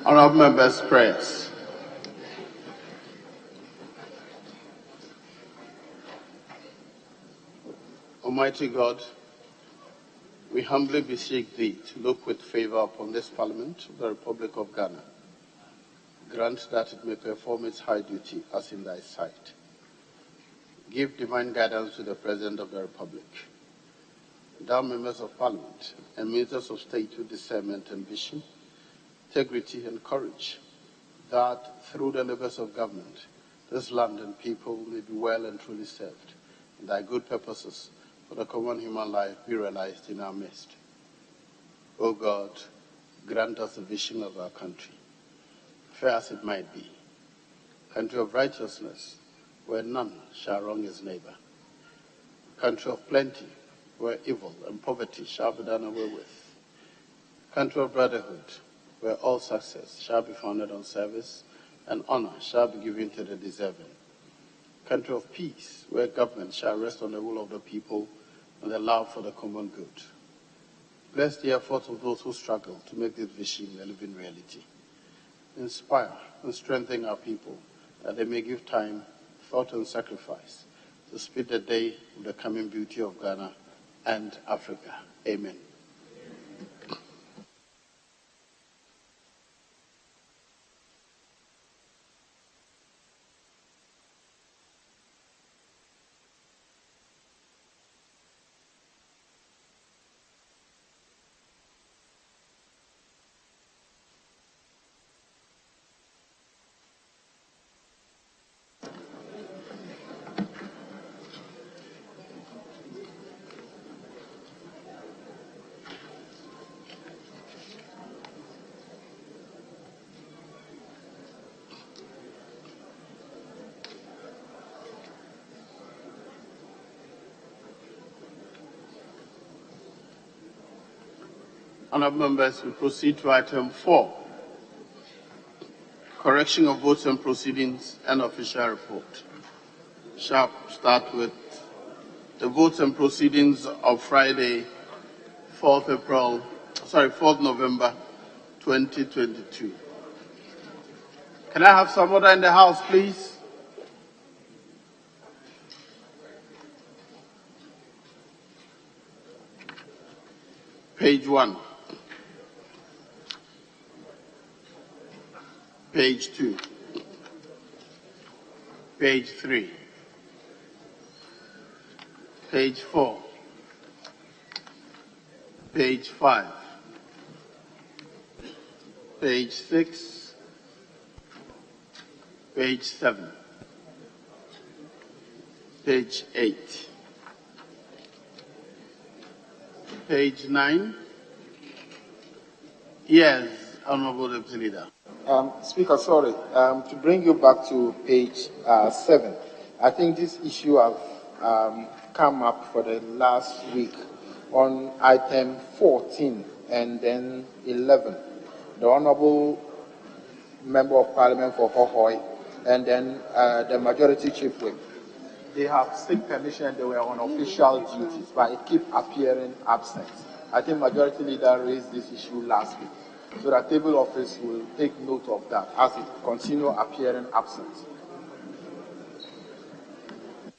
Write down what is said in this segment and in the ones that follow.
Honourable members, prayers. Almighty God, we humbly beseech Thee to look with favour upon this Parliament of the Republic of Ghana. Grant that it may perform its high duty as in Thy sight. Give divine guidance to the President of the Republic. Endow members of Parliament and ministers of state with discernment and vision, integrity and courage, that through the labours of government, this land and people may be well and truly served, and Thy good purposes for the common human life be realized in our midst. O God, grant us the vision of our country, fair as it might be, country of righteousness, where none shall wrong his neighbor, country of plenty, where evil and poverty shall be done away with, country of brotherhood, where all success shall be founded on service and honor shall be given to the deserving, country of peace, where government shall rest on the will of the people and the love for the common good. Bless the efforts of those who struggle to make this vision a living reality. Inspire and strengthen our people that they may give time, thought, and sacrifice to speed the day of the coming beauty of Ghana and Africa. Amen. Honourable members, we proceed to item 4, correction of votes and proceedings and official report. Shall start with the votes and proceedings of Friday, 4th November 2022. Can I have some order in the House, please? Page 1. Page 2, page 3, page 4, page 5, page 6, page 7, page 8, page 9. Yes, Honourable Deputy Leader. Speaker, sorry, to bring you back to page 7. I think this issue have come up for the last week on item 14 and then 11. The Honourable Member of Parliament for Hohoi and then the Majority Chief Whip. They have seek permission and they were on official duties, but it keep appearing absent. I think Majority Leader raised this issue last week. So the table office will take note of that as it continue appearing absent.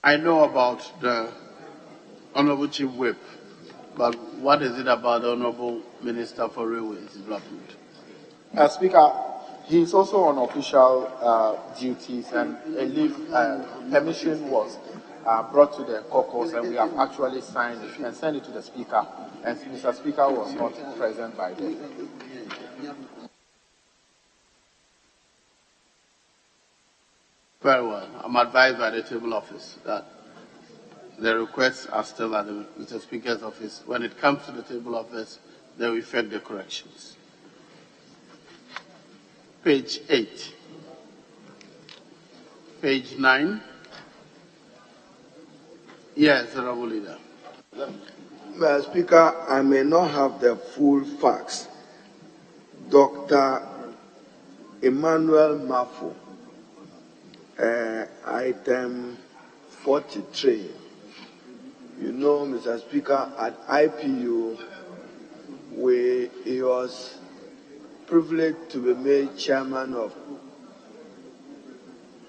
I know about the Honourable Chief Whip, but what is it about the Honourable Minister for Railways Development? Speaker, he is also on official duties, and a leave permission was brought to the caucus, and we have actually signed it and sent it to the Speaker, and Mr. Speaker was not present by then. Very well. I'm advised by the table office that the requests are still at the Speaker's office. When it comes to the table office, they will effect the corrections. Page 8. Page 9. Yes, Honourable Leader. Mr. Speaker, I may not have the full facts. Dr. Emmanuel Mafo, item 43. You know, Mr. Speaker, at IPU, he was privileged to be made chairman of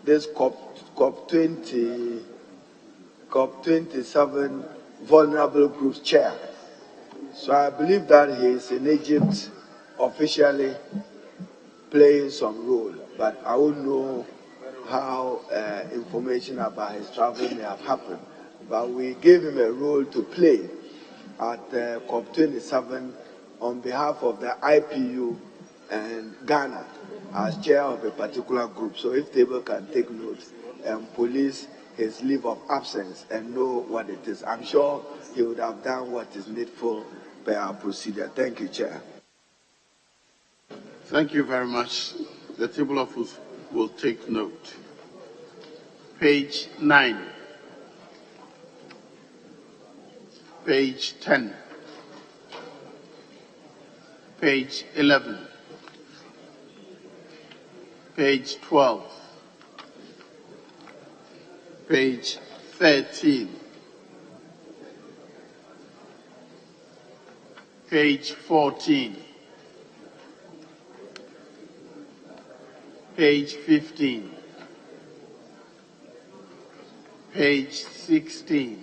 this COP27 Vulnerable Groups Chair. So I believe that he is in Egypt officially playing some role, but I won't know how information about his travel may have happened. But we gave him a role to play at COP27 on behalf of the IPU and Ghana as chair of a particular group. So if Table can take note and police his leave of absence and know what it is, I'm sure he would have done what is needful per our procedure. Thank you, Chair. Thank you very much. The table of us will take note. Page 9. Page 10. Page 11. Page 12. Page 13. Page 14. Page 15. Page 16.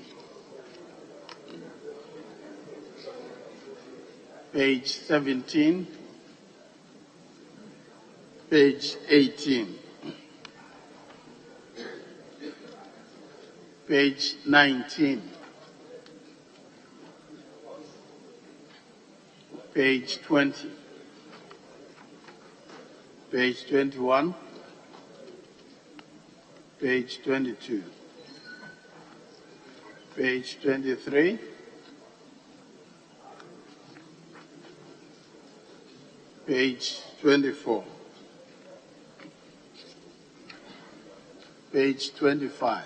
Page 17. Page 18. Page 19. Page 20. Page 21. Page 22. Page 23. Page 24. Page 25.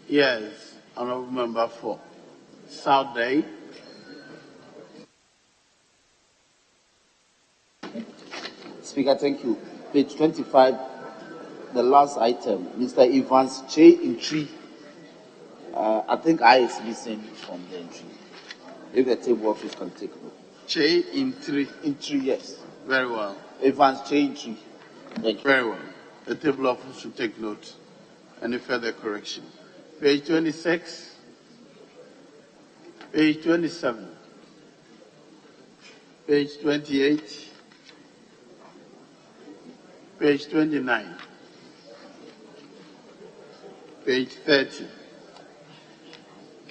Yes, Honorable Member for South Day. Speaker, thank you. Page 25, the last item, Mr. Evans Che entry. I think I is missing from the entry. If the table office can take note. Che entry. Entry, yes. Very well. Evans Che entry. Thank you. Very well. The table office should take note. Any further correction? Page 26. Page 27. Page 28. Page 29. Page 30.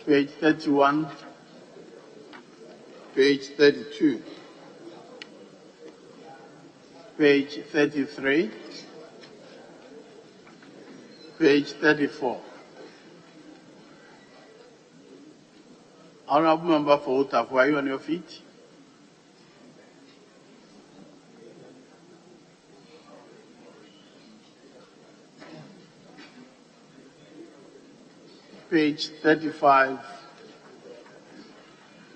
Page 31. Page 32. Page 33. Page 34. Honorable Member for Utaf, are you on your feet? Page 35.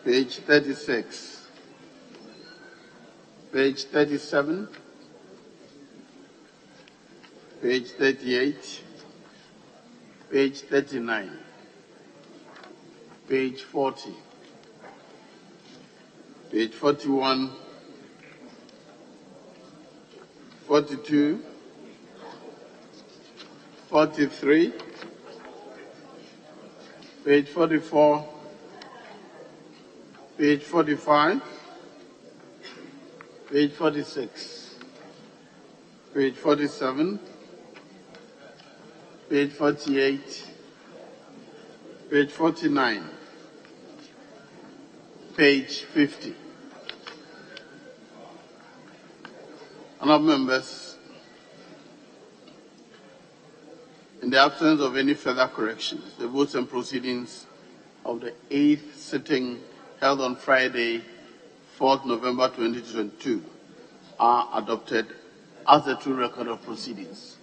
Page 36. Page 37. Page 38. Page 39. Page 40. Page 41. 42. 43. Page 44. Page 45. Page 46. Page 47. Page 48. Page 49. Page 50. Honourable members, in the absence of any further corrections, the votes and proceedings of the 8th sitting held on Friday, 4th November 2022 are adopted as the true record of proceedings.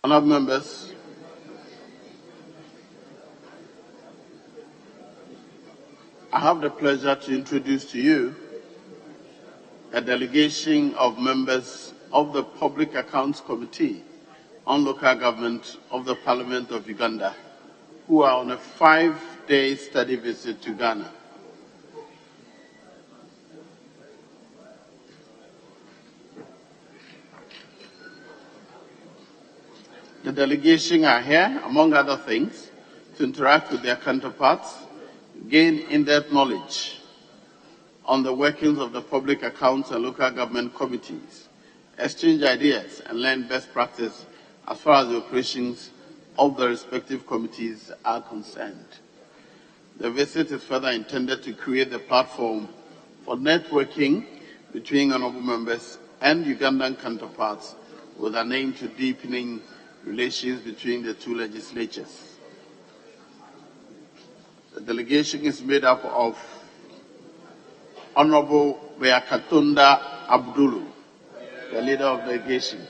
Honourable members, I have the pleasure to introduce to you a delegation of members of the Public Accounts Committee on Local Government of the Parliament of Uganda, who are on a 5-day study visit to Ghana. The delegation are here, among other things, to interact with their counterparts, gain in-depth knowledge on the workings of the Public Accounts and Local Government Committees, exchange ideas, and learn best practice as far as the operations of the respective committees are concerned. The visit is further intended to create the platform for networking between honorable members and Ugandan counterparts with an aim to deepening relations between the two legislatures. The delegation is made up of Honorable Beakatunda Abdulu, the leader of the delegation,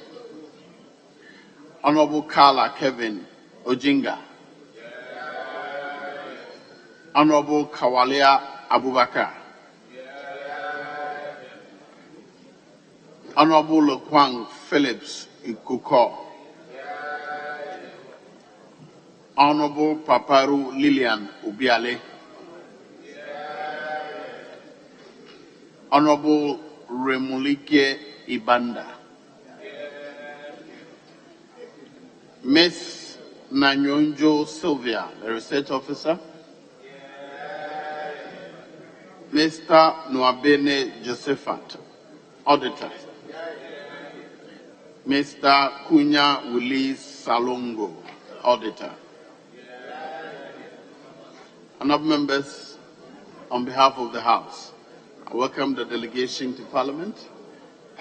Honorable Carla Kevin Ojinga, Honorable Kawalia Abubakar, Honorable Lekwang Phillips Ikuko, Honorable Paparu Lilian Ubiale, Honorable Remulike Ibanda, Miss Nanyonjo Sylvia, the research officer, Mr. Nwabene Josephat, auditor, Mr. Kunya Willis Salongo, auditor. Honorable members, on behalf of the House, I welcome the delegation to Parliament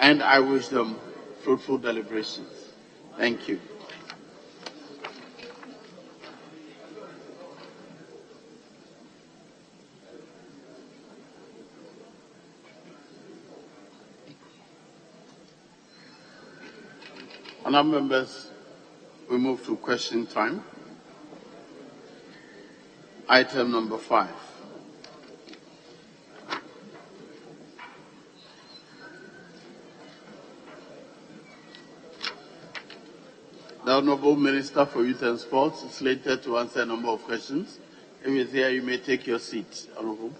and I wish them fruitful deliberations. Thank you. Honorable members, we move to question time. Item number 5. The Honorable Minister for Youth and Sports is slated to answer a number of questions. If he is here, you may take your seat, Honorable.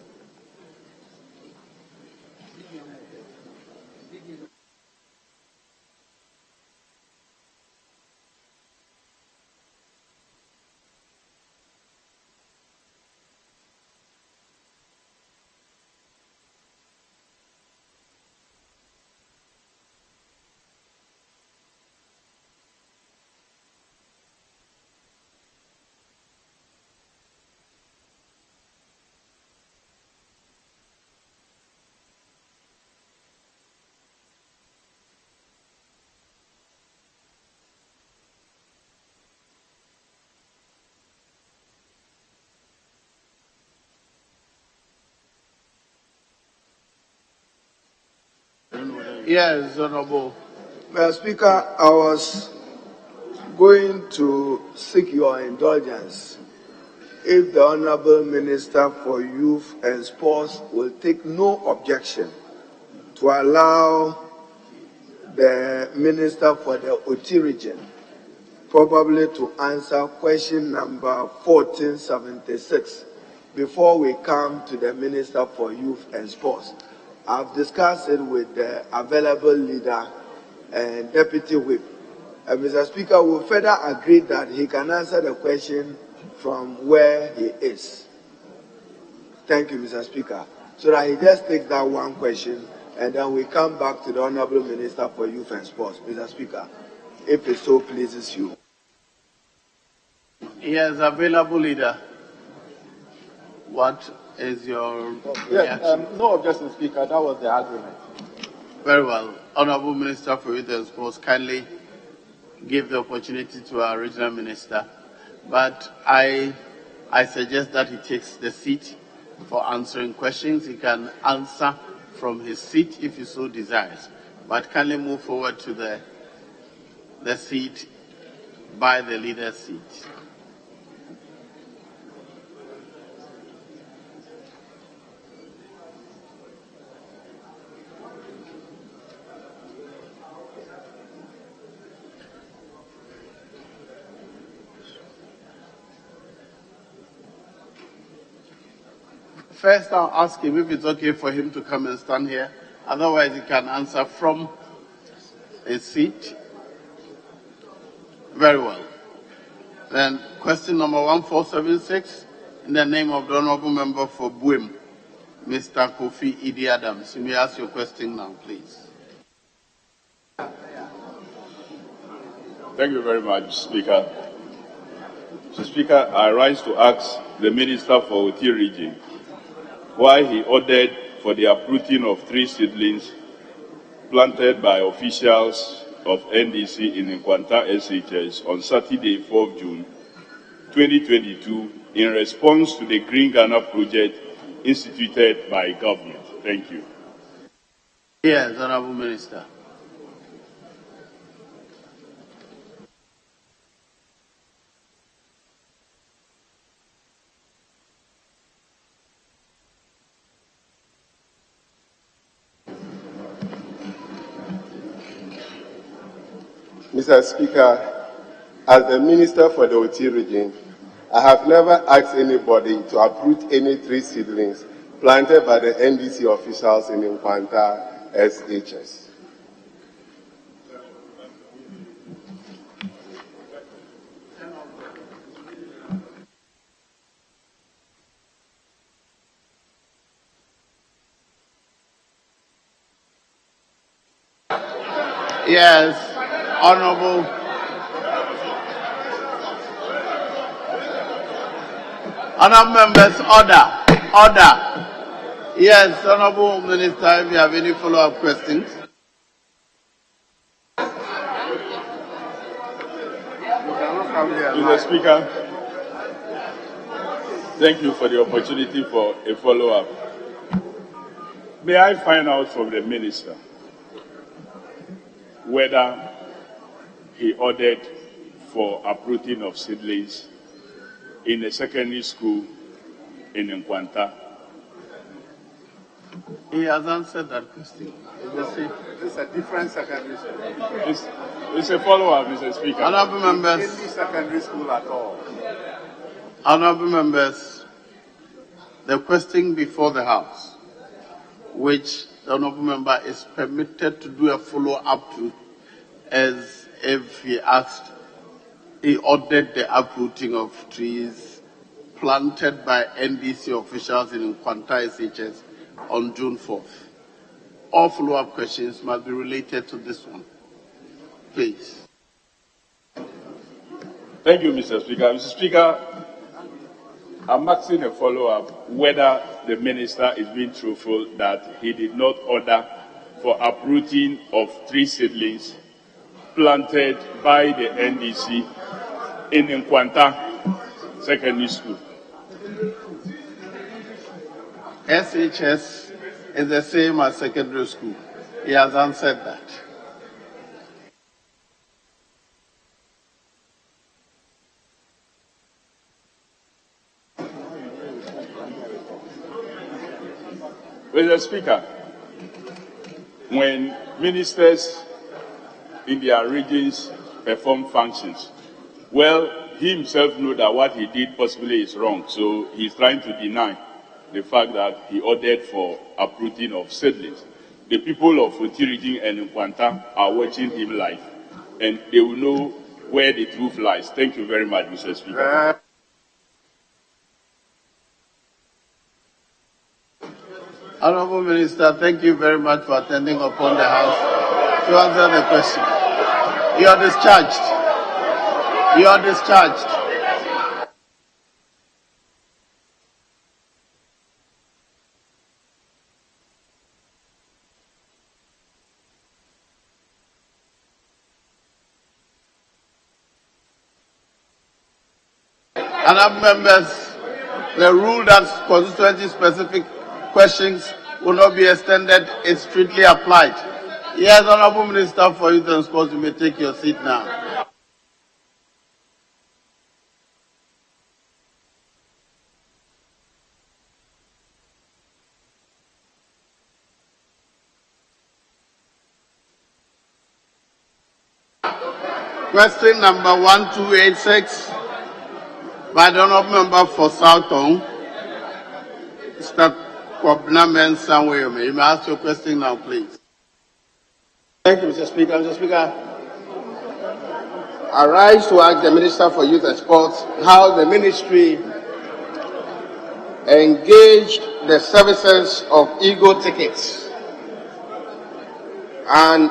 Yes, Honorable. Mr. Speaker, I was going to seek your indulgence if the Honorable Minister for Youth and Sports will take no objection to allow the Minister for the Oti region probably to answer question number 1476 before we come to the Minister for Youth and Sports. I've discussed it with the available leader and Deputy Whip. Mr. Speaker, we further agree that he can answer the question from where he is. Thank you, Mr. Speaker. So that he just takes that one question and then we come back to the Honorable Minister for Youth and Sports. Mr. Speaker, if it so pleases you. Yes, available leader. What is your reaction? No objection, Speaker. That was the argument. Very well. Honorable Minister for Youth and Sports, kindly give the opportunity to our regional minister. But I suggest that he takes the seat for answering questions. He can answer from his seat if he so desires. But kindly move forward to the seat by the leader's seat. First, I'll ask him if it's okay for him to come and stand here. Otherwise, he can answer from his seat. Very well. Then, question number 1476, in the name of the Honorable Member for Buem, Mr. Kofi Idi Adams. You may ask your question now, please. Thank you very much, Speaker. Mr. Speaker, I rise to ask the Minister for Oti Region why he ordered for the uprooting of 3 seedlings planted by officials of NDC in Nkwanta SHS on Saturday, 4th June 2022, in response to the Green Ghana project instituted by government. Thank you. Yes, Honorable Minister. Mr. Speaker, as the Minister for the Oti region, I have never asked anybody to uproot any 3 seedlings planted by the NDC officials in Nkwanta SHS. Yes, Honorable. Honorable members, order. Yes, Honorable Minister, if you have any follow-up questions. Mr. Speaker, thank you for the opportunity for a follow-up. May I find out from the Minister whether he ordered for uprooting of seedlings in a secondary school in Nkwanta? He has answered that question. It's a different secondary school. It's a follow-up, Mr. Speaker. Honorable members. Any secondary school at all. Honorable members, the question before the House, which the Honorable Member is permitted to do a follow-up to, as if he ordered the uprooting of trees planted by NDC officials in Nkwanta SHS on June 4th. All follow-up questions must be related to this one. Please. Thank you, Mr. Speaker. Mr. Speaker, I'm asking a follow-up whether the Minister is being truthful that he did not order for uprooting of 3 seedlings planted by the NDC in Nkwanta Secondary School. SHS is the same as secondary school. He has answered that. Mr. Speaker, when ministers in their regions perform functions, well, he himself knows that what he did possibly is wrong, so he's trying to deny the fact that he ordered for uprooting of seedlings. The people of Oti region and Nkwanta are watching him live, and they will know where the truth lies. Thank you very much, Mr. Speaker. Honorable Minister, thank you very much for attending upon the House to answer the question. You are discharged. You are discharged. Honorable members, the rule that constituency-specific questions will not be extended is strictly applied. Yes, Honorable Minister for Youth and Sports, you may take your seat now. Question number 1286 by the Honorable Member for Southong, Mr. You may ask your question now, please. Thank you, Mr. Speaker. Mr. Speaker, I rise to ask the Minister for Youth and Sports how the ministry engaged the services of Ego tickets and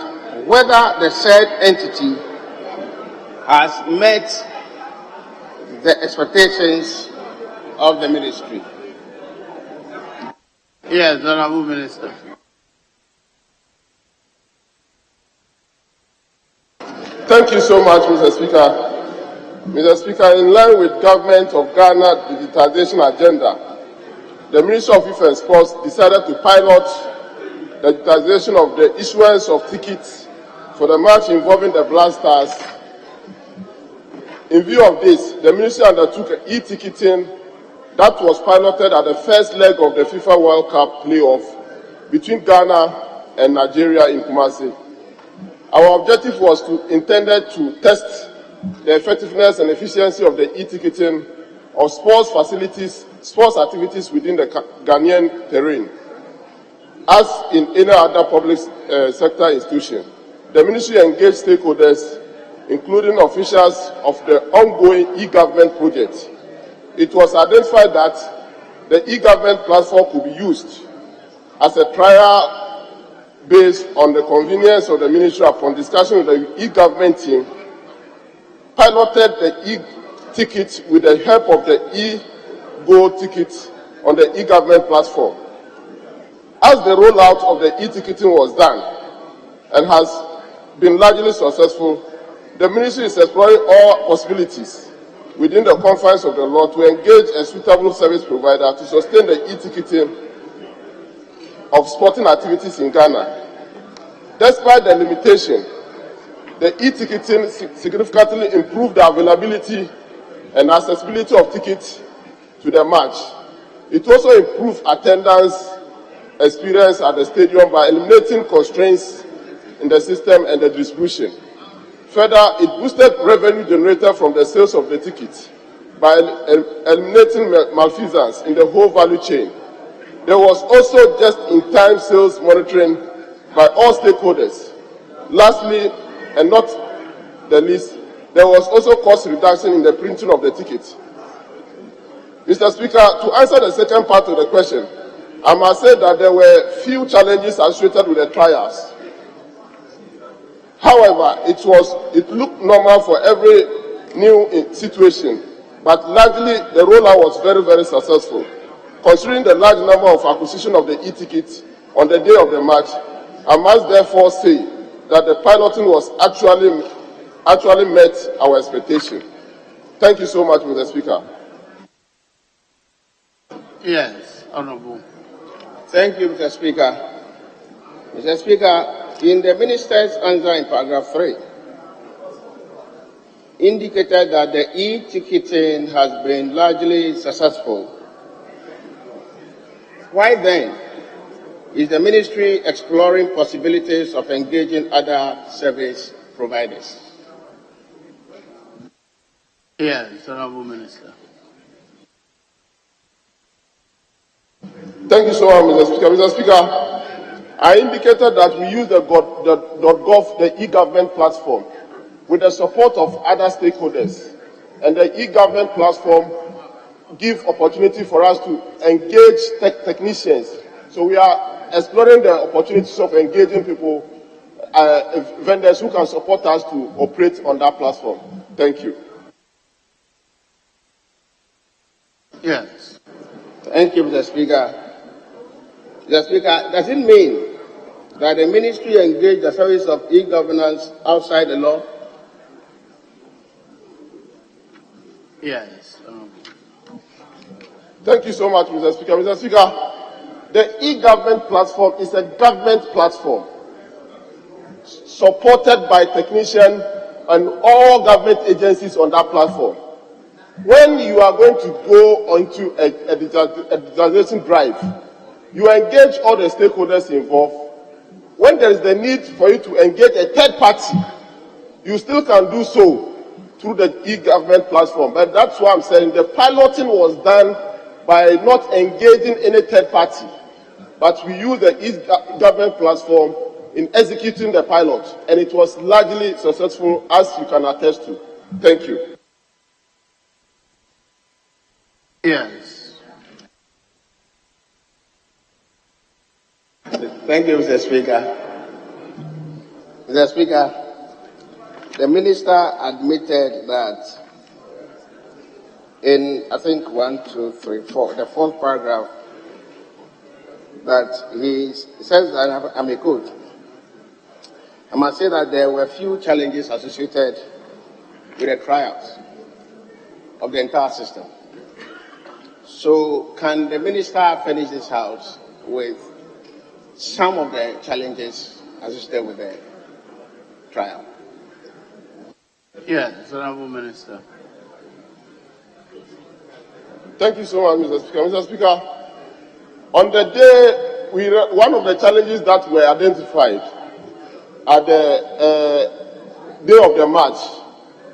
whether the said entity has met the expectations of the ministry. Yes, Honorable Minister. Thank you so much, Mr. Speaker. Mr. Speaker, in line with Government of Ghana digitization agenda, the Ministry of Youth and Sports decided to pilot the digitization of the issuance of tickets for the match involving the Black Stars. In view of this, the Ministry undertook e-ticketing that was piloted at the first leg of the FIFA World Cup playoff between Ghana and Nigeria in Kumasi. Our objective was intended to test the effectiveness and efficiency of the e-ticketing of sports activities within the Ghanaian terrain. As in any other public sector institution, the ministry engaged stakeholders, including officials of the ongoing e-government project. It was identified that the e-government platform could be used as a trial based on the convenience of the ministry. Upon discussion with the e-government team, piloted the e-ticket with the help of the e-go ticket on the e-government platform. As the rollout of the e-ticketing was done and has been largely successful, the ministry is exploring all possibilities within the confines of the law to engage a suitable service provider to sustain the e-ticketing of sporting activities in Ghana. Despite the limitation, the e-ticketing significantly improved the availability and accessibility of tickets to the match. It also improved attendance experience at the stadium by eliminating constraints in the system and the distribution. Further, it boosted revenue generated from the sales of the tickets by eliminating malfeasance in the whole value chain. There was also just-in-time sales monitoring by all stakeholders. Lastly, and not the least, there was also cost reduction in the printing of the tickets. Mr. Speaker, to answer the second part of the question, I must say that there were few challenges associated with the trials. However, it looked normal for every new situation, but largely the rollout was very, very successful. Considering the large number of acquisition of the e-tickets on the day of the match, I must therefore say that the piloting was actually met our expectation. Thank you so much, Mr. Speaker. Yes, Honorable. Thank you, Mr. Speaker. Mr. Speaker, in the Minister's answer in paragraph 3, indicated that the e-ticketing has been largely successful. Why then is the Ministry exploring possibilities of engaging other service providers? Yes, Honorable Minister. Thank you so much, Mr. Speaker. Mr. Speaker, I indicated that we use the .gov, the e-government platform, with the support of other stakeholders. And the e-government platform gives opportunity for us to engage technicians. So we are exploring the opportunities of engaging people, vendors who can support us to operate on that platform. Thank you. Yes. Thank you, Mr. Speaker. Mr. Speaker, does it mean that the ministry engaged the service of e-governance outside the law? Yes. Thank you so much, Mr. Speaker. Mr. Speaker, the e-government platform is a government platform supported by technicians and all government agencies on that platform. When you are going to go onto a digitalization drive, you engage all the stakeholders involved. When there is the need for you to engage a third party, you still can do so through the e-government platform. But that's what I'm saying. The piloting was done by not engaging any third party. but we used the e-government platform in executing the pilot, and it was largely successful, as you can attest to. Thank you. Yes. Thank you, Mr. Speaker. Mr. Speaker, the minister admitted that in, I think, 1, 2, 3, 4, the fourth paragraph, that he says that I'm a quote. I must say that there were few challenges associated with the trials of the entire system. So can the minister furnish this house with some of the challenges associated with the trial? Yes, Honorable Minister. Thank you so much, Mr. Speaker. Mr. Speaker, on the day, one of the challenges that were identified at the day of the match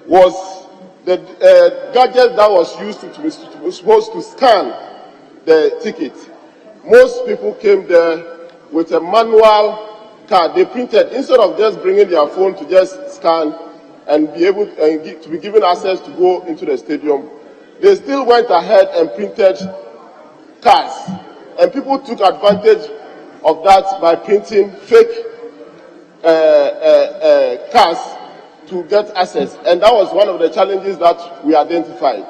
was the gadget that was used to supposed to scan the ticket. Most people came there with a manual card. They printed, instead of just bringing their phone to just scan and be able to be given access to go into the stadium, they still went ahead and printed cards. And people took advantage of that by printing fake cards to get access. And that was one of the challenges that we identified.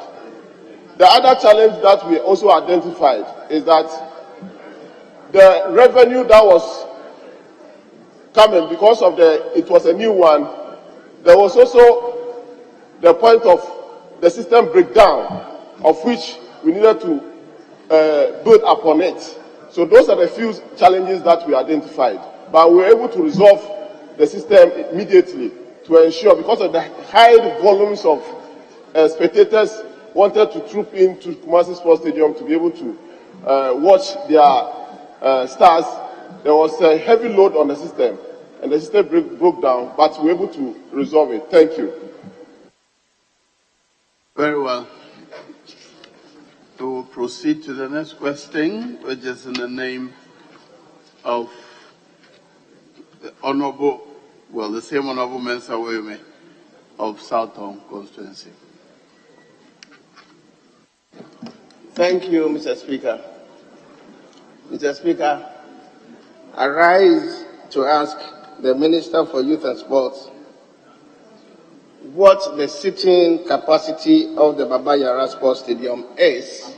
The other challenge that we also identified is that the revenue that was coming, because of it was a new one, there was also the point of the system breakdown, of which we needed to build upon it. So those are the few challenges that we identified. But we were able to resolve the system immediately to ensure, because of the high volumes of spectators wanted to troop into Kumasi Sports Stadium to be able to watch their stars, there was a heavy load on the system, and the system broke down, but we were able to resolve it. Thank you. Very well. We will proceed to the next question, which is in the name of the Honorable, well, the same Honorable Mensa Weme of Southern constituency. Thank you, Mr. Speaker. Mr. Speaker, I rise to ask the Minister for Youth and Sports what the seating capacity of the Baba Yara Sports Stadium is,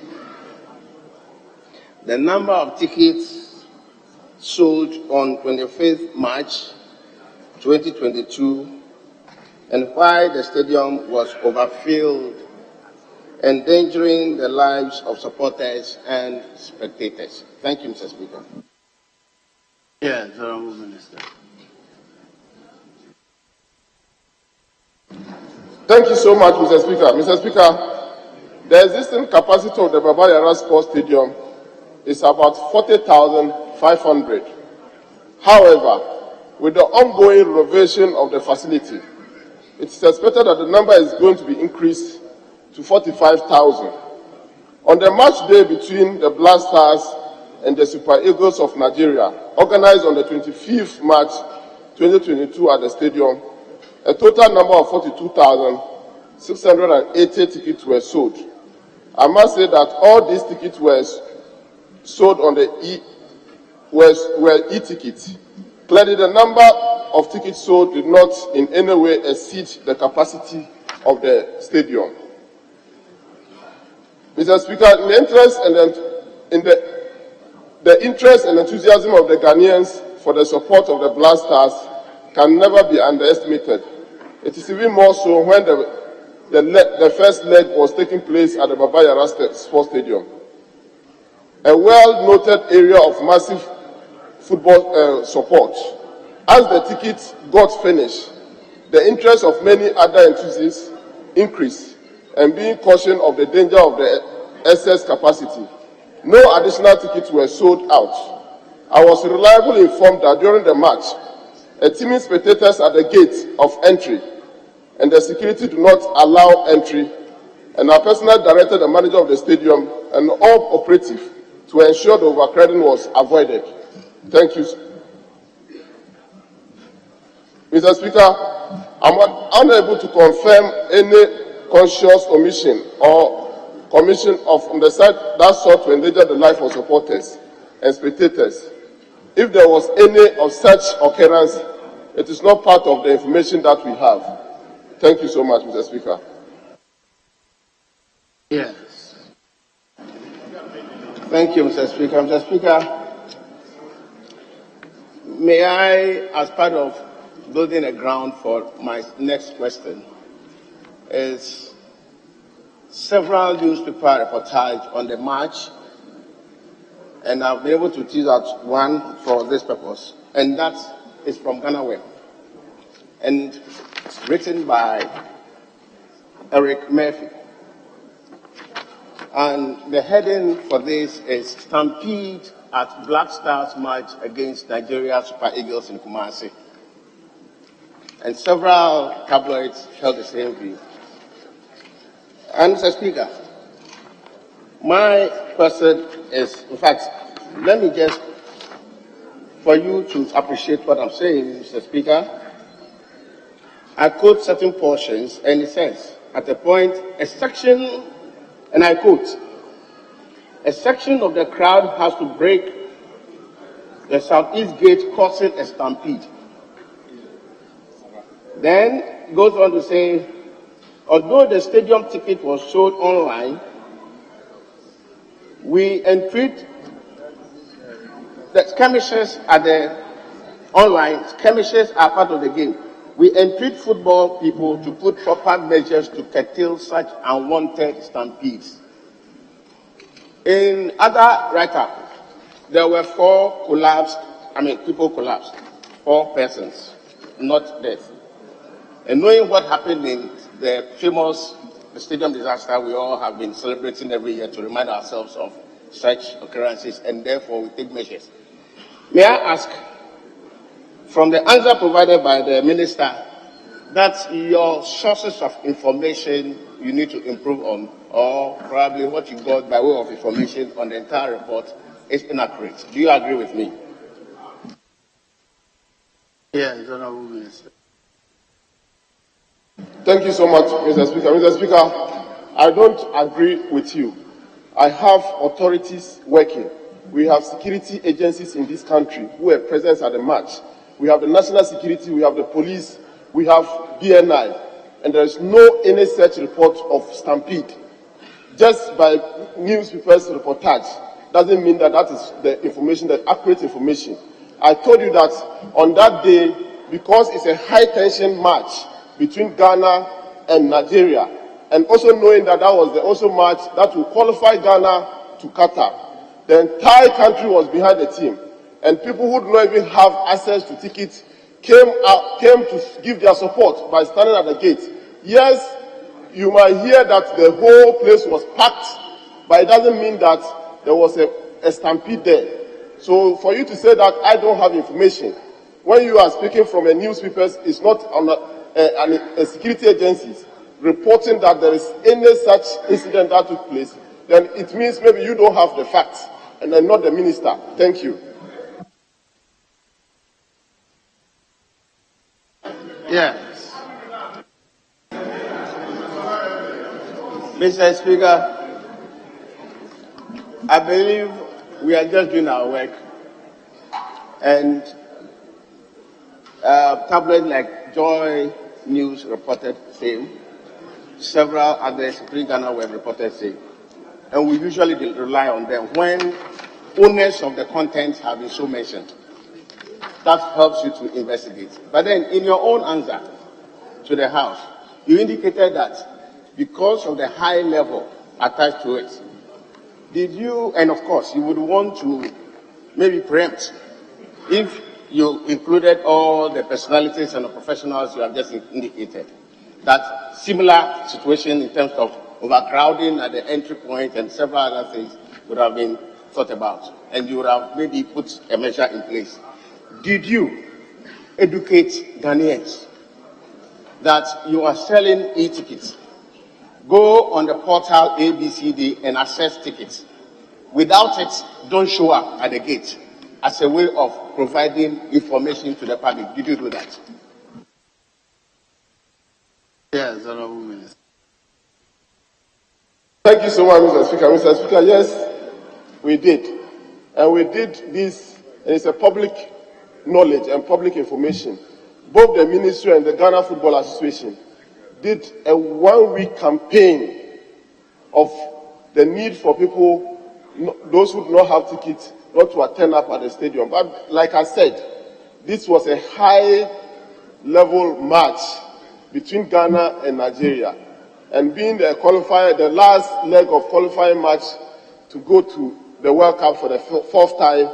the number of tickets sold on 25th March 2022, and why the stadium was overfilled, endangering the lives of supporters and spectators. Thank you, Mr. Speaker. Yes, Honorable Minister. Thank you so much, Mr. Speaker. Mr. Speaker, the existing capacity of the Baba Yara Sports Stadium is about 40,500. However, with the ongoing renovation of the facility, it is expected that the number is going to be increased to 45,000. On the match day between the Black Stars and the Super Eagles of Nigeria, organized on the 25th March 2022 at the stadium, a total number of 42,680 tickets were sold. I must say that all these tickets were sold on the e-tickets. Clearly, the number of tickets sold did not in any way exceed the capacity of the stadium. Mr. Speaker, in the interest and enthusiasm of the Ghanaians for the support of the Black Stars can never be underestimated. It is even more so when the first leg was taking place at the Baba Yara Sports Stadium, a well-noted area of massive football support. As the tickets got finished, the interest of many other enthusiasts increased, and being cautioned of the danger of the excess capacity, no additional tickets were sold out. I was reliably informed that during the match, a teaming spectators at the gate of entry, and the security do not allow entry, and I personally directed the manager of the stadium and all operatives to ensure the overcrowding was avoided. Thank you. Mr. Speaker, I'm unable to confirm any conscious omission or commission of homicide that sought to endanger the life of supporters and spectators. If there was any of such occurrence, it is not part of the information that we have. Thank you so much, Mr. Speaker. Yes. Thank you, Mr. Speaker. Mr. Speaker, may I, as part of building a ground for my next question, is several newspaper reportage on the march, and I've been able to tease out one for this purpose, and that is from Ghana Web, and it's written by Eric Murphy. And the heading for this is Stampede at Black Stars March Against Nigeria Super Eagles in Kumasi. And several tabloids held the same view. And Mr. Speaker, my question is, in fact, let me just, for you to appreciate what I'm saying, Mr. Speaker, I quote certain portions, and it says, at a point, a section, and I quote, a section of the crowd has to break the southeast gate, causing a stampede. Then it goes on to say, although the stadium ticket was sold online, we entreat the skirmishes at the online, skirmishes are part of the game. We entreat football people to put proper measures to curtail such unwanted stampedes. In other write-up, there were people collapsed, 4 persons, not death. And knowing what happened in the famous stadium disaster, we all have been celebrating every year to remind ourselves of such occurrences, and therefore we take measures. May I ask, from the answer provided by the minister, that your sources of information you need to improve on, or probably what you got by way of information on the entire report is inaccurate. Do you agree with me? Yes, Honorable Minister. Thank you so much, Mr. Speaker. Mr. Speaker, I don't agree with you. I have authorities working. We have security agencies in this country who are present at the march. We have the national security, we have the police, we have BNI, and there is no any such report of stampede. Just by newspapers' reportage doesn't mean that that is the information, the accurate information. I told you that on that day, because it's a high-tension march between Ghana and Nigeria, and also knowing that that was the also march that will qualify Ghana to Qatar, the entire country was behind the team, and people who do not even have access to tickets came to give their support by standing at the gate. Yes, you might hear that the whole place was packed, but it doesn't mean that there was a stampede there. So for you to say that I don't have information, when you are speaking from a newspaper, it's not on a security agencies reporting that there is any such incident that took place, then it means maybe you don't have the facts and then not the minister. Thank you. Yes. Mr. Speaker, I believe we are just doing our work, and tabloids like Joy News reported same, several others, Ghana Web reported same, and we usually rely on them when owners of the content have been so mentioned. That helps you to investigate. But then in your own answer to the House, you indicated that because of the high level attached to it, did you, and of course, you would want to maybe preempt if you included all the personalities and the professionals you have just indicated, that similar situation in terms of overcrowding at the entry point and several other things would have been thought about, and you would have maybe put a measure in place. Did you educate Ghanaians that you are selling e-tickets? Go on the portal ABCD and access tickets. Without it, don't show up at the gate as a way of providing information to the public. Did you do that? Yes, Honorable Minister. Thank you so much, Mr. Speaker. Mr. Speaker, yes, we did. And we did this, and it's a public knowledge and public information. Both the ministry and the Ghana Football Association did a 1-week campaign of the need for people, those who do not have tickets, not to attend up at the stadium. But like I said, this was a high-level match between Ghana and Nigeria. And being the qualifier, the last leg of qualifying match to go to the World Cup for the fourth time,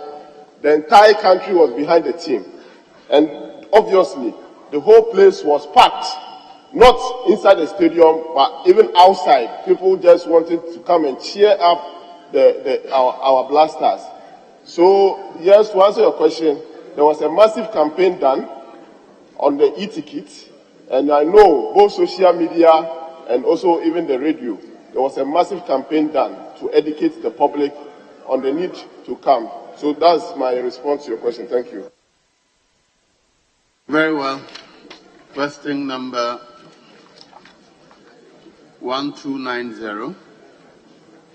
the entire country was behind the team. And obviously, the whole place was packed, not inside the stadium, but even outside. People just wanted to come and cheer up our blasters. So, yes, to answer your question, there was a massive campaign done on the e-ticket, and I know both social media and also even the radio, there was a massive campaign done to educate the public on the need to come. So that's my response to your question. Thank you. Very well. Question number 1290.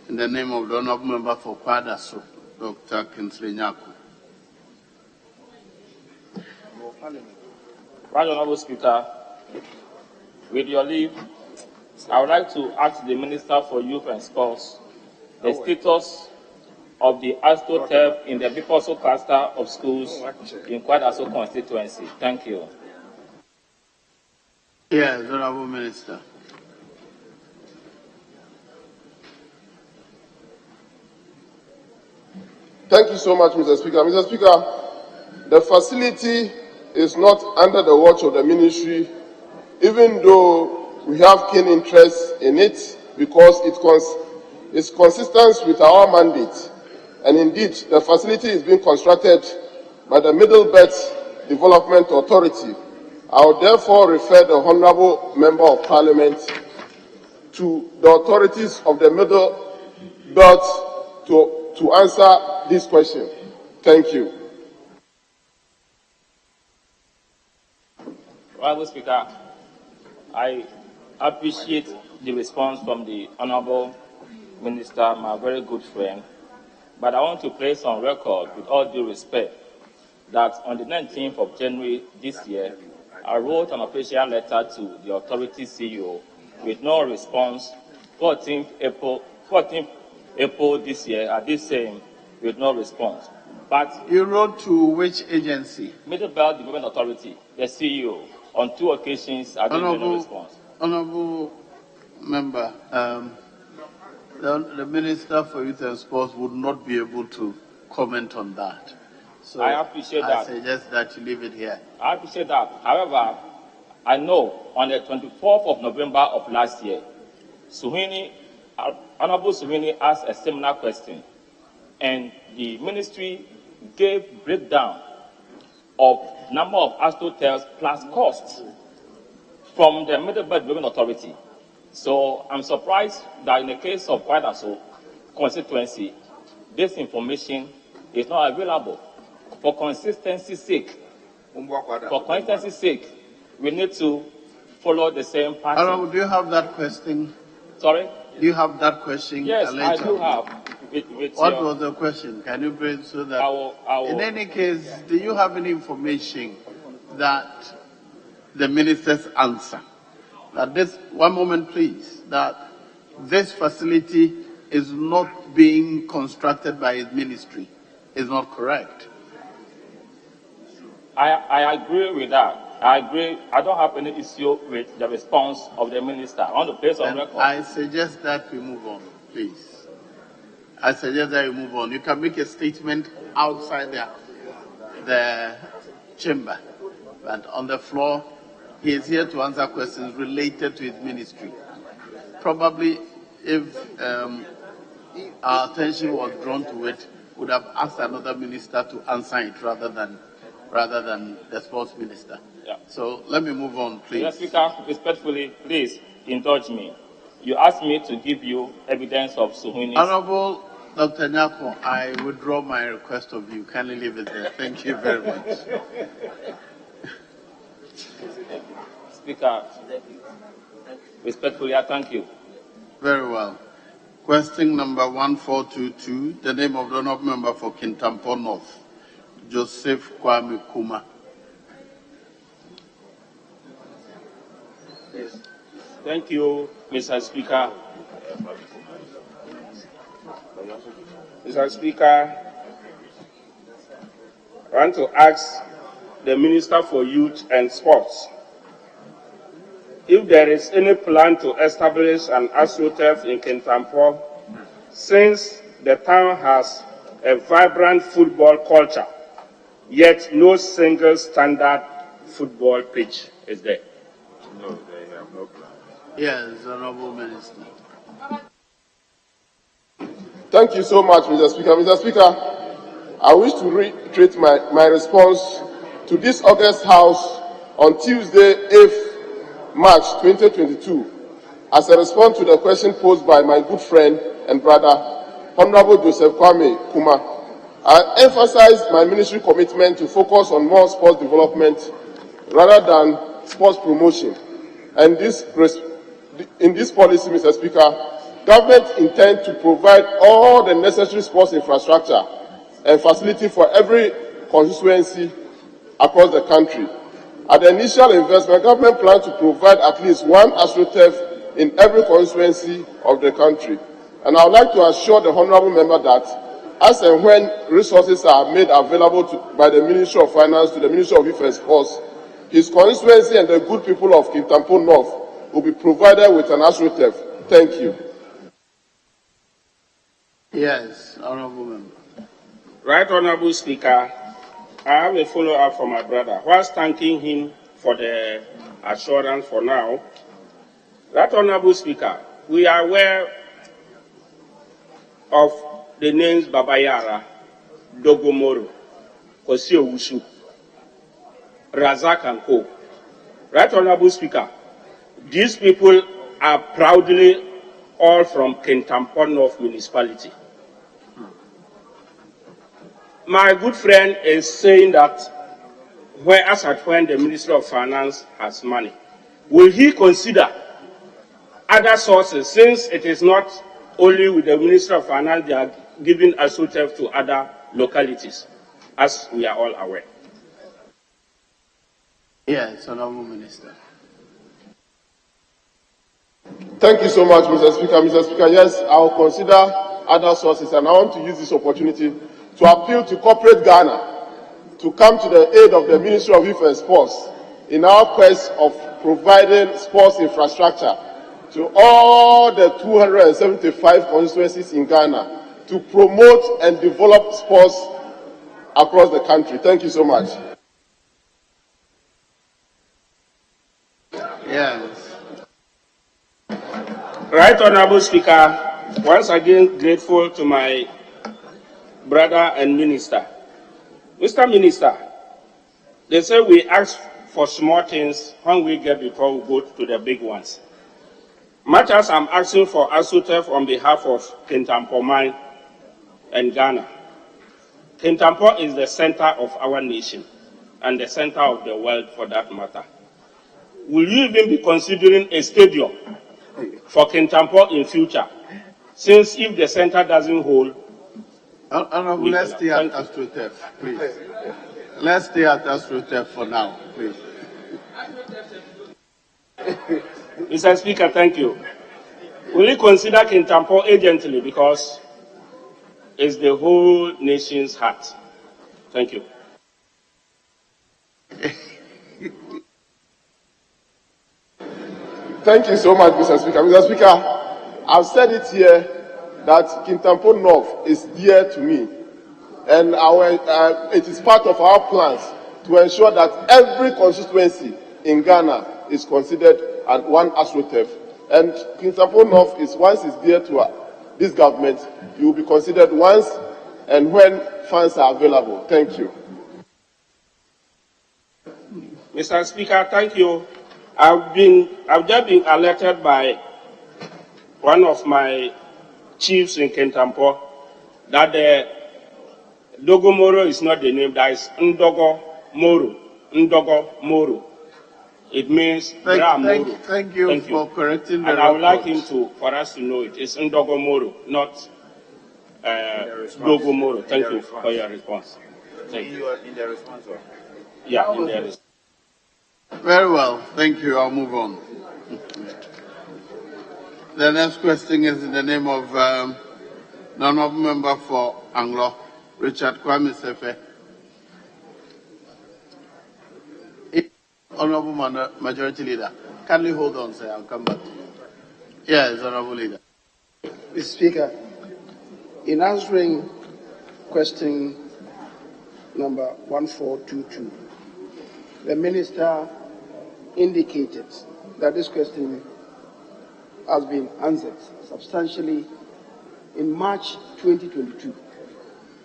In the name of the Honourable Member for Kwadaso, Dr. Kinsley Nyako. Right Honourable Speaker, with your leave, I would like to ask the Minister for Youth and Sports the status of the AstroTurf in the Biposo cluster of schools in Kwadaso constituency. Thank you. Yes, Honourable Minister. Thank you so much, Mr. Speaker. Mr. Speaker, the facility is not under the watch of the ministry, even though we have keen interest in it because it's consistent with our mandate. And indeed, the facility is being constructed by the Middle Belt Development Authority. I will therefore refer the Honourable Member of Parliament to the authorities of the Middle Belt to answer this question. Thank you. Honourable Speaker, I appreciate the response from the Honourable Minister, my very good friend, but I want to place on record, with all due respect, that on the 19th of January this year, I wrote an official letter to the authority CEO with no response. 14th April this year, at this same, with no response. But you wrote to which agency? Middle Belt Development Authority, the CEO. On 2 occasions, I didn't get no response. Honourable Member, the Minister for Youth and Sports would not be able to comment on that. So I appreciate that. I suggest that you leave it here. I appreciate that. However, I know on the 24th of November of last year, Honourable Suhini asked a similar question, and the ministry gave breakdown of number of AstroTurfs plus costs from the Middle Belt Development Authority. So I'm surprised that in the case of Kwadaso constituency, this information is not available. For consistency's sake, we need to follow the same pattern. Do you have that question? Sorry? Do you have that question? Yes, I do have. What was the question? Can you bring so that? I will. In any case, do you have any information that the minister's answer, that this, one moment please, that this facility is not being constructed by his ministry is not correct? I agree with that. I agree. I don't have any issue with the response of the minister. I want to place on record. I suggest that we move on, please. I suggest that you move on. You can make a statement outside the chamber, but on the floor, he is here to answer questions related to his ministry. Probably, if our attention was drawn to it, would have asked another minister to answer it rather than the sports minister. Yeah. So let me move on, please. Mr. Speaker, respectfully, please indulge me. You asked me to give you evidence of Suhuni's. Honourable Dr. Nyako, I withdraw my request of you. Kindly leave it there. Thank you very much. Speaker, respectfully, I thank you. Very well. Question number 1422, the name of the honourable member for Kintampo North, Joseph Kwame Kuma. Thank you, Mr. Speaker. Mr. Speaker, I want to ask the Minister for Youth and Sports if there is any plan to establish an AstroTurf in Kintampo, since the town has a vibrant football culture, yet no single standard football pitch is there. No, they have no plan. Yes, Honourable Minister. Thank you so much, Mr. Speaker. Mr. Speaker, I wish to reiterate my response to this August House on Tuesday, 8th March 2022, as a response to the question posed by my good friend and brother, Honorable Joseph Kwame Kuma. I emphasized my ministry commitment to focus on more sports development rather than sports promotion. And in this policy, Mr. Speaker, government intends to provide all the necessary sports infrastructure and facility for every constituency across the country. At the initial investment, government plans to provide at least one AstroTurf in every constituency of the country. And I would like to assure the honourable member that as and when resources are made available by the Ministry of Finance to the Ministry of Youth and Sports, his constituency and the good people of Kintampo North will be provided with an AstroTurf. Thank you. Yes, Honourable Member. Right, Honourable Speaker, I have a follow-up from my brother. Whilst thanking him for the assurance for now, right, Honourable Speaker, we are aware of the names Babayara, Dogomoro, Kosio Wushu, Razak and Co. Right, Honourable Speaker, these people are proudly all from Kintampo North Municipality. My good friend is saying that when the Ministry of Finance has money, will he consider other sources, since it is not only with the Ministry of Finance they are giving AstroTurf to other localities, as we are all aware? Yes, Honourable Minister. Thank you so much, Mr. Speaker. Mr. Speaker, yes, I will consider other sources, and I want to use this opportunity to appeal to corporate Ghana to come to the aid of the Ministry of Youth and Sports in our quest of providing sports infrastructure to all the 275 constituencies in Ghana to promote and develop sports across the country. Thank you so much. Yes. Right, Honourable Speaker, once again grateful to my brother and minister. Mr. Minister, they say we ask for small things when we get before we go to the big ones. Much as I'm asking for AstroTurf on behalf of Kintampo Mine and Ghana. Kintampo is the center of our nation and the center of the world for that matter. Will you even be considering a stadium for Kintampo in future? Since if the center doesn't hold, Honourable, let's stay at AstroTurf, please. Let's stay at AstroTurf for now, please. Mr. Speaker, thank you. Will you consider Kintampo urgently, because it's the whole nation's heart? Thank you. Thank you so much, Mr. Speaker. Mr. Speaker, I've said it here that Kintampo North is dear to me, and it is part of our plans to ensure that every constituency in Ghana is considered one AstroTurf. And Kintampo North is, once it's dear to this government, you will be considered once and when funds are available. Thank you. Mr. Speaker, thank you. I've just been alerted by one of my chiefs in Kintampo that the Dogo Moro is not the name, that is Ndogo Moro. Ndogo Moro. It means Bra Moro. Thank you for correcting the And I would like record. for us to know it. It's Ndogo Moro, not Dogo Moro. Thank you for your response. Thank you. In the response. Yeah, in the response. Very well. Thank you. I'll move on. The next question is in the name of non-honorable member for Anglo, Richard Kwame Sefe. Honorable Majority Leader, kindly hold on, sir. I'll come back to you. Yes, Honorable Leader. Mr. Speaker, in answering question number 1422, the Minister indicated that this question has been answered substantially in March 2022.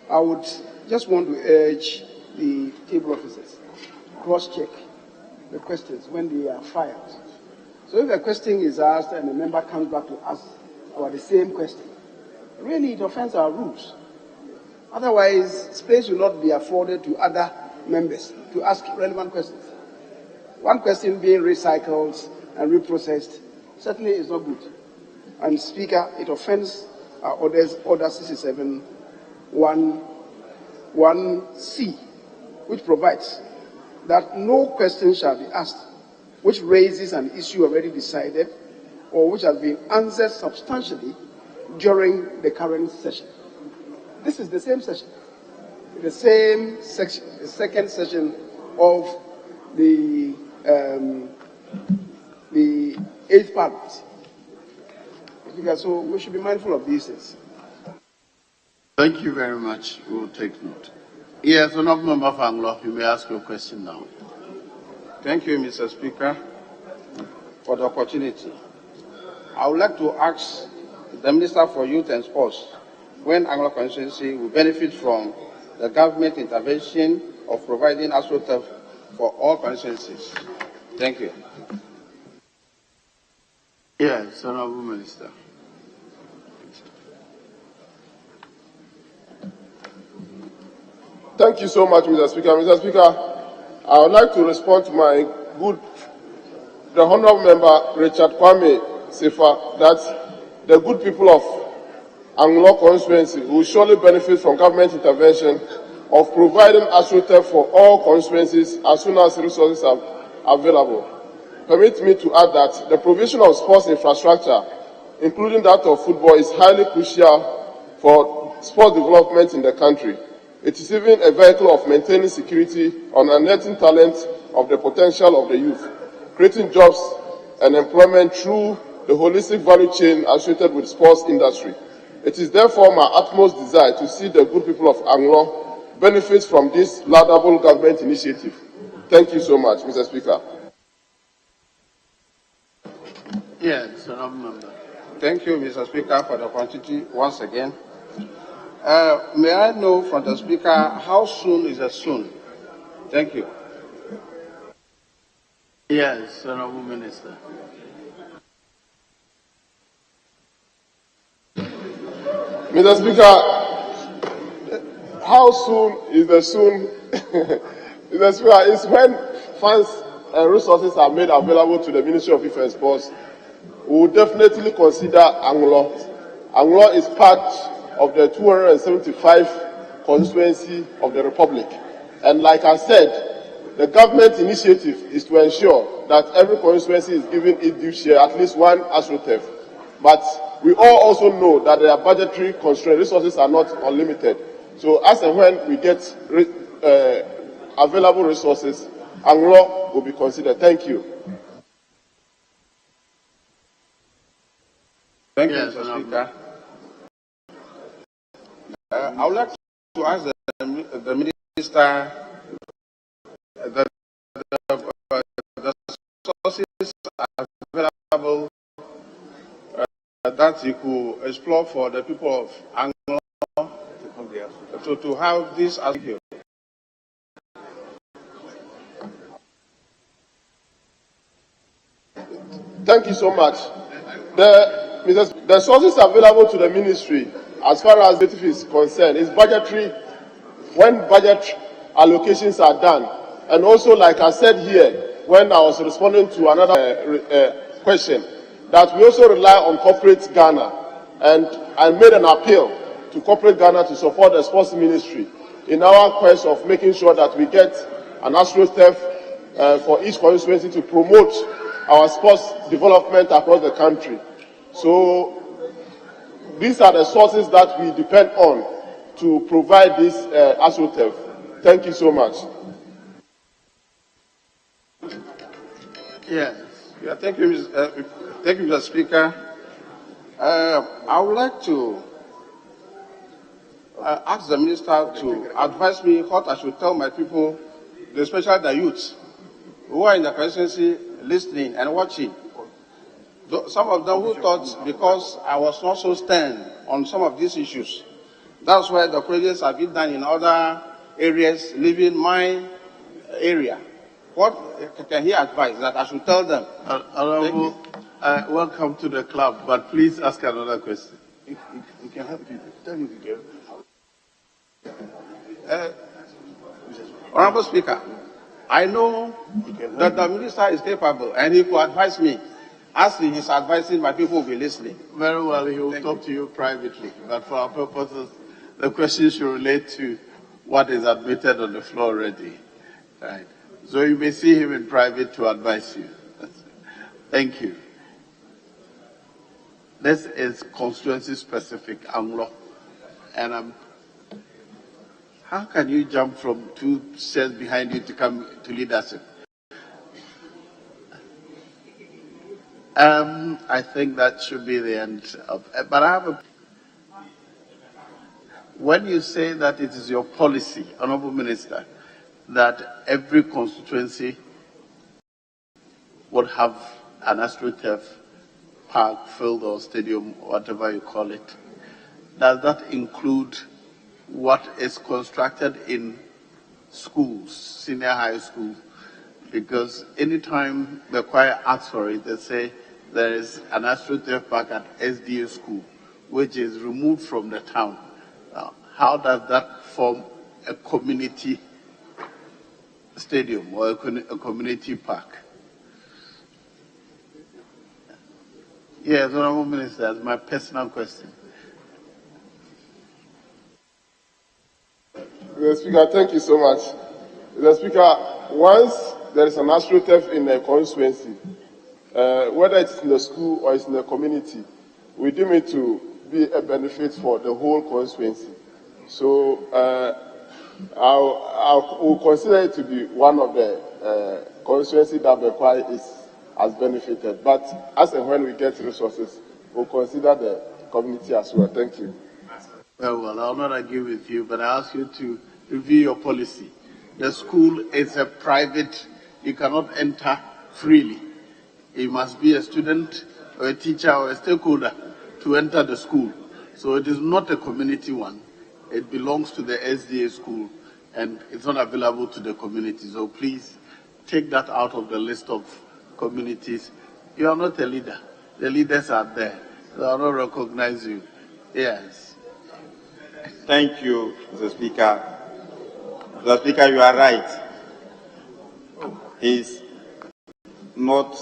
I would just want to urge the table officers cross-check the questions when they are filed. So if a question is asked and the member comes back to ask about the same question, really it offends our rules. Otherwise, space will not be afforded to other members to ask relevant questions. One question being recycled and reprocessed certainly is not good. And Speaker, it offends our Order 67 1C, which provides that no question shall be asked which raises an issue already decided or which has been answered substantially during the current session. This is the same session, the same section, the second session of the 8th Parliament. So we should be mindful of these things. Thank you very much. We will take note. Yes, Honorable Member for Anglo, you may ask your question now. Thank you, Mr. Speaker, for the opportunity. I would like to ask the Minister for Youth and Sports when Anglo constituency will benefit from the government intervention of providing AstroTurf for all constituencies. Thank you. Yes, Honorable Minister. Thank you so much, Mr. Speaker. Mr. Speaker, I would like to respond to the Honourable Member Richard Kwame Sefa that the good people of Anglo constituency will surely benefit from government intervention of providing AstroTurf for all constituencies as soon as resources are available. Permit me to add that the provision of sports infrastructure, including that of football, is highly crucial for sports development in the country. It is even a vehicle of maintaining security on unearthing talent of the potential of the youth, creating jobs and employment through the holistic value chain associated with sports industry. It is therefore my utmost desire to see the good people of Anglo benefit from this laudable government initiative. Thank you so much, Mr. Speaker. Yes, Honorable Member. Thank you, Mr. Speaker, for the opportunity once again. May I know from the Speaker how soon is a soon? Thank you. Yes, Honorable Minister. Mr. Speaker, how soon is the soon? Mr. Speaker, it's when funds and resources are made available to the Ministry of Youth and Sports. We will definitely consider Anglo. Anglo is part of the 275 constituency of the Republic. And like I said, the government initiative is to ensure that every constituency is given its due share, at least one AstroTurf. But we all also know that there are budgetary constraints. Resources are not unlimited. So as and when we get available resources, Anglo will be considered. Thank you. Thank you, Mr. Speaker. I would like to ask the Minister the sources available that he could explore for the people of Anglo to have this as here. Thank you so much. The sources available to the ministry as far as it is concerned, is budgetary, when budget allocations are done. And also, like I said here, when I was responding to another question, that we also rely on corporate Ghana. And I made an appeal to corporate Ghana to support the sports ministry in our quest of making sure that we get an AstroTurf for each constituency to promote our sports development across the country. So these are the sources that we depend on to provide this AstroTurf. Thank you so much. Yes. Yeah, thank you, Mr. Speaker. I would like to ask the minister to advise me what I should tell my people, especially the youth, who are in the presidency listening and watching. Some of them who thought because I was not so stern on some of these issues, that's why the projects have been done in other areas, leaving my area. What can he advise that I should tell them? Honorable, welcome to the club, but please ask another question. You can help me. Tell me again. Honorable Speaker, I know that the minister is capable and he could advise me. As he is advising, my people will be listening. Very well, he will talk to you privately, but for our purposes, the question should relate to what is admitted on the floor already. Right. So you may see him in private to advise you. Thank you. This is constituency specific Anglo, and how can you jump from two cells behind you to come to leadership? I think that should be the end of it. But I have when you say that it is your policy, Honorable Minister, that every constituency would have an AstroTurf park, field or stadium, whatever you call it, does that include what is constructed in schools, senior high school? Because anytime the choir asks for it, they say there is an AstroTurf park at SDA school, which is removed from the town. Now, how does that form a community stadium or a community park? Yes, Honorable Minister, that's my personal question. Mr. Speaker, thank you so much. Mr. Speaker, once there is an AstroTurf in a constituency, whether it's in the school or it's in the community, we deem it to be a benefit for the whole constituency. So I'll consider it to be one of the constituency that the choir has benefited. But as and when we get resources, we'll consider the community as well. Thank you. Well, I'll not argue with you, but I ask you to review your policy. The school is a private, you cannot enter freely. You must be a student or a teacher or a stakeholder to enter the school. So it is not a community one. It belongs to the SDA school and it's not available to the community. So please take that out of the list of communities. You are not a leader. The leaders are there. They will not recognize you. Yes. Thank you, Mr. Speaker. Mr. Speaker, you are right. He's not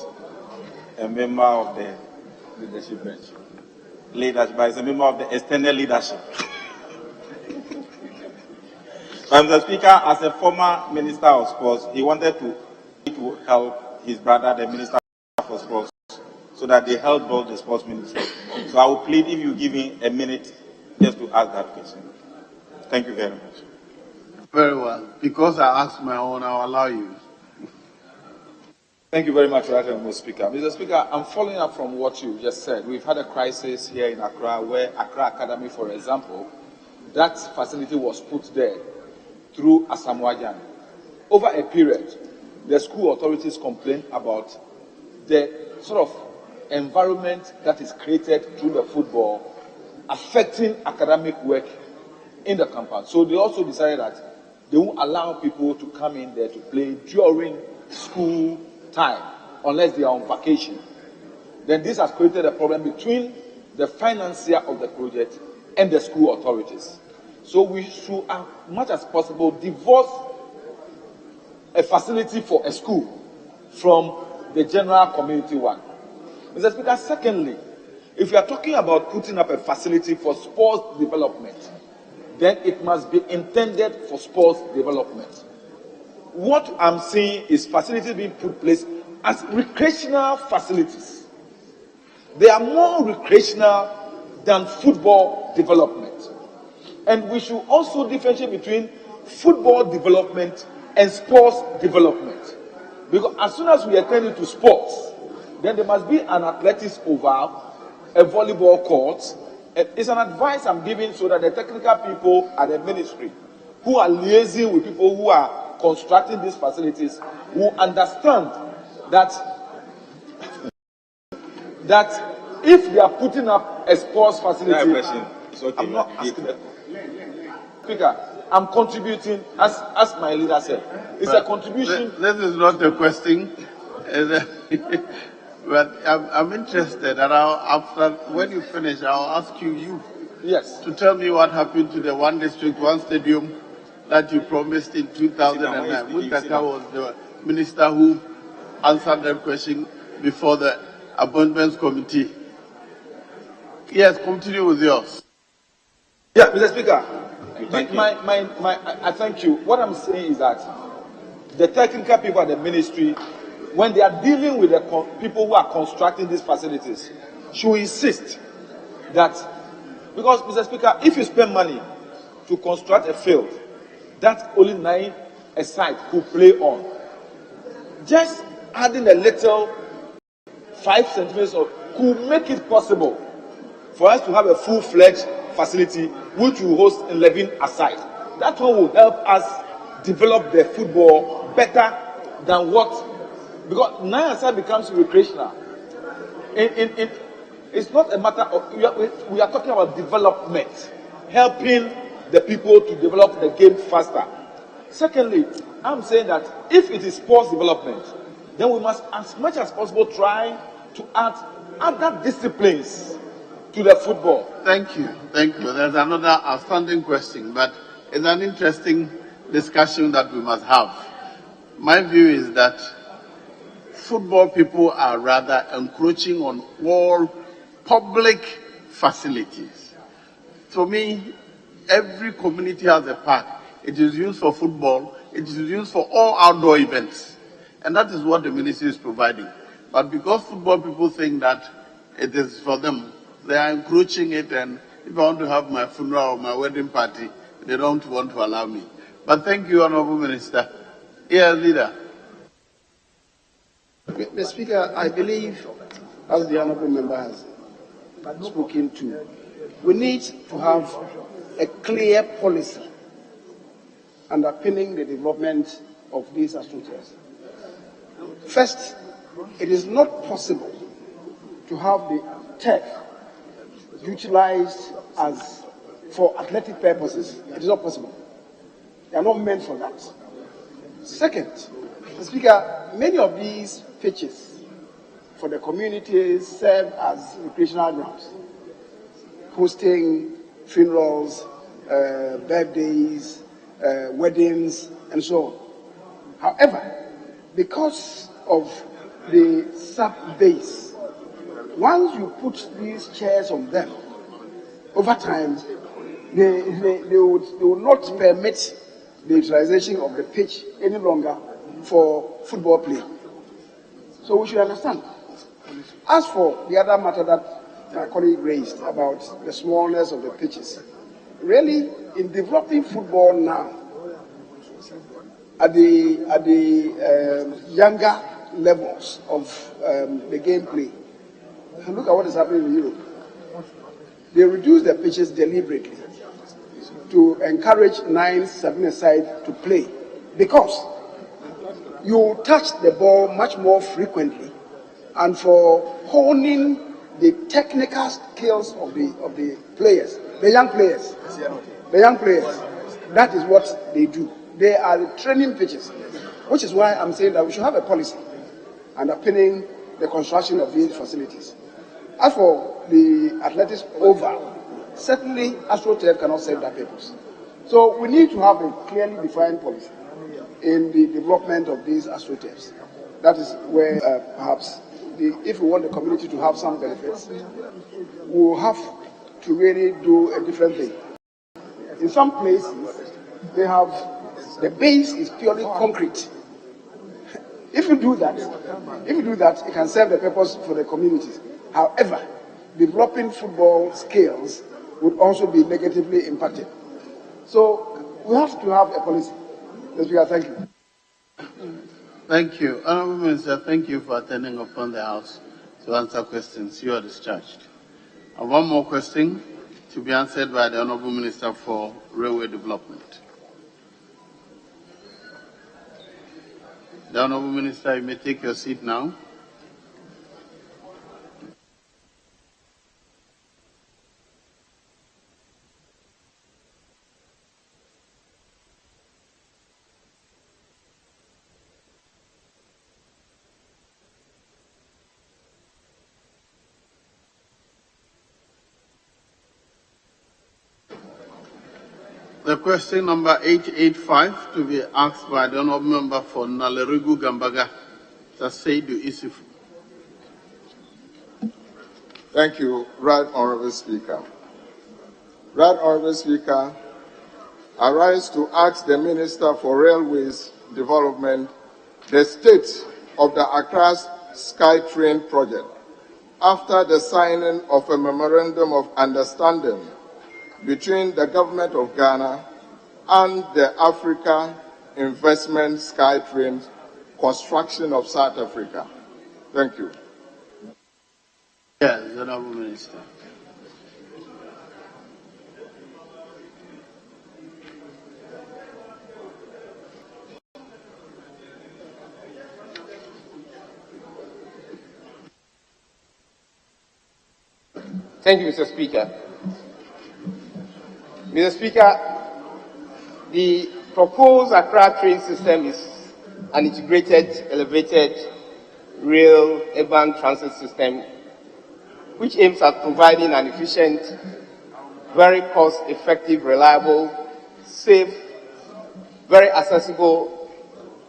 a member of the leadership bench. Leadership, but he's a member of the extended leadership. But Mr. Speaker, as a former Minister of Sports, he wanted to help his brother, the Minister for Sports, so that they help build the sports ministry. So I will plead if you give me a minute just to ask that question. Thank you very much. Very well. Because I asked my own, I'll allow you. Thank you very much, Mr. Speaker. Mr. Speaker, I'm following up from what you just said. We've had a crisis here in Accra where Accra Academy, for example, that facility was put there through Asamoah. Over a period, the school authorities complained about the sort of environment that is created through the football affecting academic work in the compound. So they also decided that they won't allow people to come in there to play during school time unless they are on vacation. Then this has created a problem between the financier of the project and the school authorities. So we should, as much as possible, divorce a facility for a school from the general community one. Mr. Speaker, secondly, if you are talking about putting up a facility for sports development, then it must be intended for sports development. What I'm seeing is facilities being put in place as recreational facilities. They are more recreational than football development. And we should also differentiate between football development and sports development. Because as soon as we attend into sports, then there must be an athletics oval, a volleyball court. It's an advice I'm giving so that the technical people at the ministry who are liaising with people who are constructing these facilities will understand that if they are putting up a sports facility, I'm not asking them. Speaker, I'm contributing, as my leader said. It's a contribution. This is not a question. But I'm interested, and after when you finish, I'll ask you yes, to tell me what happened to the one district, one stadium that you promised in 2009. Muntaka was the minister who answered that question before the appointments committee. Yes, continue with yours. Yeah, Mr. Speaker, I thank you. What I'm saying is that the technical people at the ministry, when they are dealing with the people who are constructing these facilities, should insist that, because, Mr. Speaker, if you spend money to construct a field that only 9 a side could play on, just adding a little 5 centimeters could make it possible for us to have a full-fledged facility which will host 11 aside. That one will help us develop the football better than what, because 9 aside becomes recreational. It's not a matter of, we are talking about development, helping the people to develop the game faster. Secondly, I'm saying that if it is sports development, then we must, as much as possible, try to add other disciplines to the football. Thank you. There's another outstanding question, but it's an interesting discussion that we must have. My view is that football people are rather encroaching on all public facilities. For me, every community has a park. It is used for football. It is used for all outdoor events. And that is what the ministry is providing. But because football people think that it is for them, they are encroaching it, and if I want to have my funeral or my wedding party, they don't want to allow me. But thank you, Honorable Minister. Yes, Leader. Mr. Speaker, I believe, as the Honorable Member has spoken to, we need to have a clear policy underpinning the development of these astroturfs. First, it is not possible to have the turf utilized as for athletic purposes. It is not possible. They are not meant for that. Second, Mr. Speaker, many of these pitches for the communities serve as recreational grounds, hosting funerals, birthdays, weddings, and so on. However, because of the sub-base, once you put these chairs on them, over time, they will not permit the utilization of the pitch any longer for football play. So we should understand. As for the other matter that my colleague raised about the smallness of the pitches, really, in developing football now, at the younger levels of the gameplay, and look at what is happening in Europe. They reduce the pitches deliberately to encourage 9, 7-a-side to play, because you touch the ball much more frequently, and for honing the technical skills of the players, the young players, that is what they do. They are the training pitches, which is why I'm saying that we should have a policy underpinning the construction of these facilities. As for the athletics oval, certainly AstroTurf cannot serve that purpose. So we need to have a clearly defined policy in the development of these AstroTurfs. That is where perhaps if we want the community to have some benefits, we will have to really do a different thing. In some places, they have, the base is purely concrete. If you do that, it can serve the purpose for the communities. However, developing football skills would also be negatively impacted. So we have to have a policy. Mr. Speaker, thank you. Thank you. Honourable Minister, thank you for attending upon the House to answer questions. You are discharged. And one more question to be answered by the Honourable Minister for Railway Development. The Honourable Minister, you may take your seat now. The question number 885 to be asked by the Honourable Member for Nalerigu Gambaga, Saidu Isifu. Thank you, Right Honourable Speaker. Right Honourable Speaker, I rise to ask the Minister for Railways Development the state of the Accra SkyTrain project after the signing of a memorandum of understanding between the Government of Ghana and the Africa Investment SkyTrain Construction of South Africa. Thank you. Yes, Honourable Minister. Thank you, Mr. Speaker. Mr. Speaker, the proposed Accra train system is an integrated, elevated rail urban transit system which aims at providing an efficient, very cost-effective, reliable, safe, very accessible,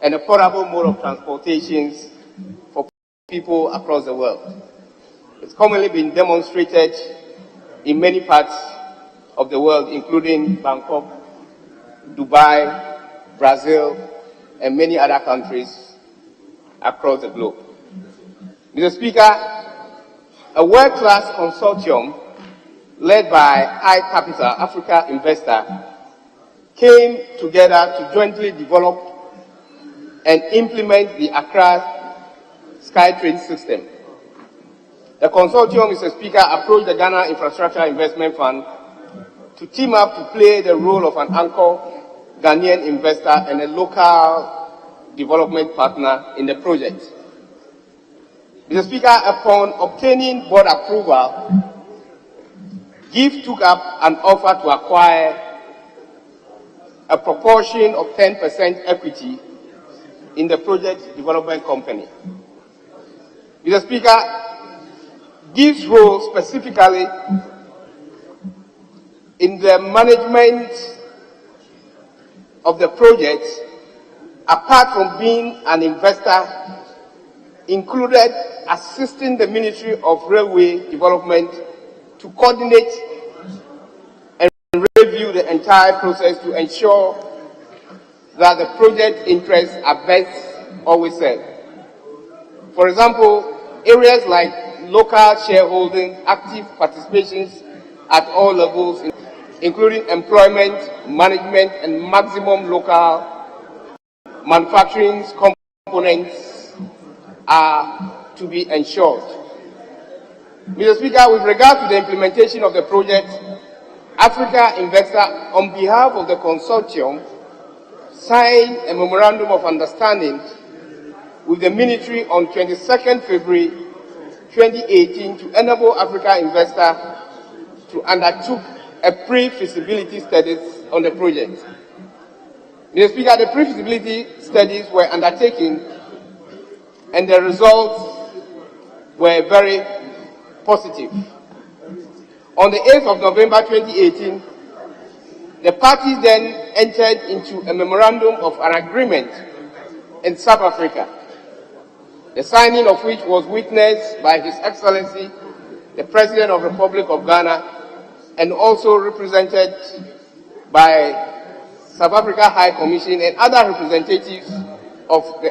and affordable mode of transportation for people across the world. It's commonly been demonstrated in many parts of the world, including Bangkok, Dubai, Brazil, and many other countries across the globe. Mr. Speaker, a world-class consortium led by iCapital, Africa Investor, came together to jointly develop and implement the Accra SkyTrain system. The consortium, Mr. Speaker, approached the Ghana Infrastructure Investment Fund to team up to play the role of an anchor Ghanaian investor and a local development partner in the project. Mr. Speaker, upon obtaining board approval, GIF took up an offer to acquire a proportion of 10% equity in the project development company. Mr. Speaker, GIF's role specifically in the management of the project, apart from being an investor, included assisting the Ministry of Railway Development to coordinate and review the entire process to ensure that the project interests are best always served. For example, areas like local shareholding, active participations at all levels, including employment, management, and maximum local manufacturing components are to be ensured. Mr. Speaker, with regard to the implementation of the project, Africa Investor, on behalf of the consortium, signed a memorandum of understanding with the Ministry on 22nd February 2018 to enable Africa Investor to undertake a pre-feasibility studies on the project. Mr. Speaker, the pre-feasibility studies were undertaken and the results were very positive. On the 8th of November 2018, the parties then entered into a memorandum of an agreement in South Africa, the signing of which was witnessed by His Excellency, the President of the Republic of Ghana, and also represented by South Africa High Commission and other representatives of the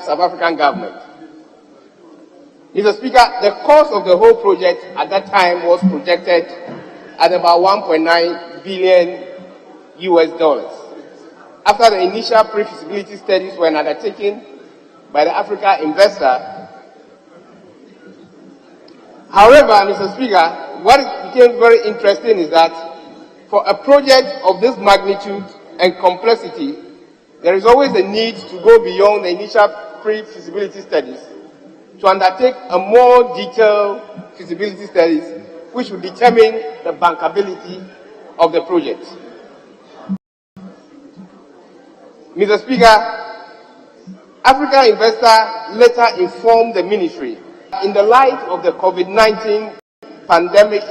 South African government. Mr. Speaker, the cost of the whole project at that time was projected at about 1.9 billion US dollars. After the initial pre-feasibility studies were undertaken by the Africa investor. However, Mr. Speaker, what became very interesting is that for a project of this magnitude and complexity, there is always a need to go beyond the initial pre-feasibility studies to undertake a more detailed feasibility studies which will determine the bankability of the project. Mr. Speaker, Africa investor later informed the ministry, in the light of the COVID-19 pandemic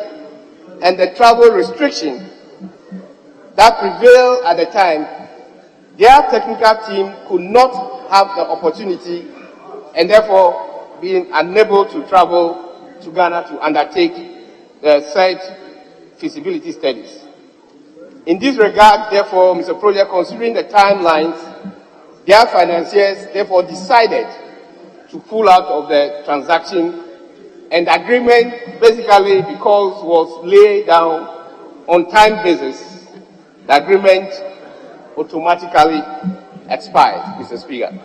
and the travel restrictions that prevailed at the time, their technical team could not have the opportunity and therefore being unable to travel to Ghana to undertake the said feasibility studies. In this regard, therefore, Mr. Project, considering the timelines, their financiers therefore decided to pull out of the transaction, and the agreement basically, because was laid down on time basis, the agreement automatically expired, Mr. Speaker.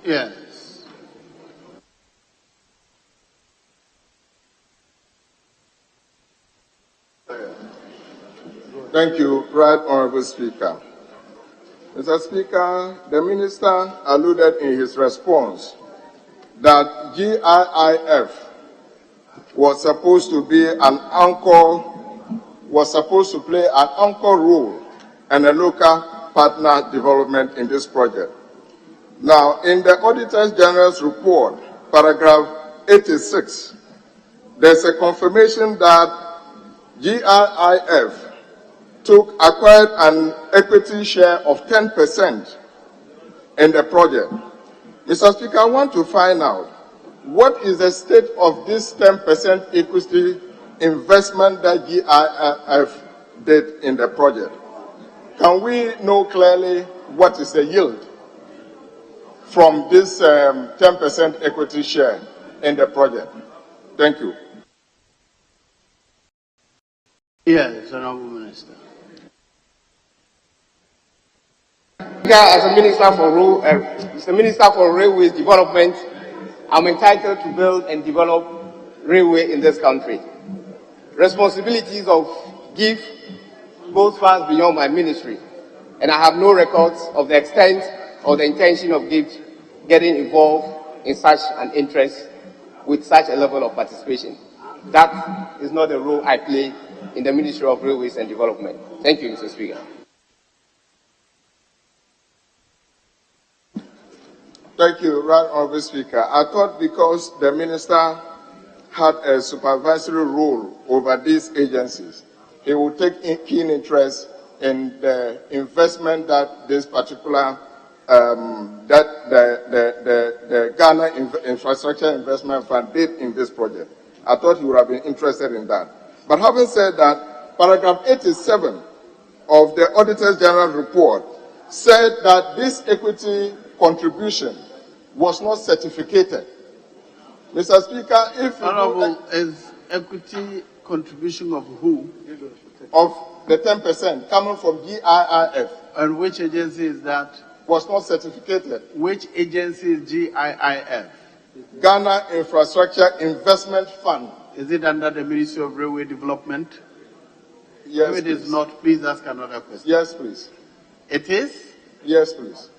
Yes. Thank you, Right Honorable Speaker. Mr. Speaker, the Minister alluded in his response that GIIF was supposed to be an anchor, was supposed to play an anchor role and a local partner development in this project. Now, in the Auditor General's report, paragraph 86, there's a confirmation that GIIF acquired an equity share of 10% in the project. Mr. Speaker, I want to find out what is the state of this 10% equity investment that GIIF did in the project. Can we know clearly what is the yield from this 10% equity share in the project? Thank you. Yes, Honorable Minister. As a Minister for Railways Development, I'm entitled to build and develop railway in this country. Responsibilities of GIF goes far beyond my ministry, and I have no records of the extent or the intention of GIF getting involved in such an interest with such a level of participation. That is not the role I play in the Ministry of Railways and Development. Thank you, Mr. Speaker. Thank you, Right Honorable Speaker. I thought because the Minister had a supervisory role over these agencies, he would take keen interest in the investment that this particular, the Ghana Infrastructure Investment Fund did in this project. I thought he would have been interested in that. But having said that, paragraph 87 of the Auditor General report said that this equity contribution was not certificated. Mr. Speaker, if Honorable, is equity contribution of who? Of the 10% coming from GIIF. And which agency is that? Was not certificated. Which agency is GIIF? Ghana Infrastructure Investment Fund. Is it under the Ministry of Railway Development? Yes, If it is not, please ask another question. Yes, please. It is? Yes, please.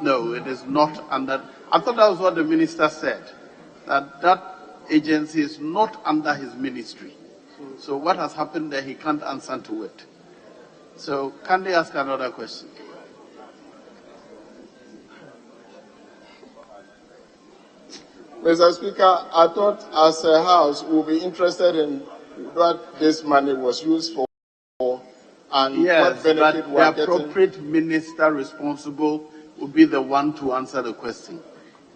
No, it is not under. I thought that was what the minister said, that agency is not under his ministry. So what has happened there, he can't answer to it. So can they ask another question? Mr. Speaker, I thought as a House we'll be interested in what this money was used for and Yes, what benefit but we are the getting. appropriate minister responsible will be the one to answer the question.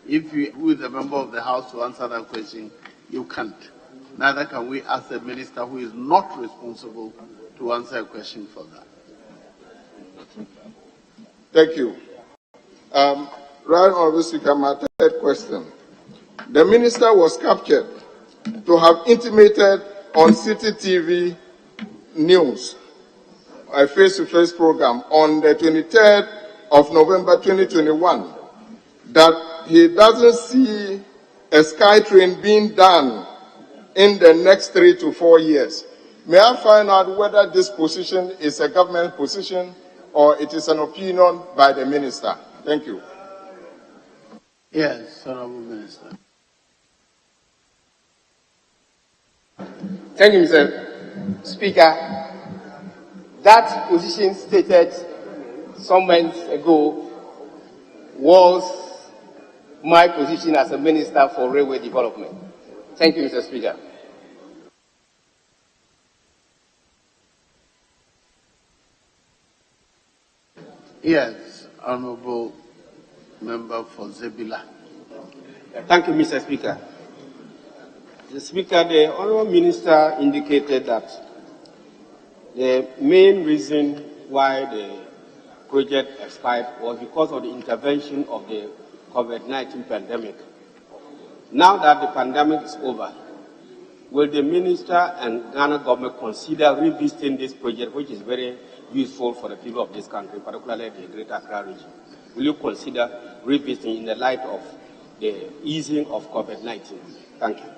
If you, who is a member of the House, to answer that question, you can't. Neither can we ask a minister who is not responsible to answer a question for that. Thank you. Right Honourable Speaker, my third question. The minister was captured to have intimated on City TV News, a face-to-face program on the 23rd of November 2021, that he doesn't see a SkyTrain being done in the next 3 to 4 years. May I find out whether this position is a government position or it is an opinion by the minister? Thank you. Yes, Honourable Minister. Thank you, Mr. Speaker. That position stated some months ago was my position as a Minister for Railway Development. Thank you, Mr. Speaker. Yes, Honourable Member for Zebila. Thank you, Mr. Speaker. Mr. Speaker, the Honourable Minister indicated that the main reason why the project expired was because of the intervention of the COVID-19 pandemic. Now that the pandemic is over, will the Minister and Ghana government consider revisiting this project, which is very useful for the people of this country, particularly the Greater Accra region? Will you consider revisiting in the light of the easing of COVID-19? Thank you.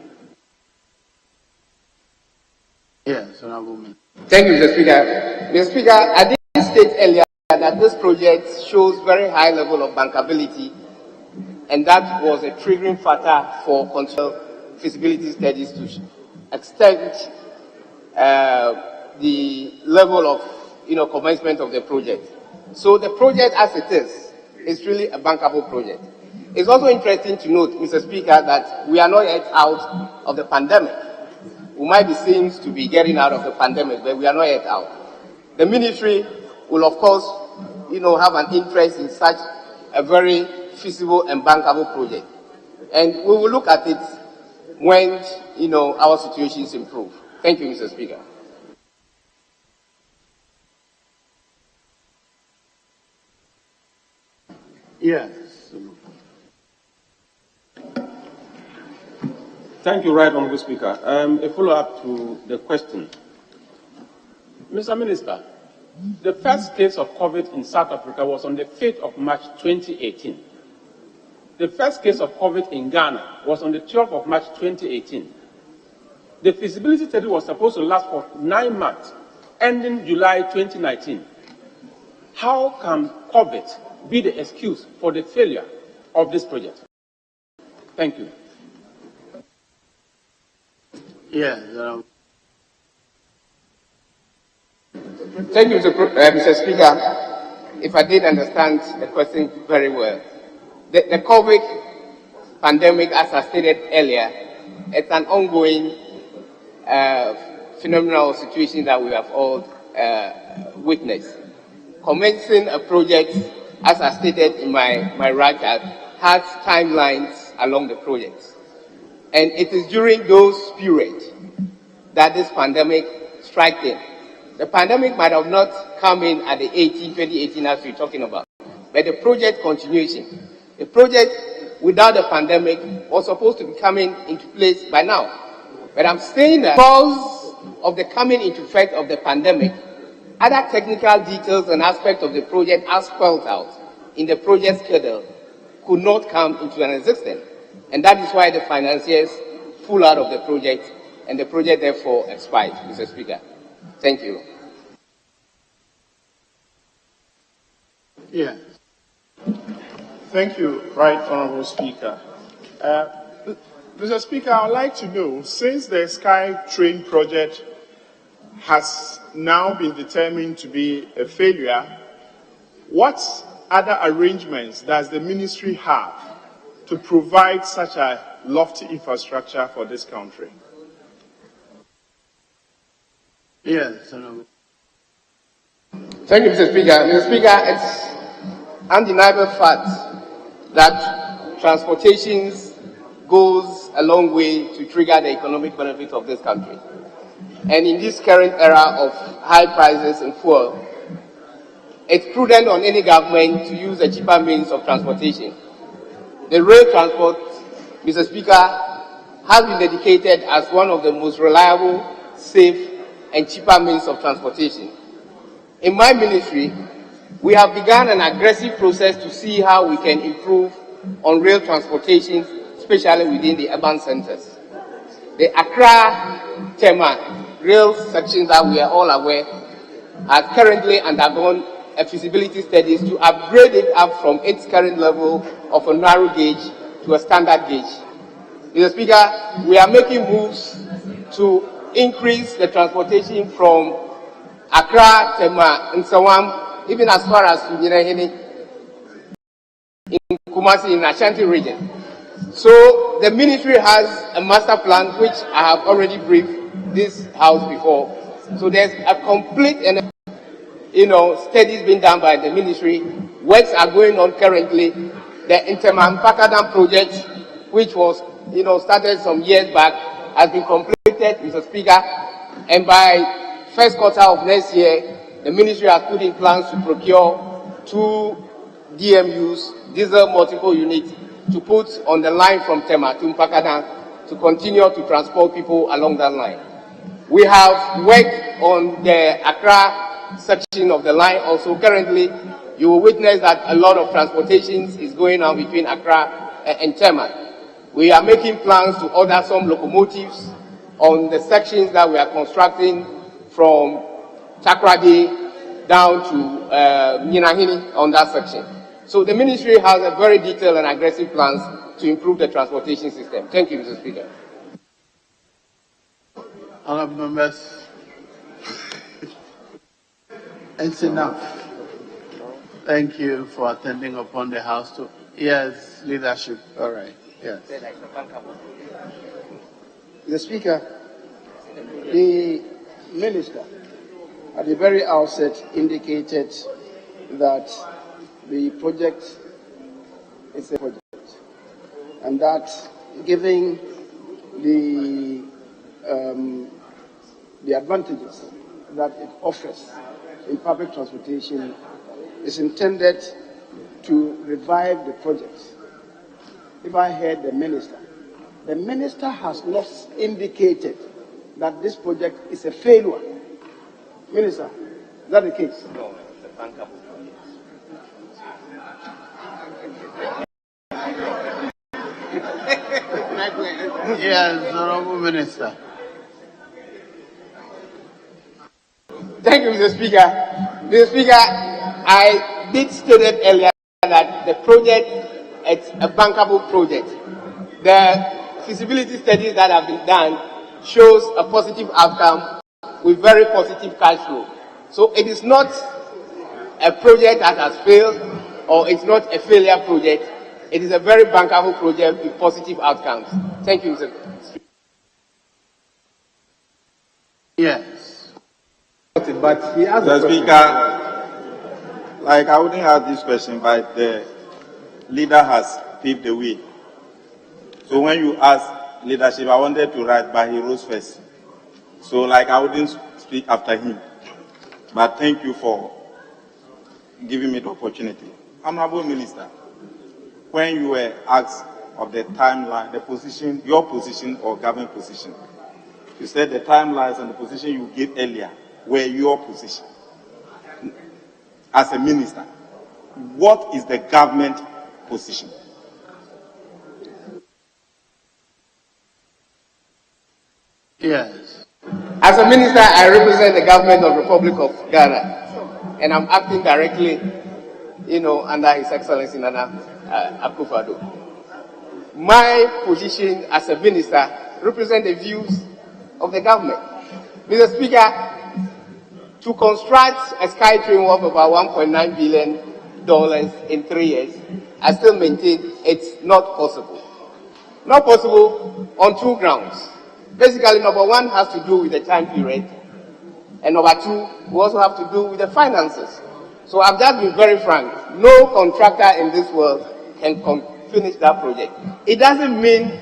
Yes, Honourable Minister. Thank you, Mr. Speaker. Mr. Speaker, I did state earlier that this project shows very high level of bankability, and that was a triggering factor for control feasibility studies to extend the level of commencement of the project. So the project as it is really a bankable project. It's also interesting to note, Mr. Speaker, that we are not yet out of the pandemic. We might be seen to be getting out of the pandemic, but we are not yet out. The ministry will, of course, have an interest in such a very feasible and bankable project. And we will look at it when, our situations improve. Thank you, Mr. Speaker. Yes. Thank you, Right Honourable Speaker. A follow-up to the question. Mr. Minister, the first case of COVID in South Africa was on the 5th of March 2018. The first case of COVID in Ghana was on the 12th of March 2018. The feasibility study was supposed to last for 9 months, ending July 2019. How can COVID be the excuse for the failure of this project? Thank you. Yes. Thank you, Mr. Speaker. If I did understand the question very well, the COVID pandemic, as I stated earlier, it's an ongoing phenomenal situation that we have all witnessed. Commencing a project, as I stated in my write-up, has timelines along the project. And it is during those periods that this pandemic struck in. The pandemic might have not come in at the 2018 as we're talking about, but the project continuation. The project without the pandemic was supposed to be coming into place by now. But I'm saying that because of the coming into effect of the pandemic, other technical details and aspects of the project as spelled out in the project schedule could not come into an existence. And that is why the financiers pulled out of the project, and the project therefore expired, Mr. Speaker. Thank you. Yes. Thank you, Right Honourable Speaker. Mr. Speaker, I would like to know, since the SkyTrain project has now been determined to be a failure, what other arrangements does the ministry have to provide such a lofty infrastructure for this country. Yes. Thank you, Mr. Speaker. Mr. Speaker, it's undeniable fact that transportation goes a long way to trigger the economic benefit of this country. And in this current era of high prices in fuel, it's prudent on any government to use a cheaper means of transportation. The rail transport, Mr. Speaker, has been dedicated as one of the most reliable, safe, and cheaper means of transportation. In my ministry, we have begun an aggressive process to see how we can improve on rail transportation, especially within the urban centers. The Accra-Tema rail section that we are all aware has currently undergone a feasibility studies to upgrade it up from its current level of a narrow gauge to a standard gauge. Mr. Speaker, we are making moves to increase the transportation from Accra, Tema, and Sawam, even as far as Nyinahini in Kumasi in Ashanti region. So the ministry has a master plan which I have already briefed this house before. So there's a complete and studies being done by the ministry. Works are going on currently. The Inteman-Pakadam project, which was started some years back, has been completed, Mr. Speaker, and by first quarter of next year, the ministry has put in plans to procure 2 DMUs, diesel multiple units, to put on the line from Tema to Mpakadam to continue to transport people along that line. We have worked on the Accra section of the line also. Currently, you will witness that a lot of transportation is going on between Accra and Tema. We are making plans to order some locomotives on the sections that we are constructing from Takrady down to Nyinahini on that section. So the ministry has a very detailed and aggressive plans to improve the transportation system. Thank you, Mr. Speaker. Honourable members, it's enough. Thank you for attending upon the House to. Yes, leadership. All right. Yes. Mr. Speaker, the minister at the very outset indicated that the project is a project, and that giving the advantages that it offers in public transportation is intended to revive the project. If I heard the minister has not indicated that this project is a failure. Minister, is that the case? No, it's a bankable project. Yes, Honourable Minister. Thank you, Mr. Speaker. Mr. Speaker, I did state it earlier that the project is a bankable project. The feasibility studies that have been done shows a positive outcome with very positive cash flow. So it is not a project that has failed, or it's not a failure project. It is a very bankable project with positive outcomes. Thank you, Mr. Speaker. Yes. But he has Mr. Speaker, like I wouldn't ask this question, but the leader has paved the way. So when you ask leadership, I wanted to write, but he rose first. So like I wouldn't speak after him. But thank you for giving me the opportunity. Honorable Minister, when you were asked of the timeline, the position, your position or government position, you said the timelines and the position you gave earlier were your position. As a minister, what is the government position? Yes. As a minister, I represent the government of the Republic of Ghana, and I'm acting directly, under His Excellency Nana Akufo-Addo. My position as a minister represents the views of the government. Mr. Speaker, to construct a SkyTrain worth about $1.9 billion in 3 years, I still maintain it's not possible. Not possible on two grounds. Basically, number one has to do with the time period, and number two, we also have to do with the finances. So I've just been very frank. No contractor in this world can finish that project. It doesn't mean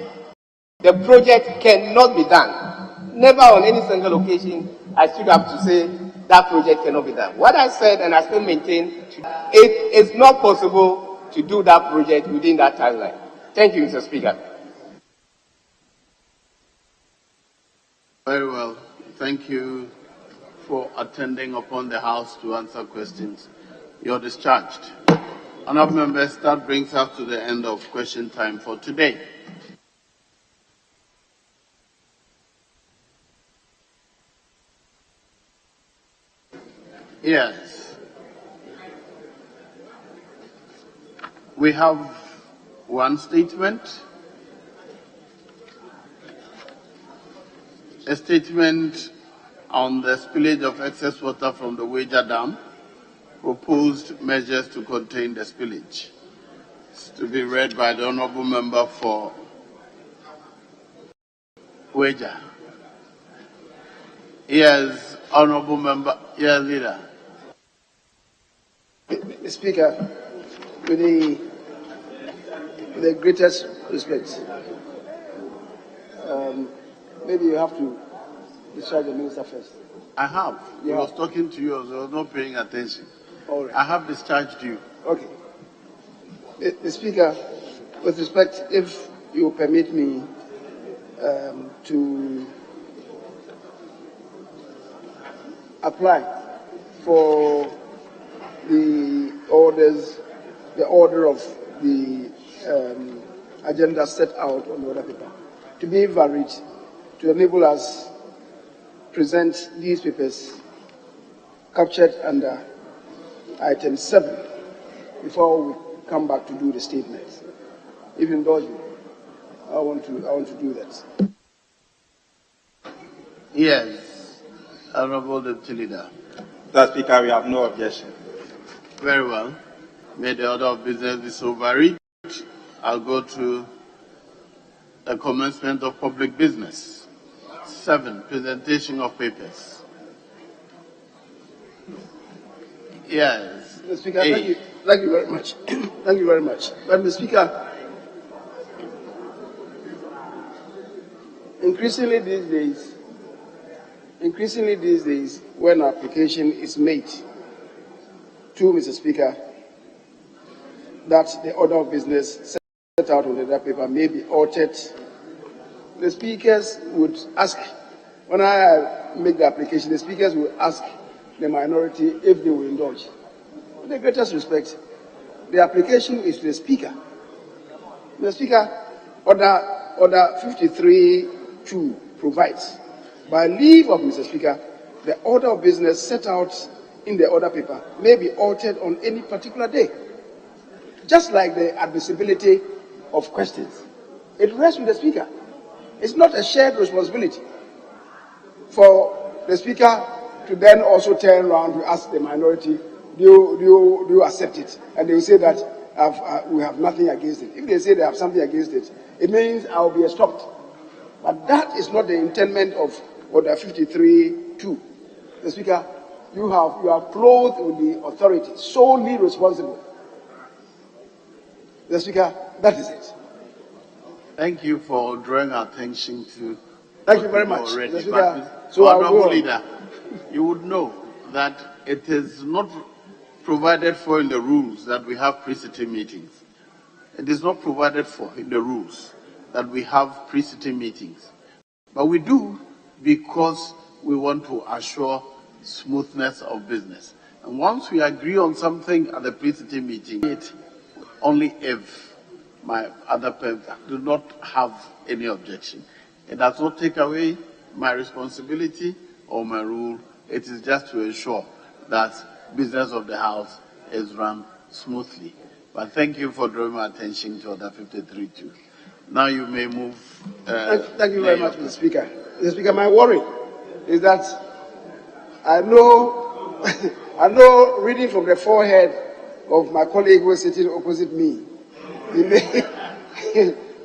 the project cannot be done. Never on any single occasion I stood up to say that project cannot be done. What I said, and I still maintain, it is not possible to do that project within that timeline. Thank you, Mr. Speaker. Very well. Thank you for attending upon the House to answer questions. You're discharged. Honourable members, that brings us to the end of question time for today. Yes. We have one statement. A statement on the spillage of excess water from the Wager Dam, proposed measures to contain the spillage. It's to be read by the Honourable Member for Wager. Yes, Honourable Member. Yes, Leader. Mr. Speaker, with the greatest respect, maybe you have to discharge the minister first. I have. You I was have. talking to you, so I was not paying attention. All right. I have discharged you. Okay. Mr. Speaker, with respect, if you permit me to apply for the order of the agenda set out on the order paper to be varied, to enable us present these papers captured under item 7 before we come back to do the statements. If you indulge me, I want to do that. Yes, Honourable Deputy Leader. Mr. Speaker, we have no objection. Very well. May the order of business be so varied. I'll go to the commencement of public business. 7, presentation of papers. Yes. Mr. Speaker, thank you very much. Thank you very much. But Mr. Speaker, increasingly these days, when application is made to Mr. Speaker, that the order of business set out on the paper may be altered, the speakers would ask, when I make the application, the speakers will ask the minority if they will indulge. With the greatest respect, the application is to the Speaker. The Speaker, Order 53(2) provides, by leave of Mr. Speaker, the order of business set out in the order paper may be altered on any particular day. Just like the admissibility of questions. It rests with the Speaker. It's not a shared responsibility for the Speaker to then also turn around to ask the minority, do you accept it? And they will say that we have nothing against it. If they say they have something against it, it means I will be stopped. But that is not the intent of Order 53(2). The Speaker, you are clothed with the authority, solely responsible. The Speaker, that is it. Thank you for drawing attention to. Thank you very much. Already. So Honourable Leader, you would know that it is not provided for in the rules that we have pre-sitting meetings. It is not provided for in the rules that we have pre-sitting meetings. But we do because we want to assure smoothness of business. And once we agree on something at the pre-sitting meeting, it only if my other parents do not have any objection. It does not take away my responsibility or my rule. It is just to ensure that business of the House is run smoothly. But thank you for drawing my attention to Order 53(2). Now you may move. Thank you very much, Mr. Speaker. Mr. Speaker, my worry is that I know, I know reading from the forehead of my colleague who is sitting opposite me,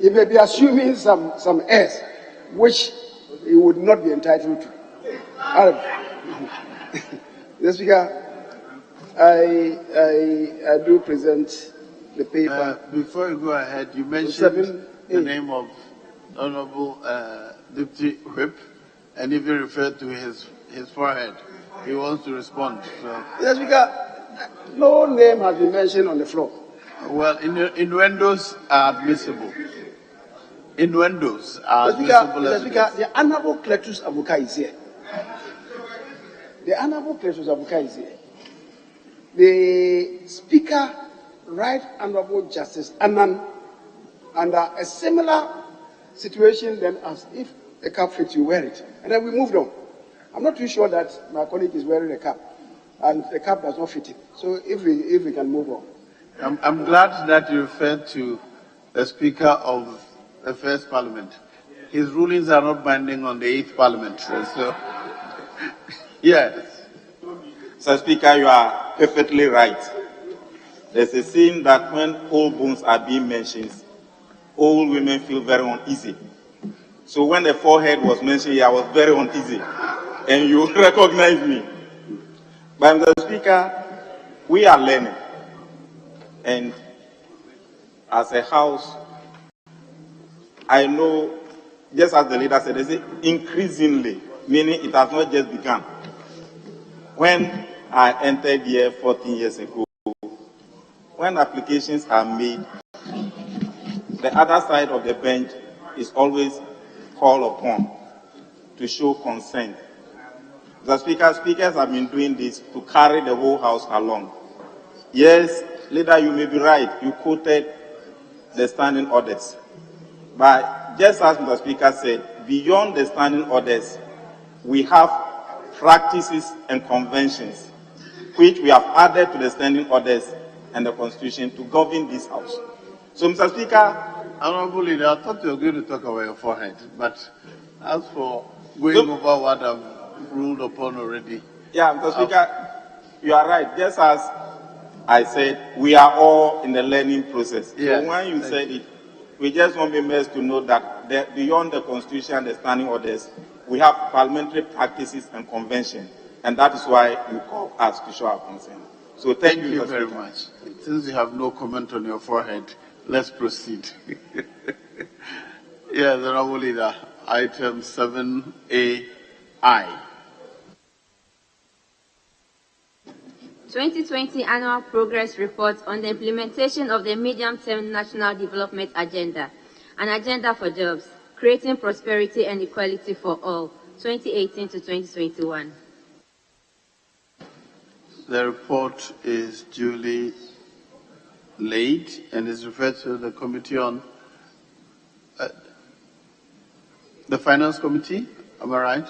he may be assuming some airs which he would not be entitled to. Mr. Speaker, I do present the paper. Before you go ahead, you mentioned the name of Honorable Deputy Whip and even referred to his forehead. He wants to respond. So. Mr. Speaker, no name has been mentioned on the floor. Well, innuendos are admissible. Innuendos are admissible. Mr. Speaker, the Honorable Cletus Abuka is here. The Honorable Cletus Abuka is here. The Speaker, Right Honorable Justice Annan, under a similar situation then as if the cap fits, you wear it. And then we moved on. I'm not too sure that my colleague is wearing a cap, and the cap does not fit him. So if we can move on. I'm glad that you referred to the Speaker of the First Parliament. His rulings are not binding on the Eighth Parliament. So yes. Mr. Speaker, you are perfectly right. There's a saying that when old bones are being mentioned, old women feel very uneasy. So when the forehead was mentioned, I was very uneasy. And you recognize me. But Mr. Speaker, we are learning. And as a house, I know, just as the leader said, they say increasingly, meaning it has not just begun. When I entered here 14 years ago, when applications are made, the other side of the bench is always called upon to show consent. The speakers have been doing this to carry the whole house along. Yes, leader, you may be right. You quoted the standing orders. But just as the Speaker said, beyond the standing orders, we have practices and conventions which we have added to the standing orders and the Constitution to govern this House. So, Mr. Speaker, Honorable Leader, I thought you were going to talk about your forehead, but as for going over what I've ruled upon already. Yeah, Mr. Speaker, you are right. Just as I said, we are all in the learning process. Yes, so when you said it, we just want members to know that beyond the Constitution and the standing orders, we have parliamentary practices and conventions, and that is why you call us to show our consent. So thank you very much. Since you have no comment on your forehead, let's proceed. Yes, Honorable Leader, item 7AI. 2020 Annual Progress Report on the implementation of the Medium-Term National Development Agenda, an agenda for jobs, creating prosperity and equality for all, 2018 to 2021. The report is duly laid and is referred to the Committee on the Finance Committee. Am I right?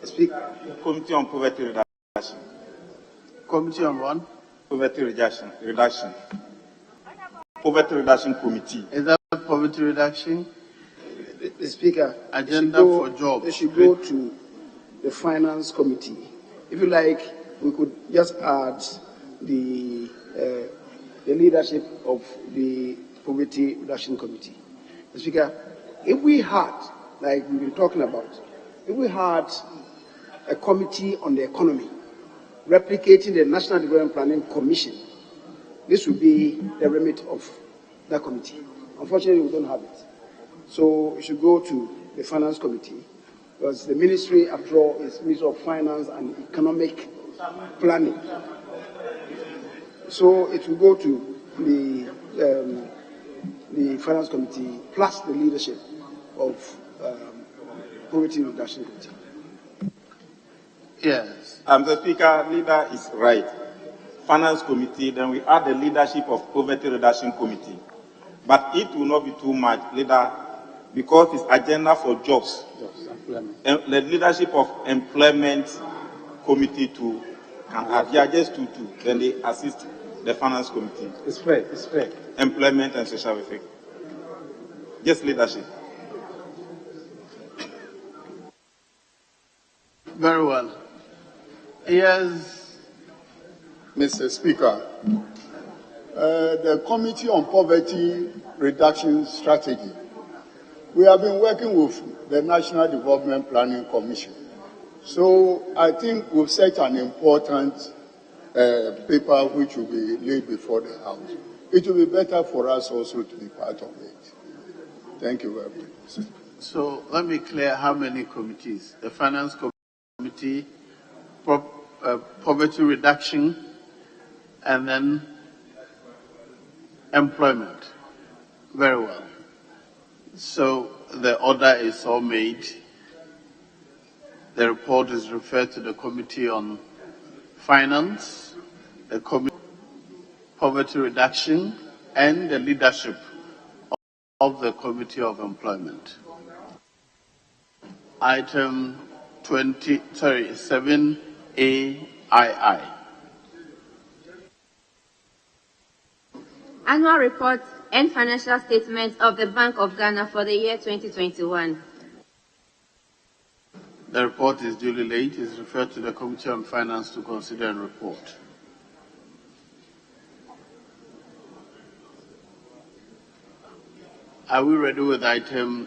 Speaker, Committee on Poverty Reduction. Committee on what? Poverty Reduction. Poverty Reduction Committee. Is that poverty reduction? The Speaker, agenda for jobs. They should go to the Finance Committee. If you like, we could just add the leadership of the Poverty Reduction Committee. The Speaker, if we had, like we've been talking about, if we had a committee on the economy replicating the National Development Planning Commission, this would be the remit of that committee. Unfortunately, we don't have it. So it should go to the Finance Committee, because the ministry, after all, is Ministry of Finance and Economic Planning. So it will go to the Finance Committee plus the leadership of Poverty Reduction Committee. Yes. The Speaker, leader is right. Finance Committee, then we add the leadership of Poverty Reduction Committee. But it will not be too much, leader, because it's agenda for jobs. And the leadership of Employment Committee too can add. Yeah, just two. Then they assist the Finance Committee. It's fair. It's fair. Employment and Social Welfare. Just leadership. Very well. Yes. Mr. Speaker, the Committee on Poverty Reduction Strategy. We have been working with the National Development Planning Commission. So I think we've set an important paper which will be laid before the House. It will be better for us also to be part of it. Thank you very much. So let me clear how many committees. The Finance Committee, Poverty Reduction, and then Employment. Very well. So the order is all made. The report is referred to the Committee on Finance, the Committee on Poverty Reduction, and the leadership of the Committee of Employment. Item 7AII. Annual report and financial statements of the Bank of Ghana for the year 2021. The report is duly laid. It is referred to the Committee on Finance to consider and report. Are we ready with item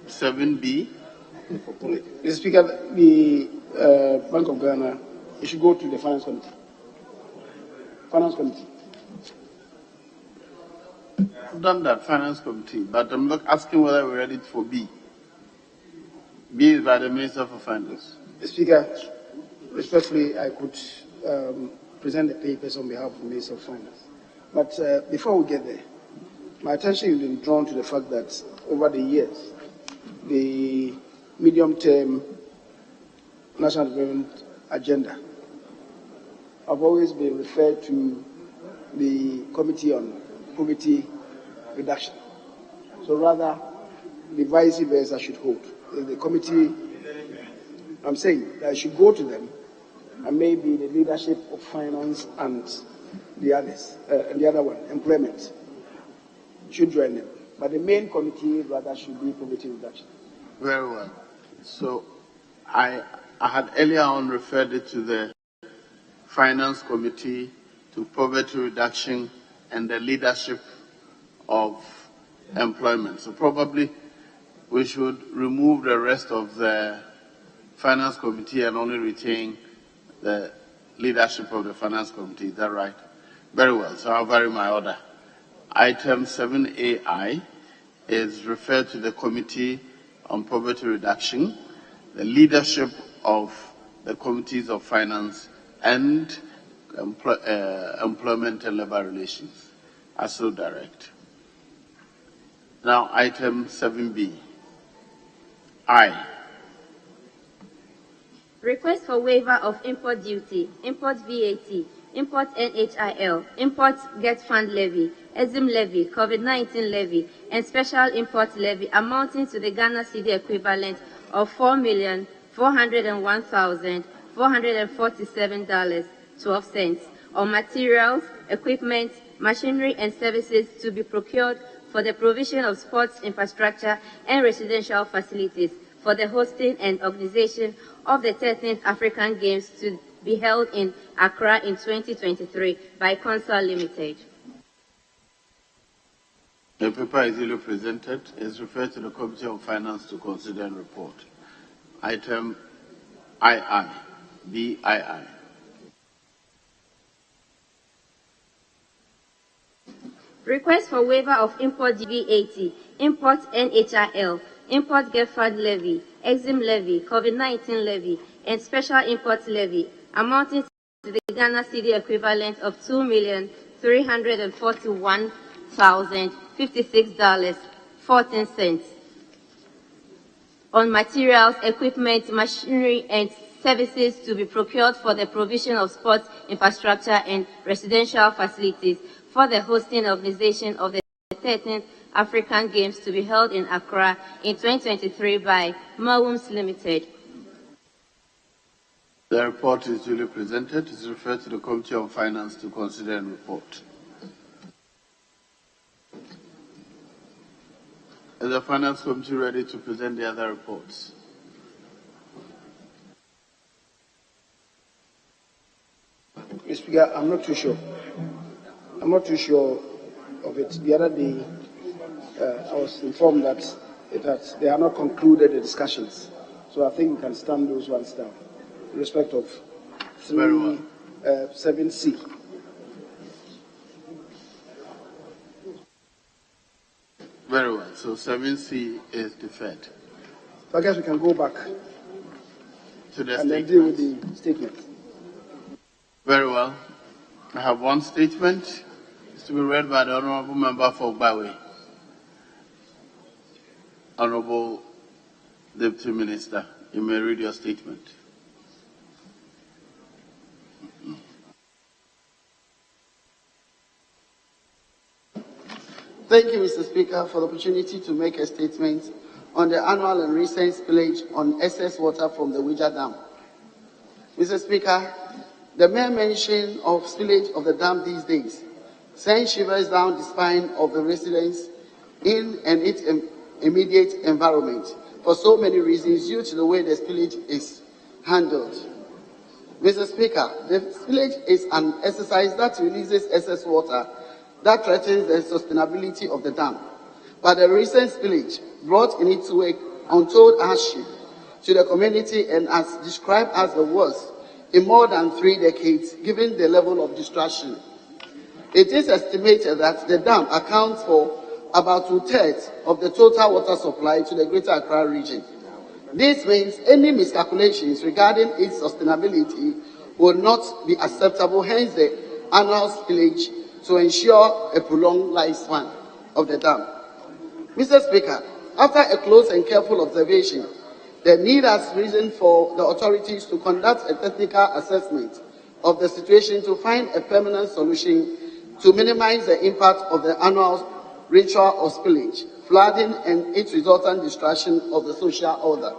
7B? Mr. Speaker, the Bank of Ghana, it should go to the Finance Committee. Finance Committee. I've done that, Finance Committee, but I'm not asking whether we're ready for B. B is by the Minister for Finance. Mr. Speaker, respectfully, I could present the papers on behalf of the Minister of Finance. But before we get there, my attention has been drawn to the fact that over the years, the medium-term national development agenda have always been referred to the Committee on Poverty Reduction. So rather, the vice versa should hold. The committee, I'm saying that I should go to them, and maybe the leadership of finance and the others, and the other one, employment, should join them. But the main committee rather should be poverty reduction. Very well. So I had earlier on referred it to the Finance Committee, to poverty reduction, and the leadership of employment. So probably we should remove the rest of the Finance Committee and only retain the leadership of the Finance Committee. Is that right? Very well. So I'll vary my order. Item 7AI is referred to the Committee on Poverty Reduction, the leadership of the Committees of Finance and Employment and Labor Relations. I so direct. Now, item 7B. I. Request for waiver of import duty, import VAT, import NHIL, import Get Fund levy, EXIM levy, COVID-19 levy, and special import levy amounting to the Ghana cedi equivalent of $4,401,447.12 on materials, equipment, machinery, and services to be procured for the provision of sports infrastructure and residential facilities for the hosting and organization of the 13th African Games to be held in Accra in 2023 by Consul Limited. The paper is duly presented. It is referred to the Committee on Finance to consider and report. Item II, BII. Request for waiver of import VAT, import NHIL, import Get Fund levy, EXIM levy, COVID-19 levy, and special import levy amounting to the Ghana cedi equivalent of $2,341,056.14 on materials, equipment, machinery, and services to be procured for the provision of sports infrastructure and residential facilities for the hosting organization of the 13th African Games to be held in Accra in 2023 by Mawums Limited. The report is duly presented. It is referred to the Committee on Finance to consider and report. Is the Finance Committee ready to present the other reports? Mr. Speaker, I'm not too sure. I'm not too sure of it. The other day, I was informed that they are not concluded the discussions. So I think we can stand those ones down in respect of 7C. Very well. So 7C is deferred. So I guess we can go back to the and then deal with the statement. Very well. I have one statement. It's to be read by the Honorable Member for Bawe. Honorable Deputy Minister, you may read your statement. Thank you, Mr. Speaker, for the opportunity to make a statement on the annual and recent spillage on excess water from the Ouija Dam. Mr. Speaker, the mere mention of spillage of the dam these days sends shivers down the spine of the residents in and its immediate environment for so many reasons due to the way the spillage is handled. Mr. Speaker, the spillage is an exercise that releases excess water that threatens the sustainability of the dam. But the recent spillage brought in its wake untold hardship to the community and as described as the worst in more than 3 decades, given the level of destruction. It is estimated that the dam accounts for about 2/3 of the total water supply to the Greater Accra region. This means any miscalculations regarding its sustainability will not be acceptable, hence the annual spillage to ensure a prolonged lifespan of the dam. Mr. Speaker, after a close and careful observation, the need has risen for the authorities to conduct a technical assessment of the situation to find a permanent solution to minimize the impact of the annual ritual of spillage, flooding, and its resultant destruction of the social order.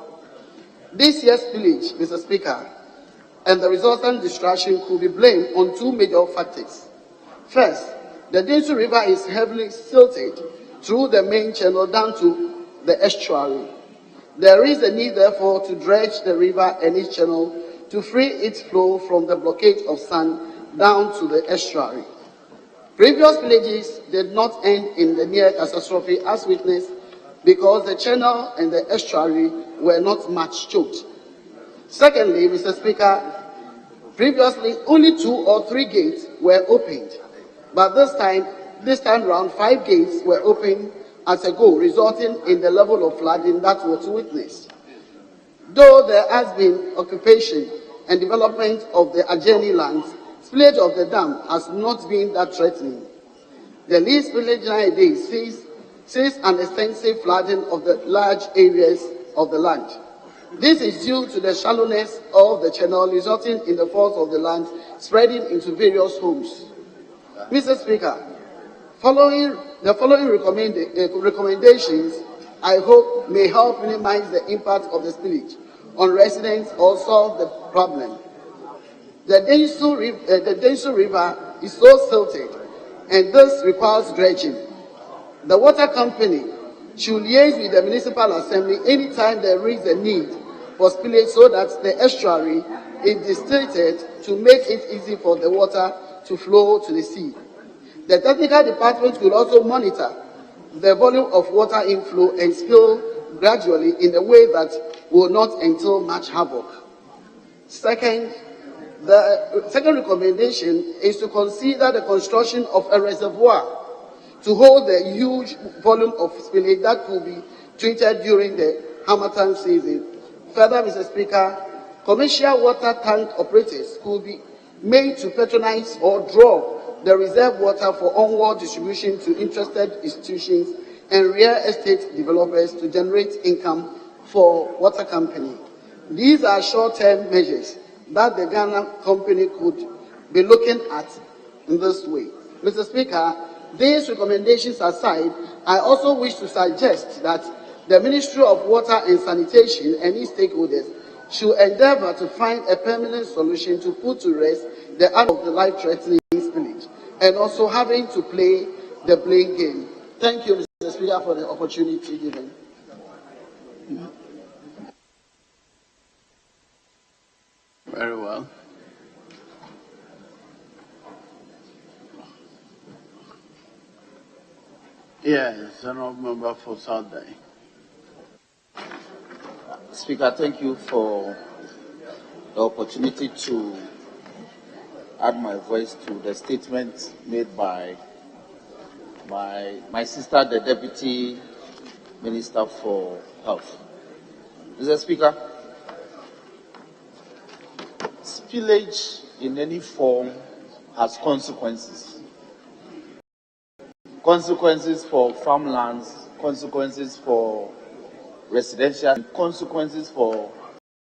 This year's spillage, Mr. Speaker, and the resultant destruction could be blamed on 2 major factors. First, the Dinsu River is heavily silted through the main channel down to the estuary. There is a need, therefore, to dredge the river and its channel to free its flow from the blockage of sand down to the estuary. Previous villages did not end in the near catastrophe as witnessed because the channel and the estuary were not much choked. Secondly, Mr. Speaker, previously only 2 or 3 gates were opened, but this time round 5 gates were opened as a go, resulting in the level of flooding that was witnessed. Though there has been occupation and development of the adjoining lands, spillage of the dam has not been that threatening. The least spillage nowadays sees an extensive flooding of the large areas of the land. This is due to the shallowness of the channel, resulting in the force of the land spreading into various homes. Mr. Speaker, following recommendations, I hope may help minimize the impact of the spillage on residents or solve the problem. The Densu River is so silted, and this requires dredging. The water company should liaise with the municipal assembly anytime there is a need for spillage so that the estuary is distillated to make it easy for the water to flow to the sea. The technical department will also monitor the volume of water inflow and spill gradually in a way that will not entail much havoc. Second, the second recommendation is to consider the construction of a reservoir to hold the huge volume of spillage that could be treated during the harmattan season. Further, Mr. Speaker, commercial water tank operators could be made to patronize or draw the reserve water for onward distribution to interested institutions and real estate developers to generate income for water company. These are short-term measures that the Ghana company could be looking at in this way. Mr. Speaker, these recommendations aside, I also wish to suggest that the Ministry of Water and Sanitation and its stakeholders should endeavor to find a permanent solution to put to rest the end of the life-threatening spillage and also having to play the blame game. Thank you, Mr. Speaker, for the opportunity given. Very well. Yes, Honorable Member for South Day. Speaker, thank you for the opportunity to add my voice to the statement made by my sister, the Deputy Minister for Health. Mr. Speaker, spillage in any form has consequences. Consequences for farmlands, consequences for residential, and consequences for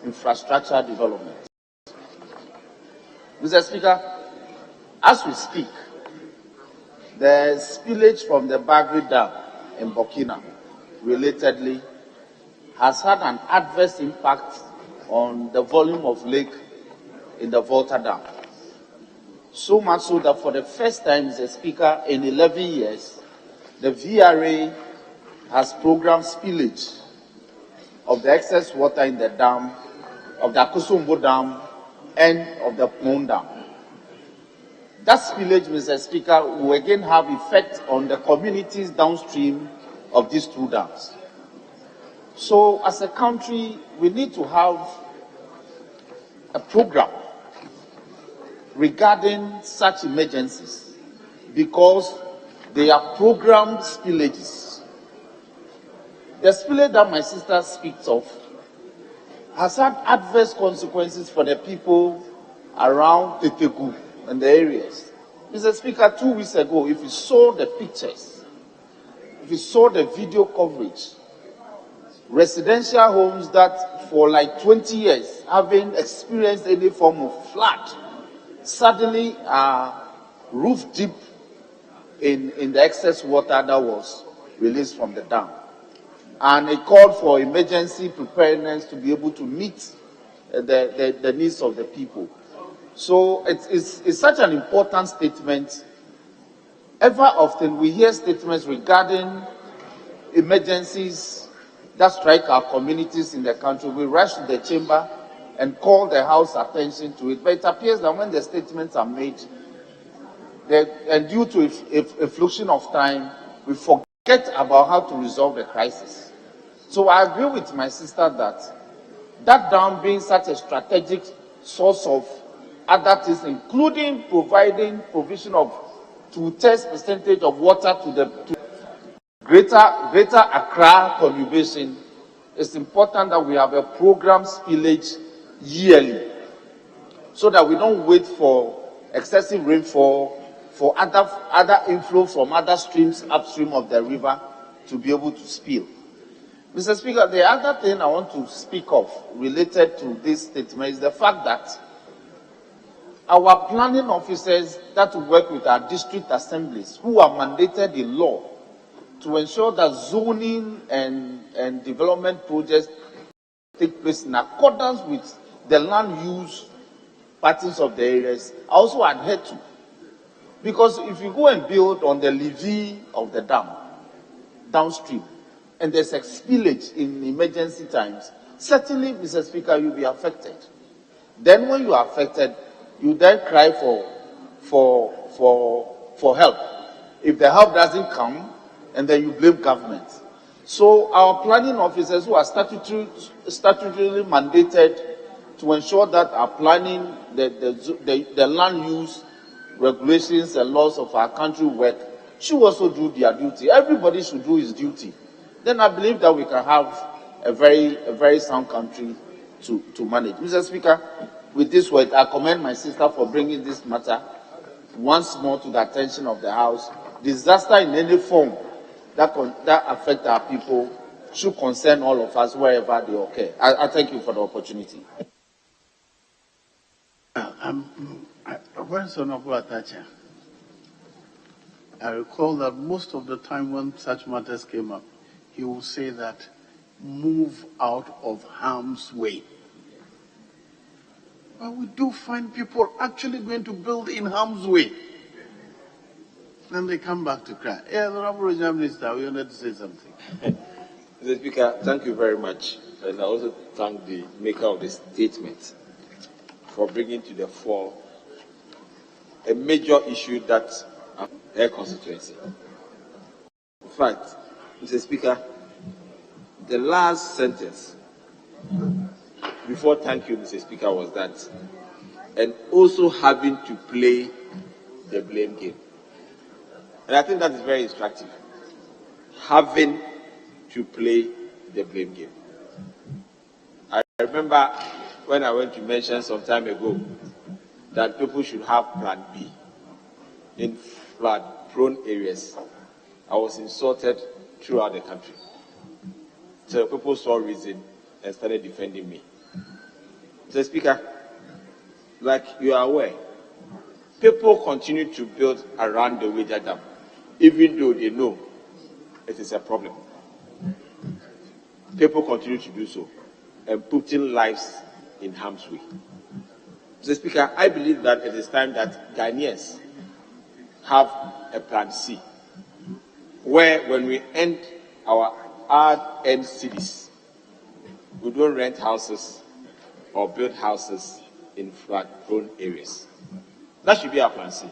infrastructure development. Mr. Speaker, as we speak, the spillage from the Bagri Dam in Burkina, relatedly, has had an adverse impact on the volume of lake in the Volta Dam. So much so that for the first time, Mr. Speaker, in 11 years, the VRA has programmed spillage of the excess water in the dam, of the Akosombo Dam, and of the Pon Dam. That spillage, Mr. Speaker, will again have effect on the communities downstream of these two dams. So, as a country, we need to have a program regarding such emergencies because they are programmed spillages. The spillage that my sister speaks of has had adverse consequences for the people around Tetegu and the areas. Mr. Speaker, 2 weeks ago, if you saw the pictures, if you saw the video coverage, residential homes that for like 20 years haven't experienced any form of flood suddenly are roof deep in the excess water that was released from the dam. And it called for emergency preparedness to be able to meet the needs of the people. So it's such an important statement. Ever often we hear statements regarding emergencies that strike our communities in the country. We rush to the chamber and call the House attention to it. But it appears that when the statements are made, and due to a fluctuation of time, we forget about how to resolve the crisis. So I agree with my sister that dam being such a strategic source of other things, including providing provision of 2% of water to the greater Accra conurbation, it's important that we have a program spillage yearly so that we don't wait for excessive rainfall for other inflow from other streams upstream of the river to be able to spill. Mr. Speaker, the other thing I want to speak of related to this statement is the fact that our planning officers that work with our district assemblies, who are mandated in law to ensure that zoning and development projects take place in accordance with the land use patterns of the areas, are also adhered to. Because if you go and build on the levee of the dam downstream, and there's a spillage in emergency times, certainly, Mr. Speaker, you'll be affected. Then when you are affected, you then cry for help. If the help doesn't come, and then you blame government. So our planning officers who are statutorily mandated to ensure that our planning, the land use regulations and laws of our country work, should also do their duty. Everybody should do his duty. Then I believe that we can have a very sound country to manage. Mr. Speaker, with this word, I commend my sister for bringing this matter once more to the attention of the House. Disaster in any form that affect our people should concern all of us wherever they occur. I thank you for the opportunity. Where's Honorable Atacha? I recall that most of the time when such matters came up, he would say that move out of harm's way. But we do find people actually going to build in harm's way. Then they come back to cry. Yeah, the Honorable Regional Minister, we wanted to say something. Mr. Speaker, thank you very much. And I also thank the maker of the statement for bringing to the fore a major issue that air constituency. fact, Mr. Speaker, the last sentence before thank you, Mr. Speaker, was that, and also having to play the blame game. And I think that is very instructive. Having to play the blame game. I remember when I went to mention some time ago that people should have plan B in flood-prone areas. I was insulted throughout the country. So people saw reason and started defending me. Mr. Speaker, like you are aware, people continue to build around the Weja Dam, even though they know it is a problem. People continue to do so and putting lives in harm's way. Mr. Speaker, I believe that it is time that Ghanaians have a plan C, where when we end our hard-earned cities, we don't rent houses or build houses in flood-prone areas. That should be our plan C.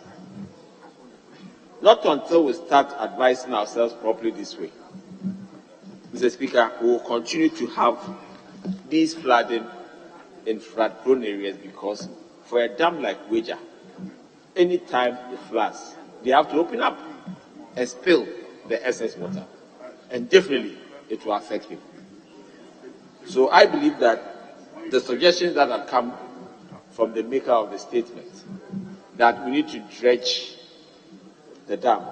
Not until we start advising ourselves properly this way, Mr. Speaker, we will continue to have these flooding in flood-prone areas, because for a dam like Weja, anytime it floods, they have to open up and spill the excess water. And definitely, it will affect people. So I believe that the suggestions that have come from the maker of the statement, that we need to dredge the dam,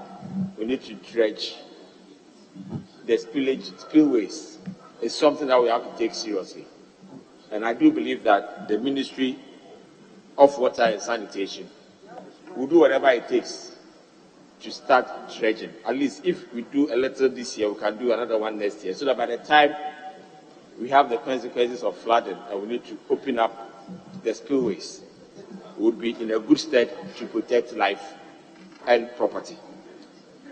we need to dredge the spillways, is something that we have to take seriously. And I do believe that the Ministry of Water and Sanitation will do whatever it takes to start dredging. At least if we do a little this year, we can do another one next year, so that by the time we have the consequences of flooding and we need to open up the spillways, we would be in a good stead to protect life and property.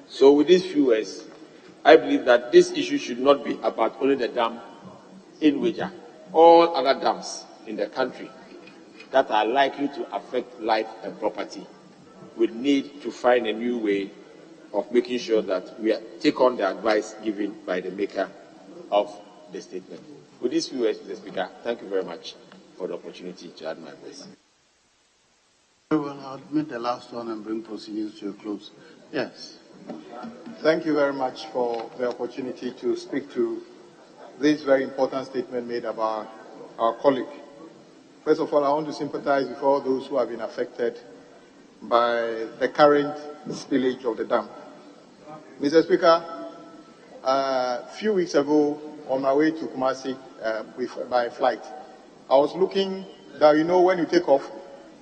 So with these few words, I believe that this issue should not be about only the dam in Weja. All other dams in the country that are likely to affect life and property would need to find a new way of making sure that we take on the advice given by the maker of the statement. With these few words, Mr. Speaker, thank you very much for the opportunity to add my voice. Well, I'll admit the last one and bring proceedings to a close. Yes. Thank you very much for the opportunity to speak to this very important statement made about our colleague. First of all, I want to sympathize with all those who have been affected by the current spillage of the dam. Mr. Speaker, a few weeks ago, on my way to Kumasi by flight, I was looking that, you know, when you take off,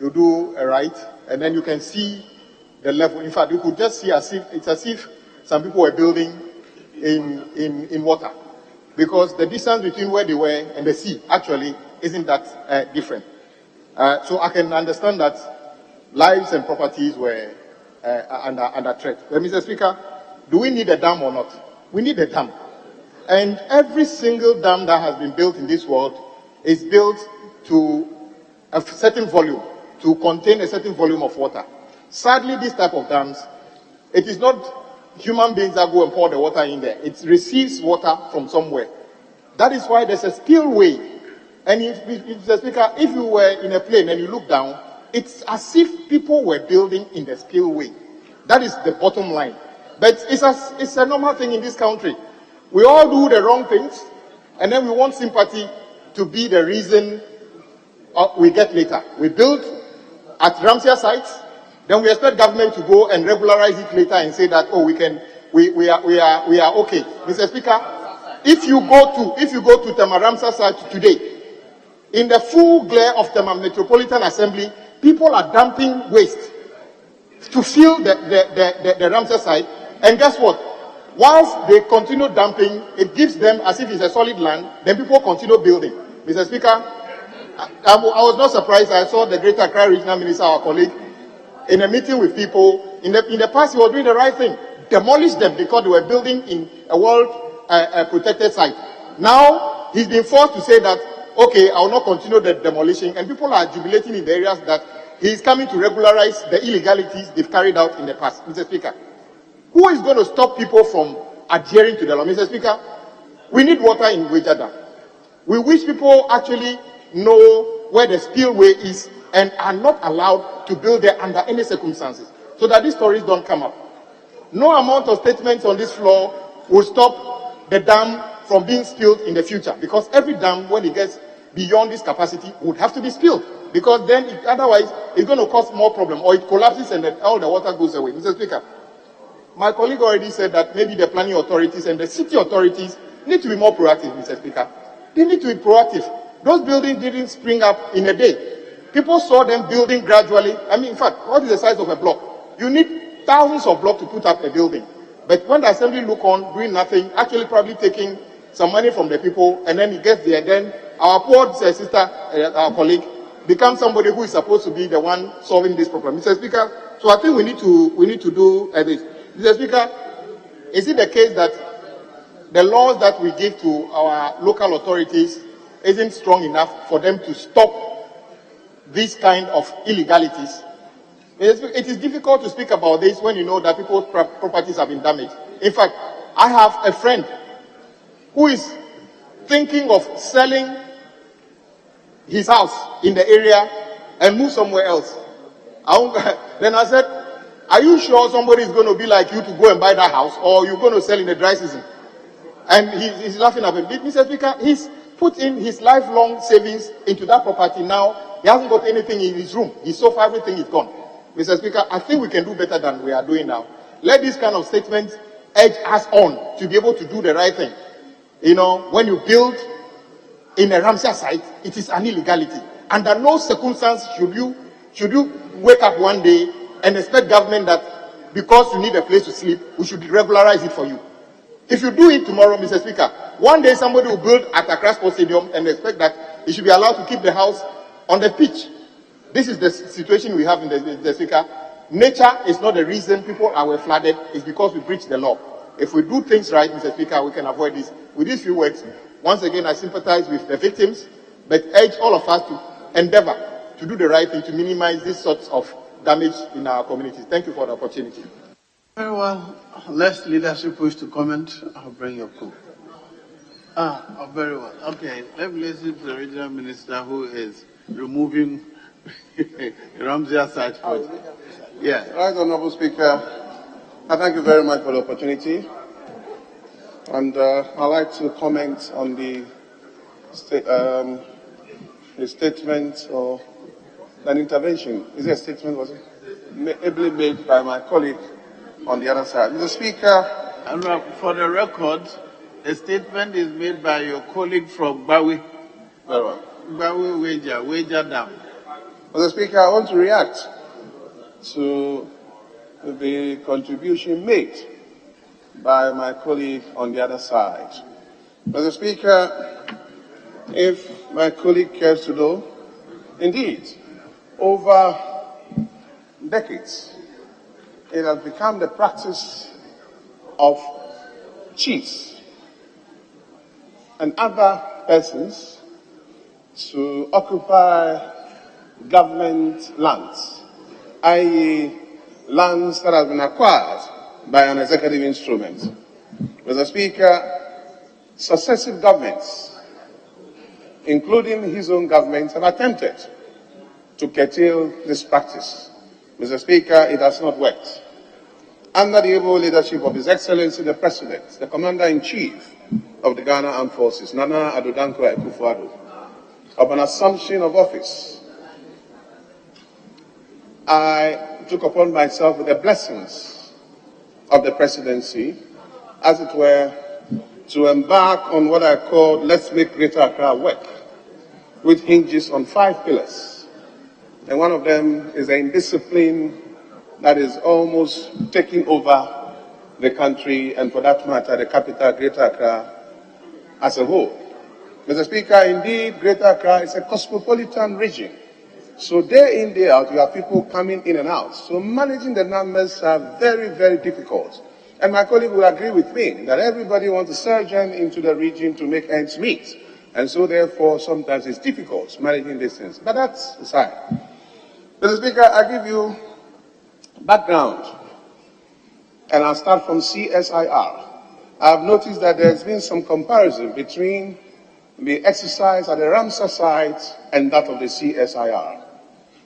you do a right, and then you can see the level. In fact, you could just see it's as if some people were building in water, because the distance between where they were and the sea actually isn't that different. So I can understand that lives and properties were under threat. But Mr. Speaker, do we need a dam or not? We need a dam. And every single dam that has been built in this world is built to a certain volume, to contain a certain volume of water. Sadly, this type of dams, it is not human beings that go and pour the water in there. It receives water from somewhere. That is why there's a spillway. And Mr. Speaker, if you were in a plane and you look down, it's as if people were building in the spillway. That is the bottom line. But it's a normal thing in this country. We all do the wrong things, and then we want sympathy to be the reason we get later. We build at Ramsey sites, then we expect government to go and regularize it later and say that, oh, we are okay. Mr. Speaker, if you go to Tamaramsa site today, in the full glare of the Metropolitan Assembly, people are dumping waste to fill the Ramsey site, and guess what? Once they continue dumping, it gives them as if it's a solid land, then people continue building. Mr. Speaker, I was not surprised. I saw the Greater Accra Regional Minister, our colleague, in a meeting with people. In the past, he was doing the right thing. Demolish them because they were building in a world protected site. Now, he's been forced to say that, okay, I will not continue the demolition, and people are jubilating in the areas that he is coming to regularize the illegalities they've carried out in the past. Mr. Speaker, who is going to stop people from adhering to the law. Mr. Speaker, we need water in Weja Dam. We wish people actually know where the spillway is and are not allowed to build there under any circumstances, so that these stories don't come up. No amount of statements on this floor will stop the dam from being spilled in the future, because every dam, when it gets beyond this capacity, would have to be spilled, because then otherwise it's going to cause more problem, or it collapses and then all the water goes away. Mr. Speaker, my colleague already said that maybe the planning authorities and the city authorities need to be more proactive, Mr. Speaker. They need to be proactive. Those buildings didn't spring up in a day. People saw them building gradually. I mean, in fact, what is the size of a block? You need thousands of blocks to put up a building. But when the assembly look on, doing nothing, actually probably taking some money from the people, and then it gets there, then our poor sister, our colleague, becomes somebody who is supposed to be the one solving this problem. Mr. Speaker, so I think we need to do this. Mr. Speaker, is it the case that the laws that we give to our local authorities isn't strong enough for them to stop these kind of illegalities? It is difficult to speak about this when you know that people's properties have been damaged. In fact, I have a friend who is thinking of selling his house in the area and move somewhere else. Then I said, are you sure somebody is going to be like you to go and buy that house, or you're going to sell in the dry season? And he's laughing at me. Mr. Speaker, he's put in his lifelong savings into that property. Now he hasn't got anything in his room. He sold everything, is gone. Mr. Speaker, I think we can do better than we are doing now. Let these kind of statements edge us on to be able to do the right thing. You know, when you build in a Ramsar site, it is an illegality. Under no circumstance should you wake up one day and expect government that because you need a place to sleep, we should regularize it for you. If you do it tomorrow, Mr. Speaker, one day somebody will build at Accra Sports Stadium and expect that he should be allowed to keep the house on the pitch. This is the situation we have in the Speaker. Nature is not the reason people are flooded. It's because we breach the law. If we do things right, Mr. Speaker, we can avoid this. With these few words, once again, I sympathize with the victims, but urge all of us to endeavor to do the right thing to minimize these sorts of damage in our communities. Thank you for the opportunity. Very well. Unless leadership wish to comment, I'll bring your call. Very well. Okay, let me listen to the regional minister who is removing Ramsar site project. Yeah. Right, Honorable Speaker, I thank you very much for the opportunity. And I'd like to comment on the statement or an intervention. Is it a statement, was it? Ably made by my colleague on the other side. Mr. Speaker. And for the record, a statement is made by your colleague from Bawi. Very well. Bawi Weja Dam. Mr. Speaker, I want to react to the contribution made by my colleague on the other side. Mr. Speaker, if my colleague cares to know, indeed, over decades, it has become the practice of chiefs and other persons to occupy government lands, i.e. lands that have been acquired by an executive instrument. Mr. Speaker, successive governments, including his own government, have attempted to curtail this practice. Mr. Speaker, it has not worked. Under the able leadership of His Excellency the President, the Commander-in-Chief of the Ghana Armed Forces, Nana Addo Dankwa Akufo-Addo, upon assumption of office, I took upon myself with the blessings of the presidency, as it were, to embark on what I called Let's Make Greater Accra Work, which hinges on 5 pillars. And one of them is the indiscipline that is almost taking over the country, and for that matter, the capital, Greater Accra, as a whole. Mr. Speaker, indeed, Greater Accra is a cosmopolitan region. So day in, day out, you have people coming in and out. So managing the numbers are very, very difficult. And my colleague will agree with me that everybody wants to surge into the region to make ends meet. And so therefore, sometimes it's difficult managing these things. But that's aside. Mr. Speaker, I give you background. And I'll start from CSIR. I've noticed that there's been some comparison between the exercise at the Ramsar site and that of the CSIR.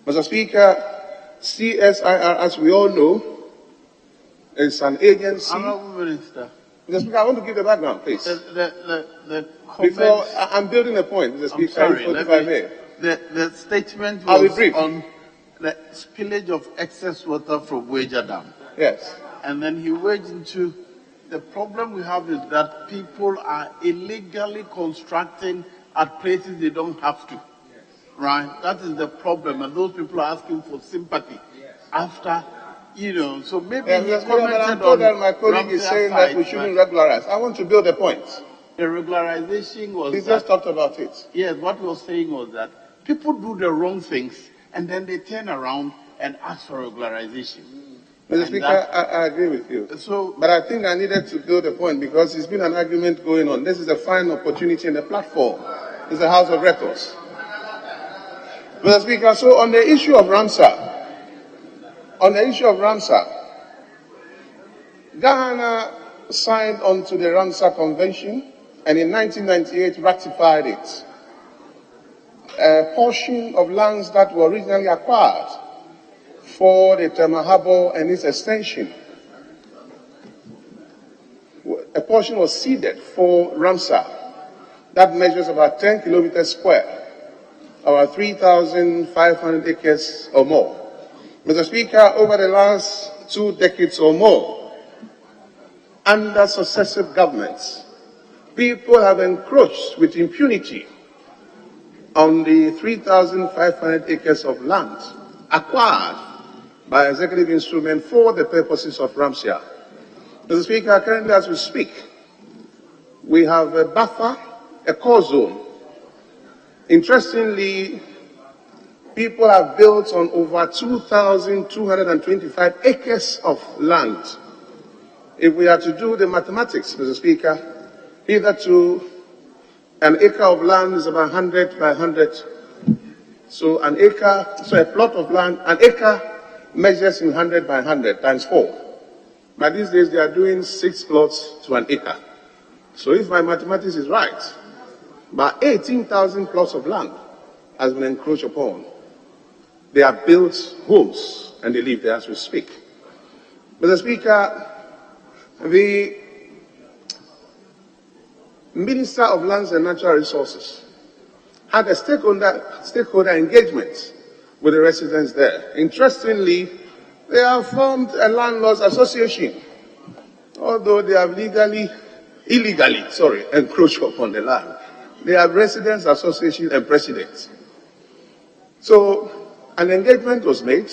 Mr. Speaker, CSIR, as we all know, is an agency. Honourable Minister. Mr. Speaker, I want to give the background, please. The Before, I'm building a point, Mr. Speaker, if I may. The statement I'll be was brief. on the spillage of excess water from Wager Dam. Yes. And then he went into the problem we have is that people are illegally constructing at places they don't have to. Right? That is the problem. And those people are asking for sympathy after, so maybe he Yes, commented but I'm told that my colleague is Ramsar saying that we site, shouldn't regularize. I want to build a point. The regularization was He just talked about it. Yes, what he was saying was that people do the wrong things and then they turn around and ask for regularization. Mr. Speaker, I agree with you. But I think I needed to build a point because there's been an argument going on. This is a fine opportunity and a platform. It's a House of Records. Mr. Speaker, so on the issue of Ramsar, Ghana signed on to the Ramsar Convention and in 1998 ratified it. A portion of lands that were originally acquired for the Tema Harbour and its extension, a portion was ceded for Ramsar. That measures about 10 kilometers square, about 3,500 acres or more. Mr. Speaker, over the last 2 decades or more, under successive governments, people have encroached with impunity on the 3,500 acres of land acquired by executive instrument for the purposes of Ramsar. Mr. Speaker, currently as we speak, we have a buffer, a core zone. Interestingly, people have built on over 2,225 acres of land. If we are to do the mathematics, Mr. Speaker, hitherto an acre of land is about 100 by 100. So a plot of land, an acre measures in 100 by 100 times 4. But these days they are doing 6 plots to an acre. So if my mathematics is right, about 18,000 plots of land has been encroached upon. They have built homes and they live there as we speak. Mr. Speaker, the Minister of Lands and Natural Resources had a stakeholder engagement with the residents there. Interestingly, they have formed a landlords association, although they have illegally encroached upon the land. They have residents association and presidents. So an engagement was made,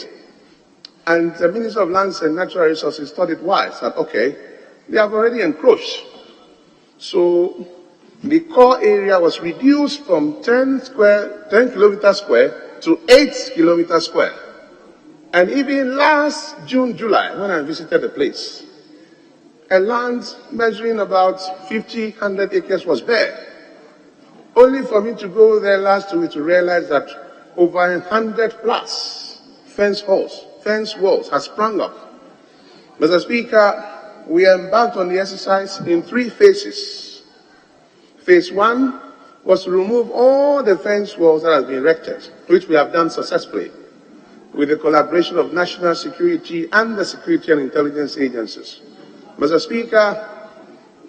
and the Minister of Lands and Natural Resources thought it wise that, okay, they have already encroached. So the core area was reduced from 10 kilometers square to 8 kilometers square. And even last June, July, when I visited the place, a land measuring about 100 acres was bare. Only for me to go there last week to realize that over 100 plus fence walls has sprung up. Mr. Speaker, we embarked on the exercise in 3 phases. Phase 1 was to remove all the fence walls that have been erected, which we have done successfully, with the collaboration of national security and the security and intelligence agencies. Mr. Speaker,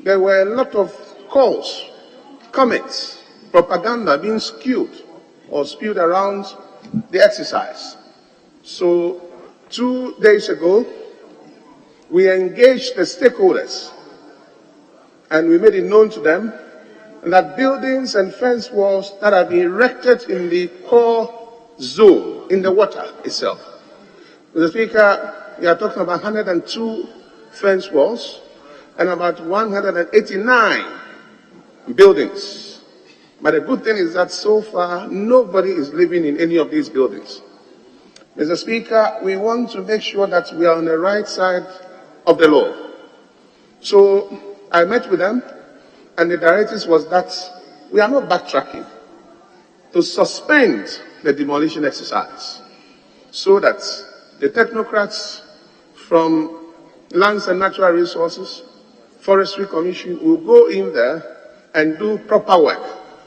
there were a lot of calls, comments, propaganda being spewed around the exercise. So 2 days ago, we engaged the stakeholders and we made it known to them that buildings and fence walls that have been erected in the core zone, in the water itself. Mr. Speaker, we are talking about 102 fence walls and about 189 buildings. But the good thing is that so far, nobody is living in any of these buildings. Mr. Speaker, we want to make sure that we are on the right side of the law. So I met with them, and the directives was that we are not backtracking, to suspend the demolition exercise so that the technocrats from Lands and Natural Resources, Forestry Commission will go in there and do proper work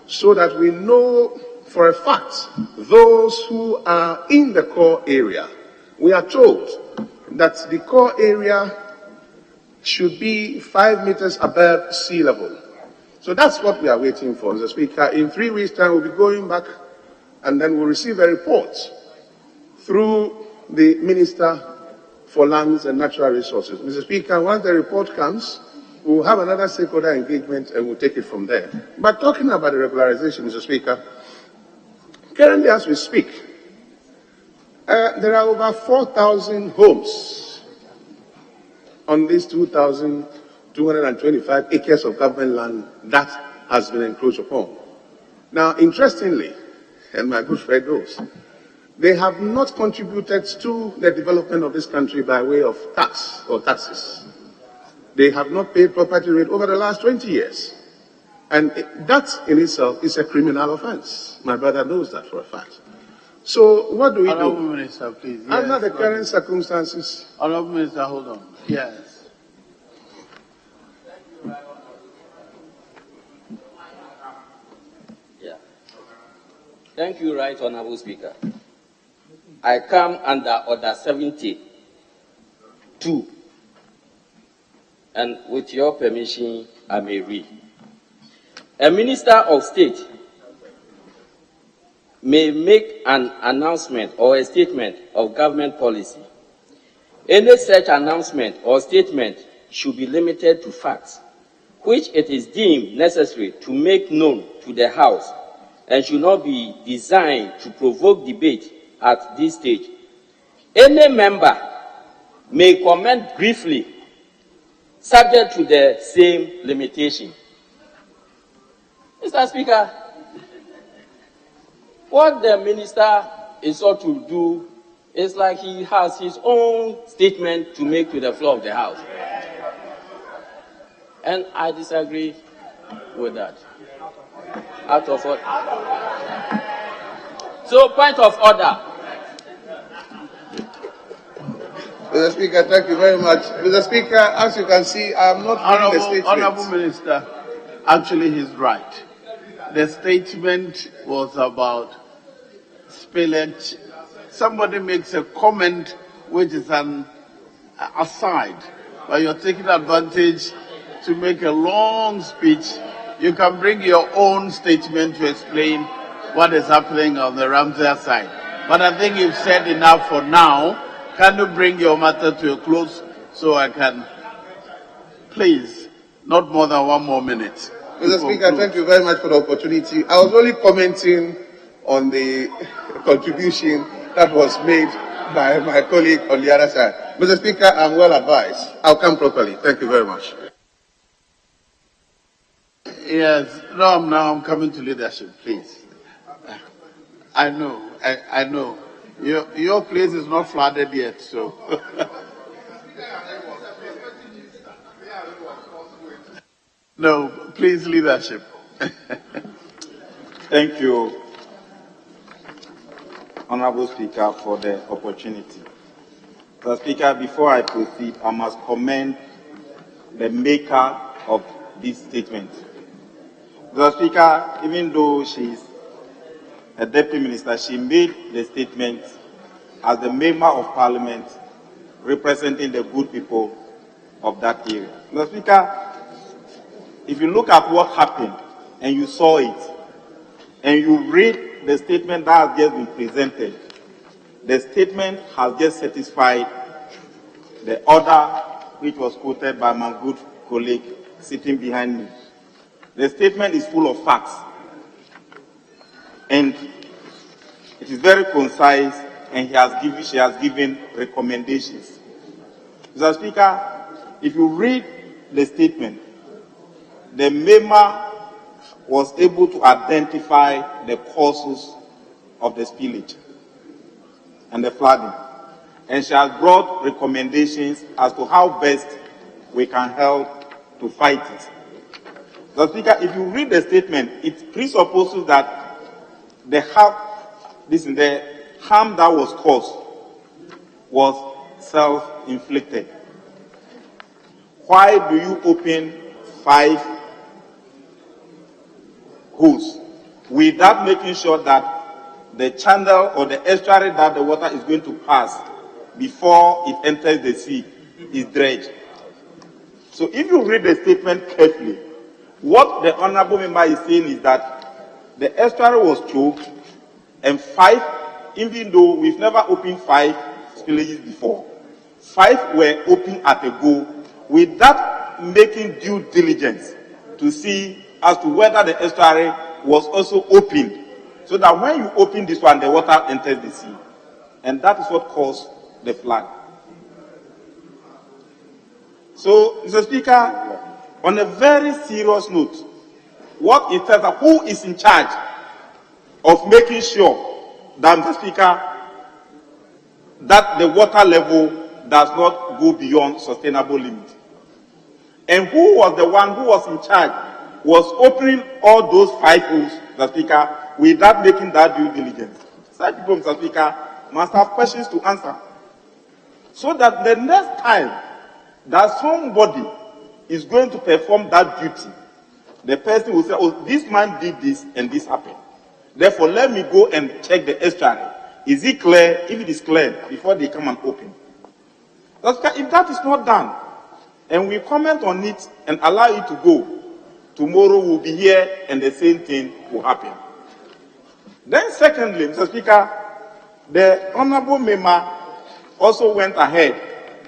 so that we know for a fact those who are in the core area. We are told that the core area should be 5 meters above sea level. So that's what we are waiting for, Mr. Speaker. In 3 weeks' time, we'll be going back and then we'll receive a report through the Minister for Lands and Natural Resources. Mr. Speaker, once the report comes, we'll have another stakeholder engagement and we'll take it from there. But talking about the regularization, Mr. Speaker, currently as we speak, there are over 4,000 homes on these 2,225 acres of government land that has been encroached upon. Now, interestingly, and my good friend knows, they have not contributed to the development of this country by way of tax or taxes. They have not paid property rate over the last 20 years. And that in itself is a criminal offense. My brother knows that for a fact. So what do we Honourable do? Minister, please. Yes, Under the current circumstances. Honourable Minister, hold on. Yes. Yeah. Thank you, Right Honourable Speaker. I come under Order 72, and with your permission, I may read. A Minister of State may make an announcement or a statement of government policy. Any such announcement or statement should be limited to facts, which it is deemed necessary to make known to the House, and should not be designed to provoke debate at this stage. Any member may comment briefly, subject to the same limitation. Mr. Speaker, what the minister is sought to do is like he has his own statement to make to the floor of the House. And I disagree with that. Out of order. So, point of order. Mr. Speaker, thank you very much. Mr. Speaker, as you can see, I am not reading the statement. Honourable Minister, actually he's right. The statement was about spillage. Somebody makes a comment which is an aside, but you're taking advantage to make a long speech. You can bring your own statement to explain what is happening on the Ramsey side. But I think you've said enough for now. Can you bring your matter to a close so I can, please, not more than 1 more minute. Mr. Speaker, thank you very much for the opportunity. I was only commenting on the contribution that was made by my colleague on the other side. Mr. Speaker, I'm well advised. I'll come properly. Thank you very much. Yes, no, now I'm coming to leadership, please. I know. Your place is not flooded yet, so. No, please, leadership. Thank you, Honourable Speaker, for the opportunity. Mr. Speaker, before I proceed, I must commend the maker of this statement. Mr. Speaker, even though she is a Deputy Minister, she made the statement as the Member of Parliament representing the good people of that area. Mr. Speaker, if you look at what happened and you saw it, and you read the statement that has just been presented, the statement has just satisfied the order which was quoted by my good colleague sitting behind me. The statement is full of facts, and it is very concise, and she has given recommendations. Mr. Speaker, if you read the statement, the member was able to identify the causes of the spillage and the flooding, and she has brought recommendations as to how best we can help to fight it. Mr. Speaker, if you read the statement, it presupposes that the harm that was caused was self-inflicted. why do you open 5 holes without making sure that the channel or the estuary that the water is going to pass before it enters the sea is dredged? So if you read the statement carefully, what the honorable member is saying is that the estuary was choked, and 5, even though we've never opened 5 spillages before, 5 were opened at a go without making due diligence to see as to whether the estuary was also opened, so that when you open this one, the water enters the sea. And that is what caused the flood. So, Mr. Speaker, on a very serious note, what it tells us, who is in charge of making sure that, Mr. Speaker, that the water level does not go beyond sustainable limit? And who was the one who was in charge, was opening all those 5 holes, Mr. Speaker, without making that due diligence? Such people, Mr. Speaker, must have questions to answer. So that the next time that somebody is going to perform that duty, the person will say, oh, this man did this and this happened. Therefore, let me go and check the estuary. Is it clear? If it is clear, before they come and open. If that is not done, and we comment on it and allow it to go, tomorrow we'll be here and the same thing will happen. Then secondly, Mr. Speaker, the honorable member also went ahead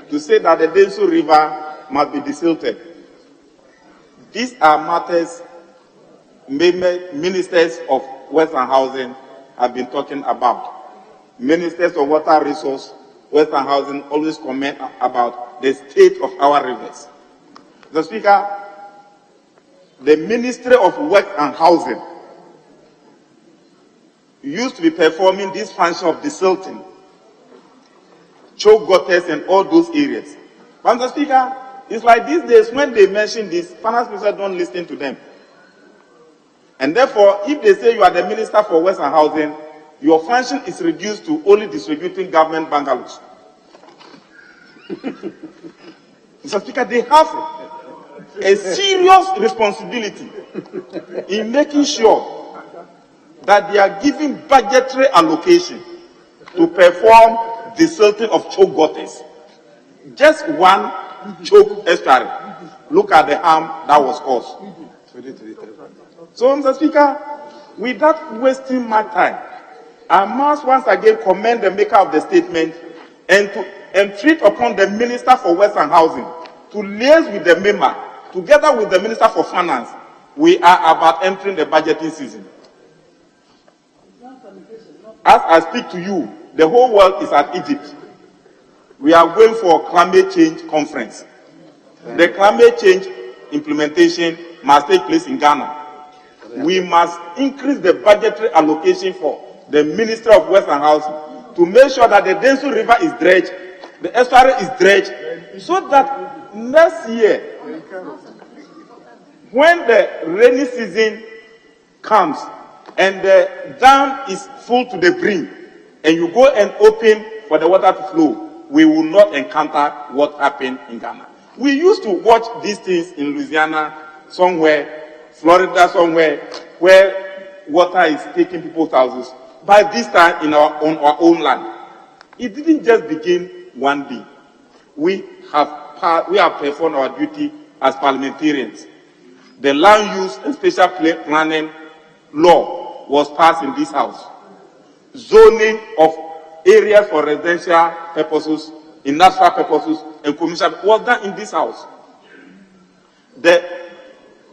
to say that the Denso River must be desilted. These are matters ministers of Western Housing have been talking about. Ministers of Water Resource, Western Housing always comment about the state of our rivers. Mr. Speaker, the Ministry of Work and Housing used to be performing this function of desilting, choke gutters and all those areas. But Mr. Speaker, it's like these days when they mention this, finance ministers don't listen to them. And therefore, if they say you are the Minister for Works and Housing, your function is reduced to only distributing government bungalows. Mr. Speaker, they have a serious responsibility in making sure that they are giving budgetary allocation to perform desilting of choke gutters. Just one choke estuary. Look at the harm that was caused. So, Mr. Speaker, without wasting my time, I must once again commend the maker of the statement and to entreat upon the Minister for Works and Housing to liaise with the member, together with the Minister for Finance. We are about entering the budgeting season. As I speak to you, the whole world is at Egypt. We are going for a climate change conference. The climate change implementation must take place in Ghana. We must increase the budgetary allocation for the Ministry of Works and Housing to make sure that the Denso River is dredged, the estuary is dredged, so that next year, when the rainy season comes and the dam is full to the brim, and you go and open for the water to flow, we will not encounter what happened in Ghana. We used to watch these things in Louisiana, somewhere, Florida, somewhere, where water is taking people's houses. By this time, on our own land, it didn't just begin one day. We have performed our duty as parliamentarians. The land use and spatial planning law was passed in this house. Zoning of areas for residential purposes, industrial purposes, and commercial was done in this house. The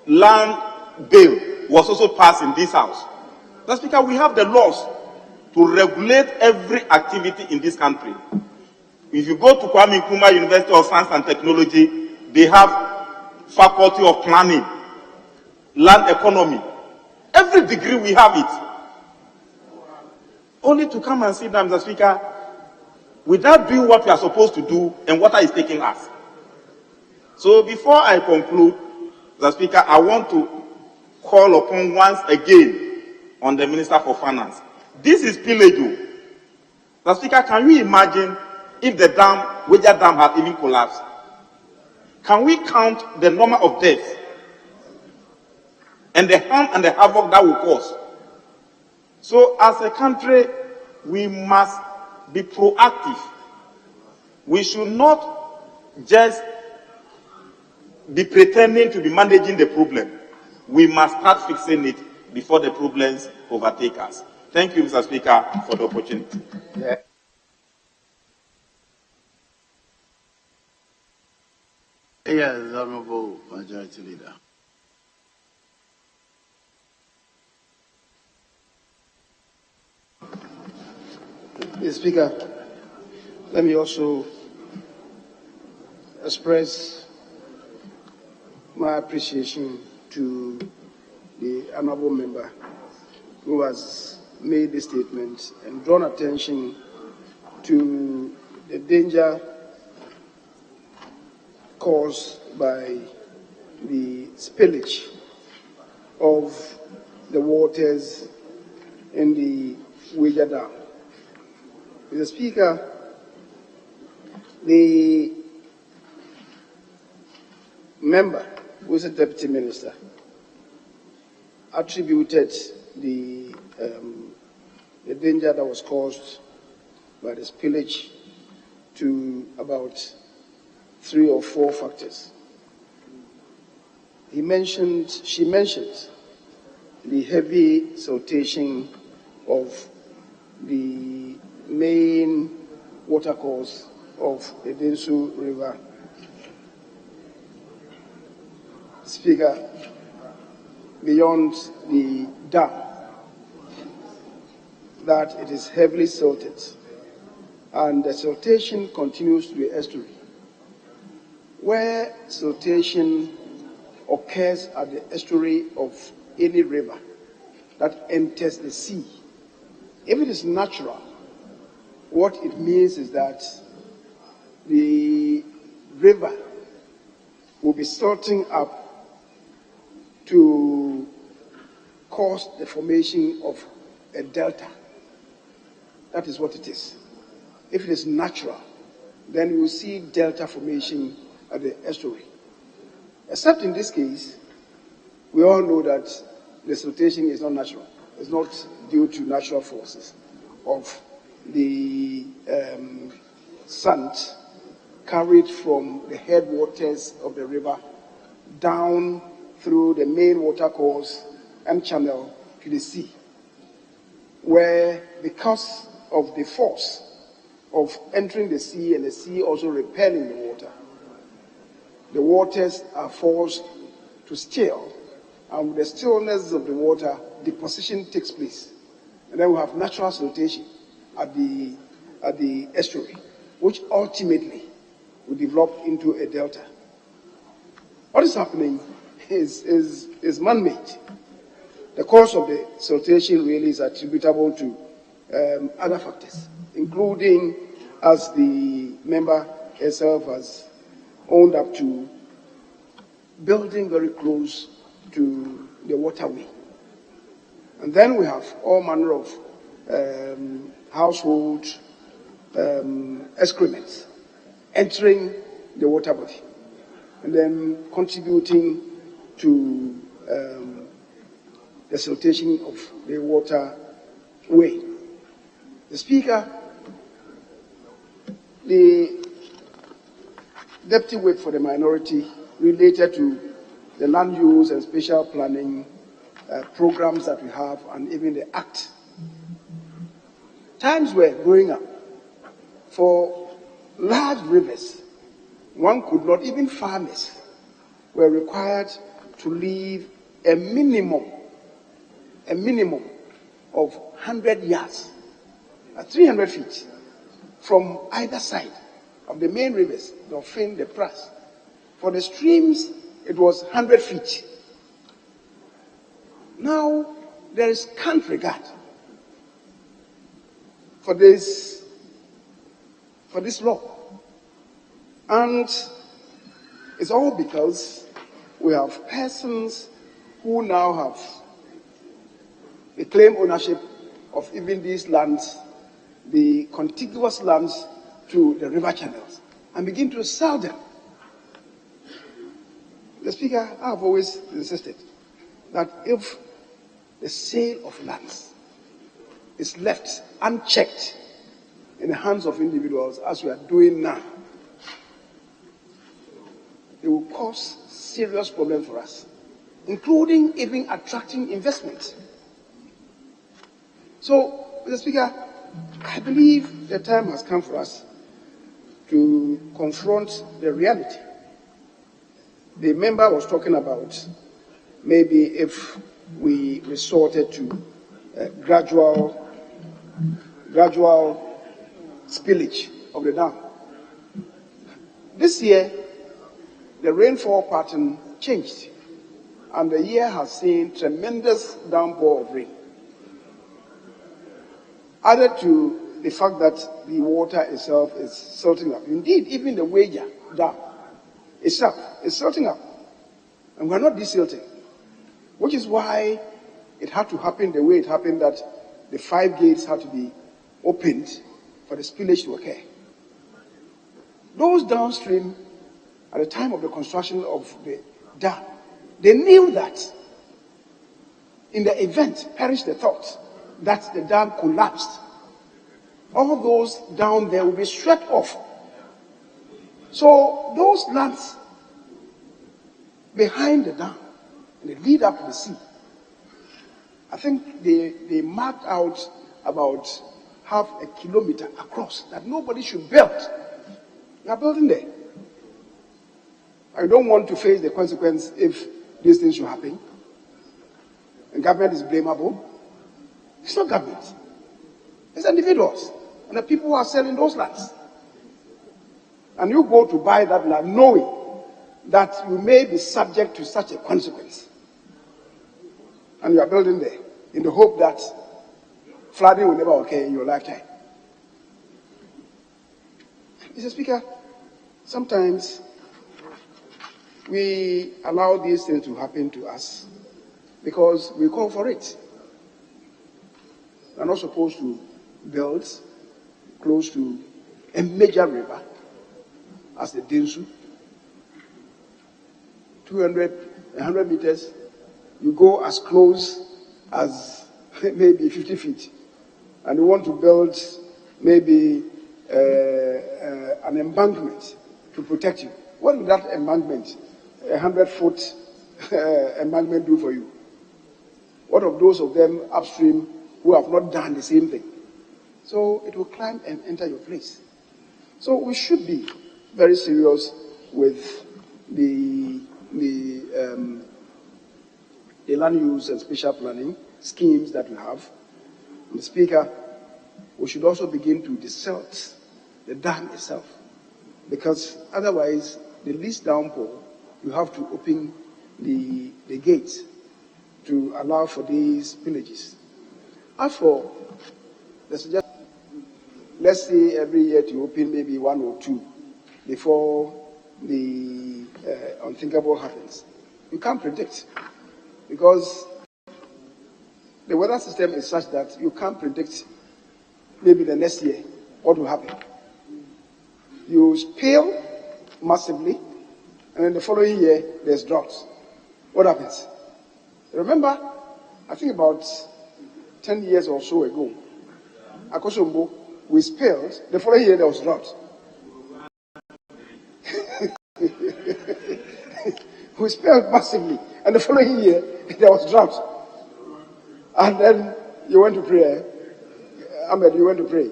land bill was also passed in this house. Mr. Speaker, we have the laws to regulate every activity in this country. If you go to Kwame Nkrumah University of Science and Technology, they have faculty of planning, land economy. Every degree we have it. Only to come and sit down, Mr. Speaker, without doing what we are supposed to do and what is taking us. So before I conclude, Mr. Speaker, I want to call upon once again on the Minister for Finance. This is pillage. Mr. Speaker, can you imagine if the dam, Wager Dam, had even collapsed? Can we count the number of deaths and the harm and the havoc that will cause? So as a country, we must be proactive. We should not just be pretending to be managing the problem. We must start fixing it before the problems overtake us. Thank you, Mr. Speaker, for the opportunity. Yes, Honorable Majority Leader. Mr. Speaker, let me also express my appreciation to the honorable member who has made this statement and drawn attention to the danger caused by the spillage of the waters in the Ouija Dam. Mr. Speaker, the member, who is a deputy minister, attributed the danger that was caused by the spillage to about 3 or 4 factors. She mentioned the heavy siltation of the main watercourse of the Densu River. Speaker, beyond the dam, that it is heavily silted, and the siltation continues to the estuary. Where siltation occurs at the estuary of any river that enters the sea, if it is natural, what it means is that the river will be silting up to cause the formation of a delta. That is what it is. If it is natural, then you will see delta formation at the estuary. Except in this case, we all know that the siltation is not natural. It's not due to natural forces of the sand carried from the headwaters of the river down through the main watercourse and channel to the sea, where because of the force of entering the sea and the sea also repelling the waters are forced to still, and with the stillness of the water, deposition takes place. And then we have natural siltation at the estuary, which ultimately will develop into a delta. What is happening is man-made. The cause of the siltation really is attributable to other factors, including, as the member herself has owned up to, building very close to the waterway. And then we have all manner of household excrements entering the water body and then contributing to the siltation of the waterway. The Speaker, the Deputy Whip for the minority related to the land use and spatial planning programs that we have, and even the Act. Times were growing up. For large rivers, one could not, even farmers were required to leave a minimum of 100 yards, 300 feet from either side of the main rivers, the Dauphin, the Pras. For the streams, it was 100 feet. Now, there is scant regard for this law. And it's all because we have persons who now have the claim ownership of even these lands, the contiguous lands to the river channels, and begin to sell them The Speaker, I have always insisted that if the sale of lands is left unchecked in the hands of individuals, as we are doing now, it will cause serious problems for us, including even attracting investment. So, Mr. Speaker, I believe the time has come for us to confront the reality. The member was talking about maybe if we resorted to gradual spillage of the dam. This year, the rainfall pattern changed, and the year has seen tremendous downpour of rain. Added to the fact that the water itself is silting up. Indeed, even the Wager Dam itself is silting up. And we're not desilting, which is why it had to happen the way it happened, that the 5 gates had to be opened for the spillage to occur. Those downstream, at the time of the construction of the dam, they knew that in the event, perish the thought, that the dam collapsed, all those down there will be swept off. So those lands behind the dam, and they lead up to the sea, I think they marked out about half a kilometer across that nobody should build. They are building there. I don't want to face the consequence if these things should happen. And government is blamable. It's not government. It's individuals and the people who are selling those lands. And you go to buy that land knowing that you may be subject to such a consequence. And you are building there in the hope that flooding will never occur in your lifetime. Mr. Speaker, sometimes we allow these things to happen to us because we call for it. We are not supposed to build close to a major river as the Dinsu. 100 meters, you go as close as maybe 50 feet. And you want to build maybe an embankment to protect you. What will that embankment, 100-foot embankment, do for you? What of those of them upstream who have not done the same thing? So it will climb and enter your place. So we should be very serious with the land use and spatial planning schemes that we have. Mr. Speaker, we should also begin to desilt the dam itself, because otherwise, the least downpour, you have to open the gates to allow for these pillages. As for the suggestion, let's say every year to open maybe 1 or 2 before the unthinkable happens. You can't predict, because the weather system is such that you can't predict maybe the next year what will happen. You spill massively, and then the following year there's droughts. What happens? Remember, I think about 10 years or so ago, Akosombo, we spilled, the following year there was drought. We spilled massively, and the following year there was drought. And then you went to pray. Ahmed, you went to pray.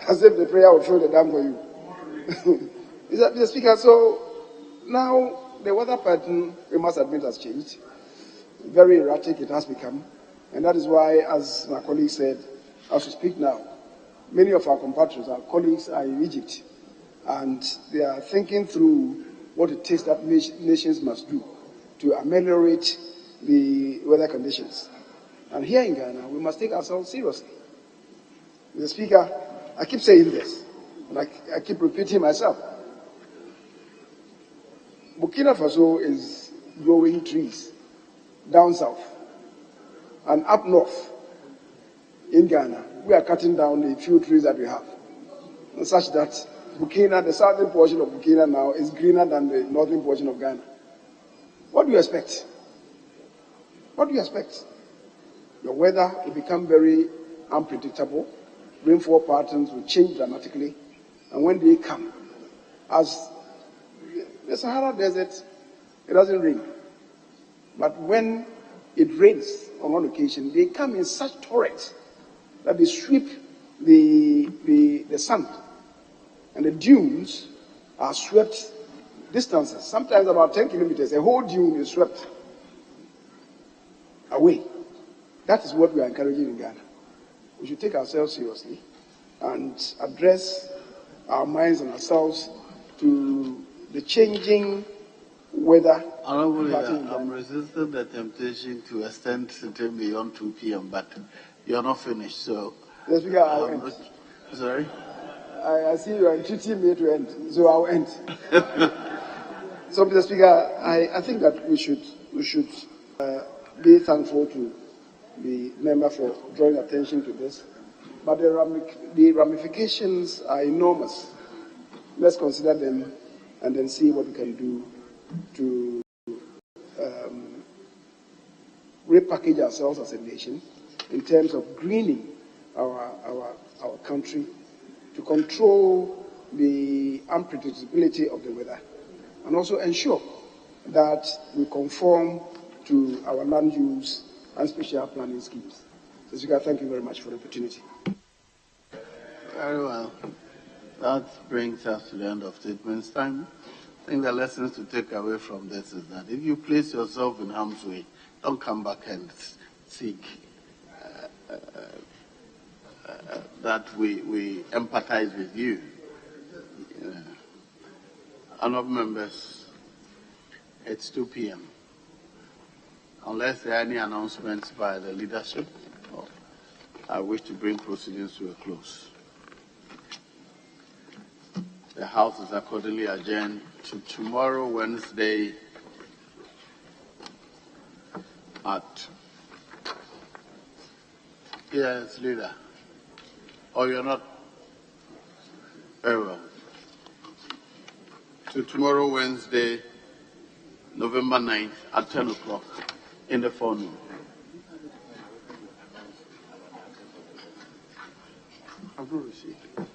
As if the prayer would fill the dam for you. Mr. Speaker, so now the weather pattern, we must admit, has changed. Very erratic it has become. And that is why, as my colleague said, as we speak now, many of our compatriots, our colleagues, are in Egypt. And they are thinking through what it takes that nations must do to ameliorate the weather conditions. And here in Ghana, we must take ourselves seriously. Mr. Speaker, I keep saying this, and I keep repeating myself. Burkina Faso is growing trees down south, and up north in Ghana, we are cutting down the few trees that we have, such that Burkina, the southern portion of Burkina now is greener than the northern portion of Ghana. What do you expect? What do you expect? The weather will become very unpredictable. Rainfall patterns will change dramatically. And when they come, as the Sahara Desert, it doesn't rain. But when it rains on one occasion, they come in such torrents that they sweep the sand. And the dunes are swept distances, sometimes about 10 kilometers. A whole dune is swept away. That is what we are encouraging in Ghana. We should take ourselves seriously and address our minds and ourselves to the changing weather. Honorable, I'm resisting the temptation to extend sitting beyond 2 p.m., but you're not finished, so... Yes, Speaker, I'll end. Sorry? I see you are entreating me to end, so I'll end. So, Mr. Speaker, I think that we should be thankful to the member for drawing attention to this. But the ramifications are enormous. Let's consider them and then see what we can do to repackage ourselves as a nation in terms of greening our country, to control the unpredictability of the weather, and also ensure that we conform to our land use and spatial planning schemes. So, Speaker, thank you very much for the opportunity. Very well. That brings us to the end of statements time. I think the lessons to take away from this is that if you place yourself in harm's way, don't come back and seek that we empathize with you. Honourable members, it's 2 p.m. Unless there are any announcements by the leadership, I wish to bring proceedings to a close. The House is accordingly adjourned to tomorrow, Wednesday, at... Yes, leader. Oh, you're not? Very well. To tomorrow, Wednesday, November 9th, at 10 o'clock in the forenoon. I've not received it.